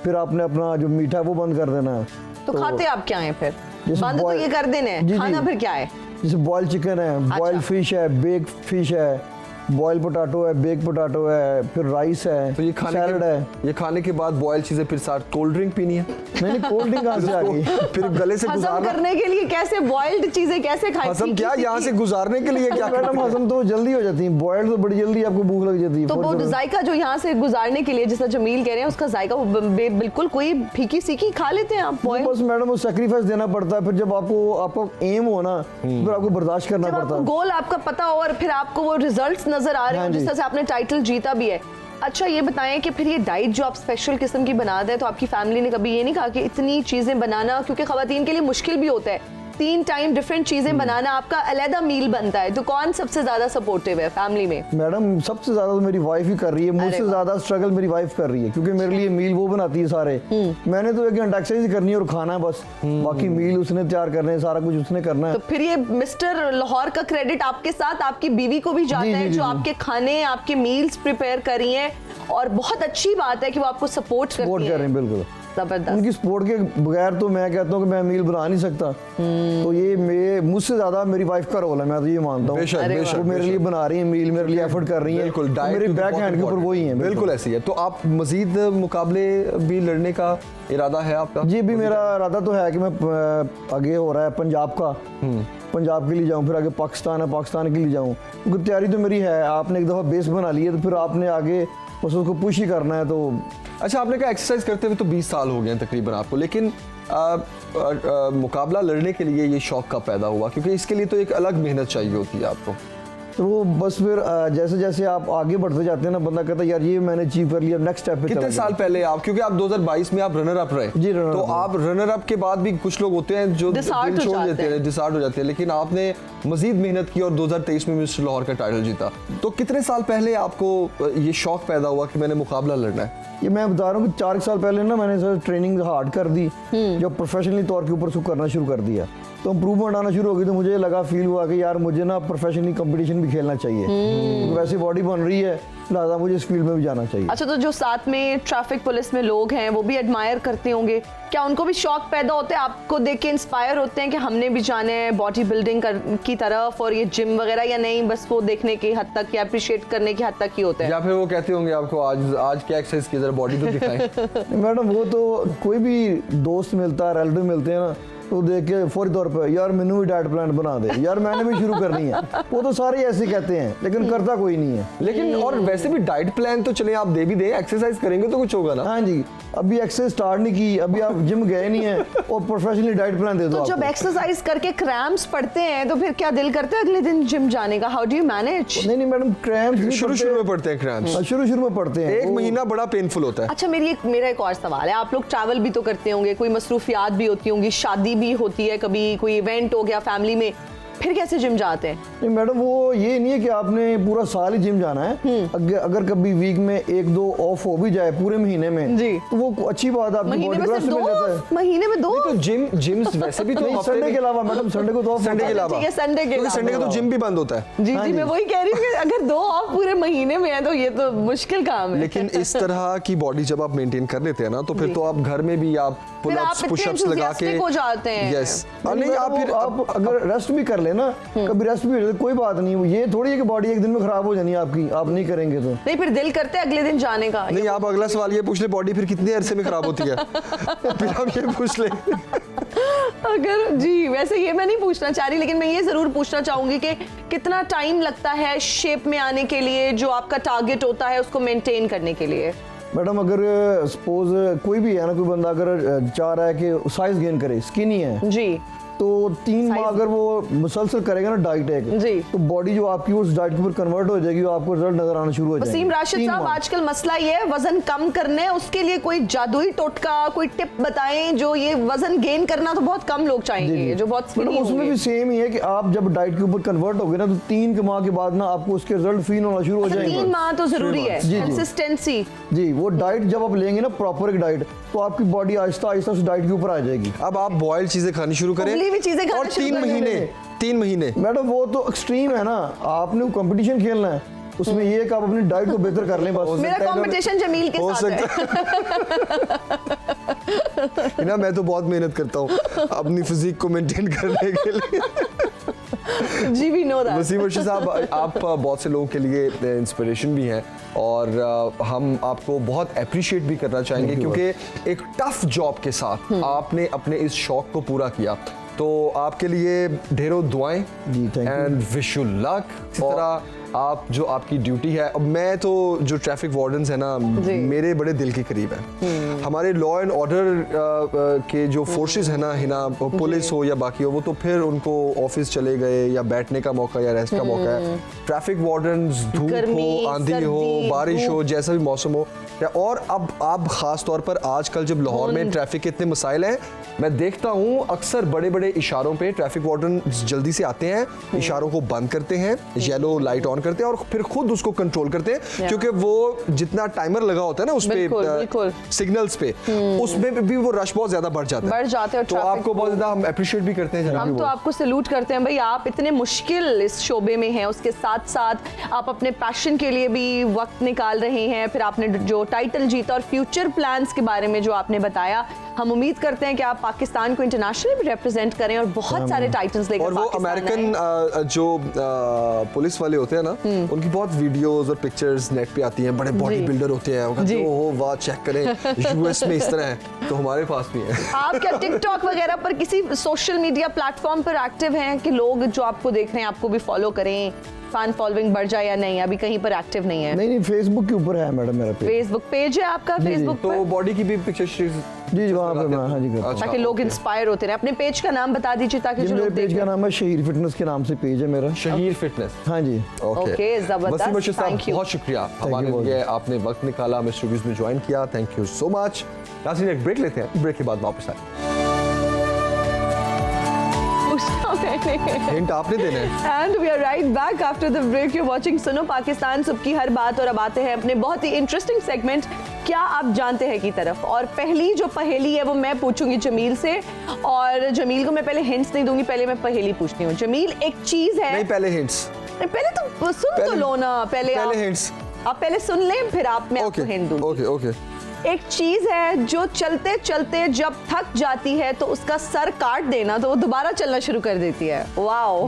फिर आपने अपना जो मीठा है वो बंद कर देना है। तो खाते आप क्या हैं फिर? जैसे बंद तो boil- ये कर देना जी, है, जी। खाना फिर क्या है? जैसे बॉयल चिकन है, बॉयल फिश है, बेक फिश है, बॉयल पोटैटो है, बेक पोटैटो है, फिर राइस है, तो ये सैलड है। ये खाने के बाद बॉयल चीजें, फिर साथ कोल्ड ड्रिंक पीनी है, नहीं कोल्ड ड्रिंक कहाँ से आ गई? फिर गले से हजम गुजारना। करने के लिए कैसे बॉइल्ड चीजें कैसे खाएं? हजम क्या, किसी यहाँ की- से गुजारने के लिए क्या मैडम हजम तो जल्दी हो जाती है, बॉयल तो बड़ी जल्दी आपको भूख लग जाती है। तो वो फौरन। जायका जो यहाँ से गुजारने के लिए, जैसा जमील कह रहे हैं, उसका जायका वो बिल्कुल कोई फीकी सीकी खा लेते हैं आप बॉयल? बस मैडम वो सेक्रीफाइस देना पड़ता है। फिर जब आपको एम हो ना, फिर आपको बर्दाश्त करना जब पड़ता आपको है। गोल आपका पता हो और फिर आपको वो रिजल्ट्स नजर आ रहे हो हाँ जी। जिस तरह से आपने टाइटल जीता भी है। अच्छा ये बताएं कि फिर ये डाइट जो आप स्पेशल किस्म की बना दें, तो आपकी फैमिली ने कभी ये नहीं कहा कि इतनी चीजें बनाना, क्योंकि खवातीन के लिए मुश्किल भी होता है, 3 टाइम डिफरेंट चीजें बनाना, आपका अलग मील बनता है, तो कौन सबसे ज्यादा सपोर्टिव है फैमिली में? मैडम सबसे ज्यादा तो मेरी वाइफ ही कर रही है, मुझसे वाह। ज्यादा स्ट्रगल मेरी वाइफ कर रही है, क्योंकि मेरे लिए मील वो बनाती है सारे। मैंने तो 1 घंटा एक्सरसाइज करनी है और खाना है बस, बाकी मील उसने तैयार करने हैं, सारा कुछ उसने करना है। तो फिर ये मिस्टर लाहौर का क्रेडिट आपके साथ आपकी बीवी को भी जाता जी, है, जी, जो जी। आपके खाने, आपके मील्स प्रिपेयर कर रही हैं, और बहुत अच्छी बात है कि वो आपको सपोर्ट सपोर्ट करती कर रहे हैं। हैं बिल्कुल। जबरदस्त। उनकी सपोर्ट के बगैर तो मैं कहता हूँ कि मैं मील बना नहीं सकता। तो ये मुझसे ज्यादा मेरी वाइफ का रोल है, मैं तो ये मानता हूँ। बेशक, अरे बेशक, वो मेरे लिए बना रही है मील, मेरे लिए एफर्ट कर रही है, बिल्कुल, तो डाइट मेरे भी बैक बहुत हैंड के ऊपर important वही है। बिल्कुल ऐसी है। तो आप मजीद मुकाबले भी लड़ने का इरादा है आपका? जी अभी मेरा इरादा तो है कि मैं आगे हो रहा है पंजाब का, पंजाब के लिए जाऊं, फिर आगे पाकिस्तान है, पाकिस्तान के लिए जाऊं, क्योंकि तैयारी तो मेरी है। आपने एक दफ़ा बेस बना ली है तो फिर आपने आगे बस उसको पुश ही करना है। तो अच्छा, आपने कहा एक्सरसाइज करते हुए तो 20 साल हो गए हैं तकरीबन आपको, लेकिन मुकाबला लड़ने के लिए ये शौक कब पैदा हुआ? क्योंकि इसके लिए तो एक अलग मेहनत चाहिए होती है आपको। तो वो बस फिर जैसे जैसे आप आगे बढ़ते जाते हैं ना, बंदा कहता है यार ये मैंने अचीव कर लिया, नेक्स्ट स्टेप पे कितने चला साल गया। पहले आप, क्योंकि आप 2022 में आप रनर अप रहे, जी, runner तो up आप रनर अप के बाद भी कुछ लोग होते हैं जो Disheart दिल हो छोड़ जाते देते हैं। हैं, डिसहार्ट हो जाते हैं, लेकिन आपने मजीद मेहनत की और 2023 में मिस्टर लाहौर का टाइटल जीता। तो कितने साल पहले आपको ये शौक पैदा हुआ कि मैंने मुकाबला लड़ना है? ये मैं बता रहा हूँ कि 4 साल पहले ना मैंने सर ट्रेनिंग हार्ड कर दी, जब प्रोफेशनली तौर के ऊपर उसको करना शुरू कर दिया तो इम्प्रूवमेंट आना शुरू हो गई। तो मुझे लगा, फील हुआ कि यार मुझे ना प्रोफेशनली कंपटीशन भी खेलना चाहिए, तो वैसे बॉडी बन रही है, लिहाजा मुझे इस फील्ड में भी जाना चाहिए। अच्छा, तो जो साथ में ट्रैफिक पुलिस में लोग हैं वो भी एडमायर करते होंगे, क्या उनको भी शौक पैदा होता है, आपको देख के इंस्पायर होते हैं कि हमने भी जाना है बॉडी बिल्डिंग की तरफ और ये जिम वगैरह, या नहीं बस वो देखने की हद तक या अप्रिशिएट करने की हद तक ही होता है? या फिर वो कहते होंगे आपको आज क्या एक्सरसाइज की, जरा बॉडी तो दिखाएं। मैडम वो तो कोई भी दोस्त मिलता है, रिलेटिव मिलते हैं ना, तो देख के फौरी तौर पे यार मैंने भी डाइट प्लान बना दे, यार मैंने भी शुरू करनी है। वो तो सारे ऐसे कहते हैं लेकिन करता कोई नहीं है। लेकिन और वैसे भी डाइट प्लान तो चले आप दे भी दें, एक्सरसाइज करेंगे तो कुछ होगा ना। हाँ जी, अभी एक्सरसाइज स्टार्ट नहीं की, अभी आप जिम गए नहीं है और प्रोफेशनली डाइट प्लान दे दो तो जब आपको। एक्सरसाइज करके क्रैम्प्स पड़ते हैं तो फिर क्या दिल करता है अगले दिन जिम जाने का? How do you manage? नहीं मैडम, क्रैम्प शुरू में पड़ते हैं क्रैम्प्स, शुरू में पड़ते हैं, एक महीना बड़ा पेनफुल होता है। अच्छा मेरा एक और सवाल है, आप लोग ट्रैवल भी तो करते होंगे, कोई मसरूफियात भी होती होंगी, शादी भी होती है, कभी कोई इवेंट हो गया फैमिली में, फिर कैसे जिम जाते हैं? नहीं मैडम, वो ये नहीं है कि आपने पूरा साल ही जिम जाना है। अगर कभी वीक में 1-2 ऑफ हो भी जाए पूरे महीने में जी, तो वो अच्छी बात है, आपकी महीने बॉडी में को सिर्फ रेस्ट मिल जाता है। महीने में 2? तो जिम्स वैसे भी तो संडे के अलावा मैडम, संडे को तो ऑफ संडे के अलावा, ठीक है, संडे के संडे का तो जिम भी बंद होता है। जी मैं वही कह रही हूँ कि अगर 2 ऑफ पूरे महीने में है तो ये तो मुश्किल काम है। लेकिन इस तरह की बॉडी जब आप मेंटेन कर लेते हैं ना, तो फिर तो आप घर में भी आप पुलअप्स पुशअप्स लगा के हो जाते हैं। यस, नहीं आप अगर रेस्ट भी कर लेना, कभी रेस्ट भी हो जाए कोई बात नहीं, ये थोड़ी है कि बॉडी एक दिन में खराब हो जानी है आपकी, आप नहीं करेंगे तो। नहीं फिर दिल करते है अगले दिन जाने का? नहीं, आप अगला सवाल ये पूछ ले, बॉडी फिर कितने अरसे में खराब होती है? फिर आप ये पूछ ले। अगर जी, वैसे ये मैं नहीं पूछना चाह रही, लेकिन मैं ये जरूर पूछना चाहूंगी कि कितना टाइम लगता है शेप में आने के लिए, जो आपका टारगेट होता है उसको मेंटेन करने के लिए? मैडम अगर सपोज कोई भी है ना, कोई बंदा अगर चाह रहा है कि साइज गेन करे, स्किनी है जी, तो 3 माह अगर वो मुसलसल करेगा ना डाइट एक, जी, तो बॉडी जो आपकी उस डाइट के ऊपर कन्वर्ट हो जाएगी, आपको रिजल्ट नजर आना शुरू हो जाएगा। वसीम राशिद साहब, आजकल मसला ये है वजन कम करने, उसके लिए कोई जादुई टोटका, कोई टिप बताएं, जो ये वजन गेन करना तो बहुत कम लोग चाहेंगे, जो बहुत स्किनी उसमें होंगे। भी सेम ही है कि आप जब डाइट के ऊपर कन्वर्ट हो गए ना, तो 3 माह के बाद ना आपको उसके रिजल्ट फील होना शुरू हो जाएंगे। 3 माह तो जरूरी है, कंसिस्टेंसी। जी, वो डाइट जब आप लेंगे ना, प्रॉपर एक डाइट, तो आपकी बॉडी आहिस्ता आहिस्ता उस डाइट के ऊपर आ जाएगी। अब आप बॉइल्ड चीजें खानी शुरू करें, उबली हुई चीजें खाना और शुरू 3 महीने मैडम वो तो एक्सट्रीम है ना, आपने कंपटीशन खेलना है, उसमें ये है कि आप अपनी डाइट को बेहतर कर लें बस। मेरा कंपटीशन जमील के साथ है। ना मैं तो बहुत मेहनत करता हूँ अपनी फिजिक को मेंटेन करने के लिए। जी भी नो दैट। वसीम अर्शी साहब, आप बहुत से लोगों के लिए इंस्पिरेशन भी हैं, और हम आपको बहुत अप्रिशिएट भी करना चाहेंगे, क्योंकि एक टफ जॉब के साथ आपने अपने इस शौक को पूरा किया। तो आपके लिए ढेरों दुआएं एंड विश यू लक। इस तरह आप जो आपकी ड्यूटी है, अब मैं तो जो ट्रैफिक वार्डन्स है ना, मेरे बड़े दिल के करीब है। हमारे लॉ एंड ऑर्डर के जो फोर्सेस है ना, पुलिस हो या बाकी हो, वो तो फिर उनको ऑफिस चले गए या बैठने का मौका या रेस्ट का मौका है। ट्रैफिक वार्डन्स, धूप हो, आंधी हो, बारिश हो, जैसा भी मौसम हो, और अब आप खास तौर पर आजकल जब लाहौर में ट्रैफिक के इतने मसाइल हैं, मैं देखता हूँ अक्सर बड़े बड़े इशारों पे ट्रैफिक वार्डन जल्दी से आते हैं, इशारों को बंद करते हैं, येलो लाइट ऑन करते हैं और फिर खुद उसको कंट्रोल करते हैं, क्योंकि वो जितना टाइमर लगा होता है ना उस पे सिग्नल्स पे, उसमें भी वो रश बहुत ज्यादा बढ़ जाता है। तो आपको बहुत ज्यादा हम अप्रिशिएट भी करते हैं। हम तो आपको सैल्यूट करते हैं भाई, आप इतने मुश्किल इस शोबे में हैं, उसके साथ साथ आप अपने पैशन के लिए भी वक्त निकाल रहे हैं, फिर आपने जो टाइटल जीता और फ्यूचर प्लान्स के बारे में जो आपने बताया, हम उम्मीद करते हैं कि आप पाकिस्तान को इंटरनेशनल भी रिप्रेजेंट करें और बहुत सारे टाइटल्स लेकर। और वो अमेरिकन जो पुलिस वाले होते हैं ना, उनकी बहुत वीडियोस और पिक्चर्स नेट पे आती हैं, बड़े बॉडी बिल्डर होते हैं, वो कहते हैं ओह वाह चेक करें यूएस में इस तरह है, तो हमारे पास भी है। आप क्या टिकटॉक वगैरह पर किसी सोशल मीडिया प्लेटफॉर्म पर एक्टिव हैं कि लोग जो आपको देख रहे हैं आपको भी फॉलो करें, फैन फॉलोइंग बढ़ जाए या नहीं? अभी कहीं पर एक्टिव नहीं है? नहीं, फेसबुक के ऊपर है मैडम मेरा पेज। फेसबुक पेज है आपका? फेसबुक तो बॉडी की भी पिक्चर जी वहाँ पे मैं हाँ जी करता हूँ, ताकि लोग इंस्पायर होते रहे। अपने पेज का नाम बता दीजिए ताकि जो मेरे लोग पेज का नाम है शहीर फिटनेस के नाम से पेज है मेरा। शहीर फिटनेस, हाँ जी। ओके, जबरदस्त, वसीम अर्शी साहब थैंक यू, बहुत शुक्रिया हमारे लिए आपने वक्त निकाला, हमें स्टूडियोज में ज्वाइन किया, थैंक यू सो मच। नाज़रीन एक ब्रेक लेते हैं, ब्रेक के बाद वापस आए। हिंट आपने देना है। And we are right back after the break. You watching Suno Pakistan, सबकी हर बात। और अब आते हैं अपने बहुत ही इंटरेस्टिंग सेगमेंट क्या आप जानते हैं की तरफ। और पहली जो पहेली है वो मैं पूछूंगी जमील से, और जमील को मैं पहले हिंट्स नहीं दूंगी, पहले मैं पहेली पूछती हूँ। जमील, एक चीज है। नहीं, पहले हिंट्स, पहले तो सुन तो लो ना, पहले हिंट्स आप पहले सुन लें, फिर आप मैं आपको हिंट दूंगी। Okay okay. एक चीज है जो चलते चलते जब थक जाती है तो उसका सर काट देना तो वो दोबारा चलना शुरू कर देती है। वाओ।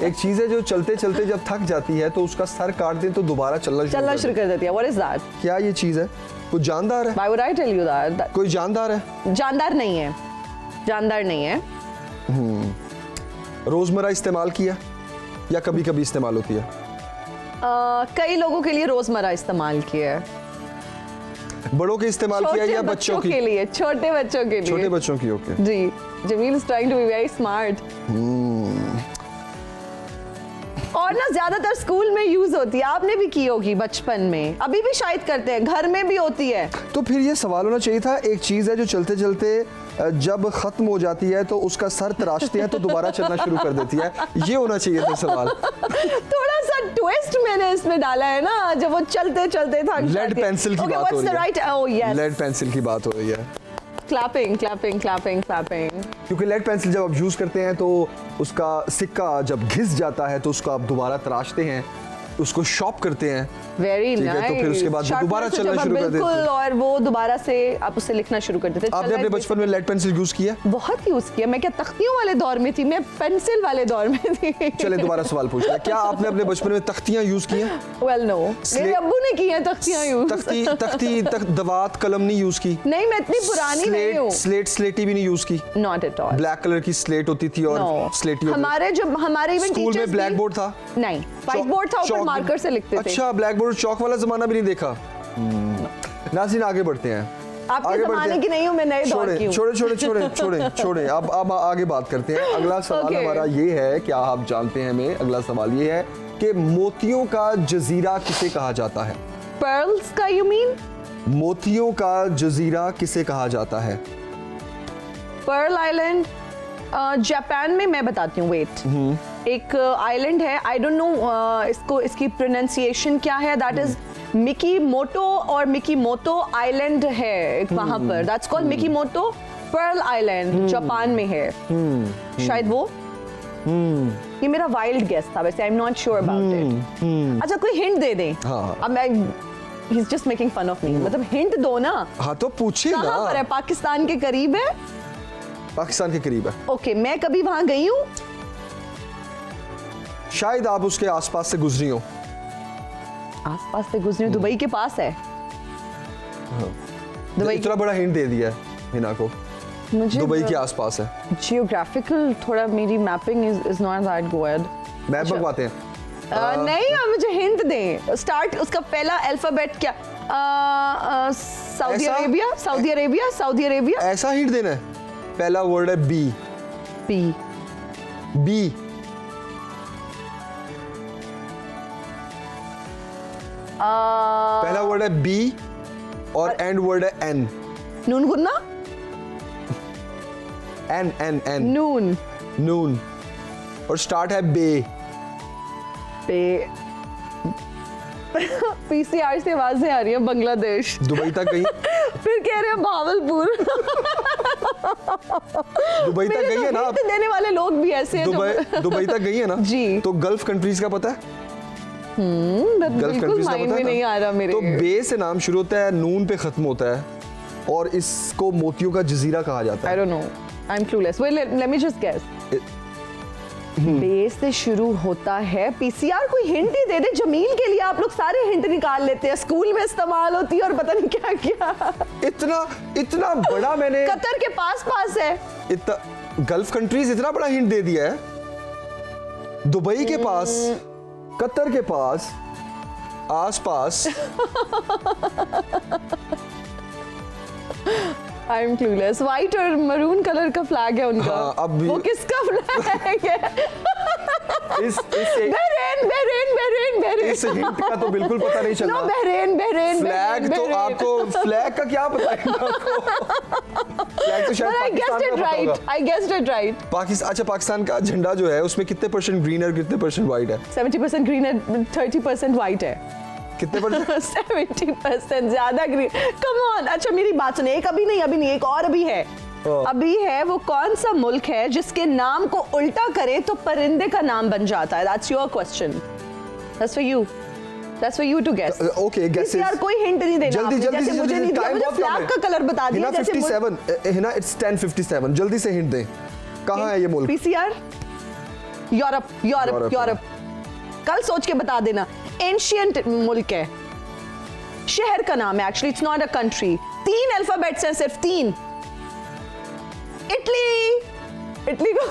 एक चीज है जो चलते चलते जब थक जाती है तो उसका सर काट दे तो दोबारा चलना शुरू कर देती है। What is that? क्या ये चीज है? कुछ जानदार है? Why would I tell you that? कोई जानदार है? जानदार नहीं है। जानदार नहीं है। रोजमर्रा इस्तेमाल किया या कभी कभी इस्तेमाल होती है? कई लोगों के लिए रोजमर्रा इस्तेमाल किया है। बड़ों के इस्तेमाल किया या बच्चों की? के लिए, छोटे बच्चों के लिए। छोटे बच्चों की, ओके। जी, Jamil is trying to be very smart. और ना ज्यादातर स्कूल में यूज होती है, आपने भी की होगी बचपन में, अभी भी शायद करते हैं, घर में भी होती है। तो फिर ये सवाल होना चाहिए था, एक चीज है जो चलते चलते जब खत्म हो जाती है तो उसका सर तराशते हैं तो दोबारा चलना शुरू कर देती है, ये होना चाहिए था सवाल। थोड़ा सा ट्विस्ट मैंने इसमें डाला है ना, जब वो चलते चलते थक जाती है। लेड पेंसिल की बात हो रही है। Right, oh yes, lead pencil की बात हो रही है। Clapping clapping clapping clapping. क्योंकि लेड पेंसिल जब आप यूज करते हैं तो उसका सिक्का जब घिस जाता है तो उसको आप दोबारा तराशते हैं, उसको शॉप करते हैं। वेरी ठीक है, तो फिर उसके बाद वो दोबारा चलना शुरू कर देते हैं। और वो दोबारा से आप उसे लिखना शुरू कर देते हैं। आपने अपने बचपन में लेड पेंसिल यूज किया? बहुत यूज किया। मैं क्या तख्तियों वाले दौर में थी, मैं पेंसिल वाले दौर में थी। चले दोबारा सवाल पूछते हैं, क्या आपने अपने बचपन में तख्तियां यूज की हैं? वेल नो, मेरे अब्बू ने की हैं तख्तियां यूज। तख्ती दवात कलम नहीं यूज की? नहीं, मैं इतनी पुरानी नहीं हूँ। स्लेटी भी नहीं यूज की? Not at all. Black colour की स्लेट होती थी और स्लेटी होती थी। हमारे इवन स्कूल में ब्लैक बोर्ड था? नहीं, व्हाइट बोर्ड था, ऊपर मार्कर से लिखते थे। अच्छा, ब्लैक बोर्ड चौक वाला जमाना भी नहीं देखा। नाज़रीन, आगे बढ़ते हैं। आपके ज़माने की नहीं हूँ मैं, नए दौर की हूँ। छोड़े अब आगे बात करते हैं। अगला सवाल हमारा ये है, क्या आप जानते हैं हमें, अगला सवाल ये है कि मोतियों का जजीरा किसे कहा जाता है? पर्ल्स का यू मीन? मोतियों का जजीरा किसे कहा जाता है? पर्ल आइलैंड जापान में, मैं बताती हूँ, वेट, एक आइलैंड है, आई डोंट नो इसकी प्रोनाउंसिएशन क्या है, दैट इज मिकी मोटो और मिकी मोतो आइलैंड है एक वहां पर, that's called Mikimoto Pearl Island, Japan में है शायद वो। ये मेरा वाइल्ड गेस था वैसे, I am not sure about it. अच्छा, कोई हिंट दे दें? हाँ। अब मैं, he is just making fun of me, मतलब हिंट दो ना। हाँ तो पूछिए ना। कहाँ पर है? पाकिस्तान के करीब है? पाकिस्तान के करीब है। ओके, मैं कभी वहां गई हूँ? शायद आप उसके आसपास से गुजरी हो। आसपास से गुजरी हूँ? दुबई के पास है? दुबई, इतना बड़ा हिंट दे दिया है हिना को। मुझे दुबई के आसपास है। जियोग्राफिकल थोड़ा मेरी mapping is not that good. Map मंगवाते हैं? नहीं, आप मुझे हिंट दें। स्टार्ट, उसका पहला अल्फाबेट क्या? Saudi Arabia, Saudi Arabia, Saudi Arabia. ऐसा हिंट देना है? पहला वर्ड है बी। B, B. पहला वर्ड है बी और एंड वर्ड है एन। नून गुन्ना? N N N. नून। नून। और स्टार्ट है बे। बे। पीसीआर से आवाजें आ रही हैं, बांग्लादेश। दुबई तक गई? फिर कह रहे हैं भावलपुर। दुबई तक गई है ना? हिंट देने वाले लोग भी ऐसे हैं। दुबई तक गई है ना? जी। तो गल्फ कंट्रीज का पता है? बिल्कुल माइंड में नहीं आ रहा मेरे। तो बे से नाम शुरू होता है, नून पे खत्म होता है और इसको मोतियों का जजीरा कहा जाता है। I don't know. I'm clueless. Wait, let me just guess. बे से शुरू होता है। पीसीआर कोई हिंट ही दे दे जमील के लिए। आप लोग सारे हिंट निकाल लेते हैं, स्कूल में इस्तेमाल होती है और पता नहीं क्या क्या। इतना बड़ा मैंने कतर के पास है। गल्फ कंट्रीज इतना बड़ा हिंट दे दिया है। दुबई के पास, कतर के पास, आसपास। I am clueless. व्हाइट और मरून कलर का फ्लैग है उनका। हाँ, अब भी वो किसका फ्लैग है? बहरीन। इस हिंट का तो बिल्कुल पता नहीं चला। बहरीन। फ्लैग तो आपको, फ्लैग का क्या पता है आपको? फ्लैग तो शायद पाकिस्तान का पता होगा। I guessed it right. अच्छा, पाकिस्तान का झंडा जो है उसमें कितने % ग्रीन है, कितने % व्हाइट है? 70% ग्रीन है, 30% व्हाइट है। कितने %? 70% ज्यादा ग्रीन। Come on. अच्छा मेरी बात सुनिए, एक अभी नहीं, एक और अभी है। अभी है, वो कौन सा मुल्क है जिसके नाम को उल्टा करे तो परिंदे का नाम बन जाता है? That's your question. That's for you. That's for you to guess. Okay, guess. यार कोई हिंट नहीं देना। जल्दी मुझे नहीं दिया, मुझे फ्लैग का कलर बता दिया। 57 हिना, it's 10:57। जल्दी से हिंट दें, कहाँ है ये मुल्क? पीसीआर? यूरोप। कल सोच के बता देना। एंशिएंट मुल्क है, शहर का नाम है, actually it's not a country. 3 alphabets हैं, सिर्फ 3। इटली। इटली को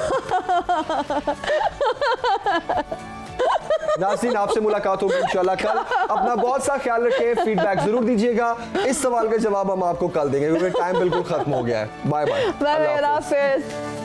नाज़रीन, आपसे मुलाकात होगी इंशाल्लाह कल। अपना बहुत सा ख्याल रखें, फीडबैक जरूर दीजिएगा। इस सवाल का जवाब हम आपको कल देंगे क्योंकि टाइम बिल्कुल खत्म हो गया है। बाय बाय, अल्लाह हाफिज़।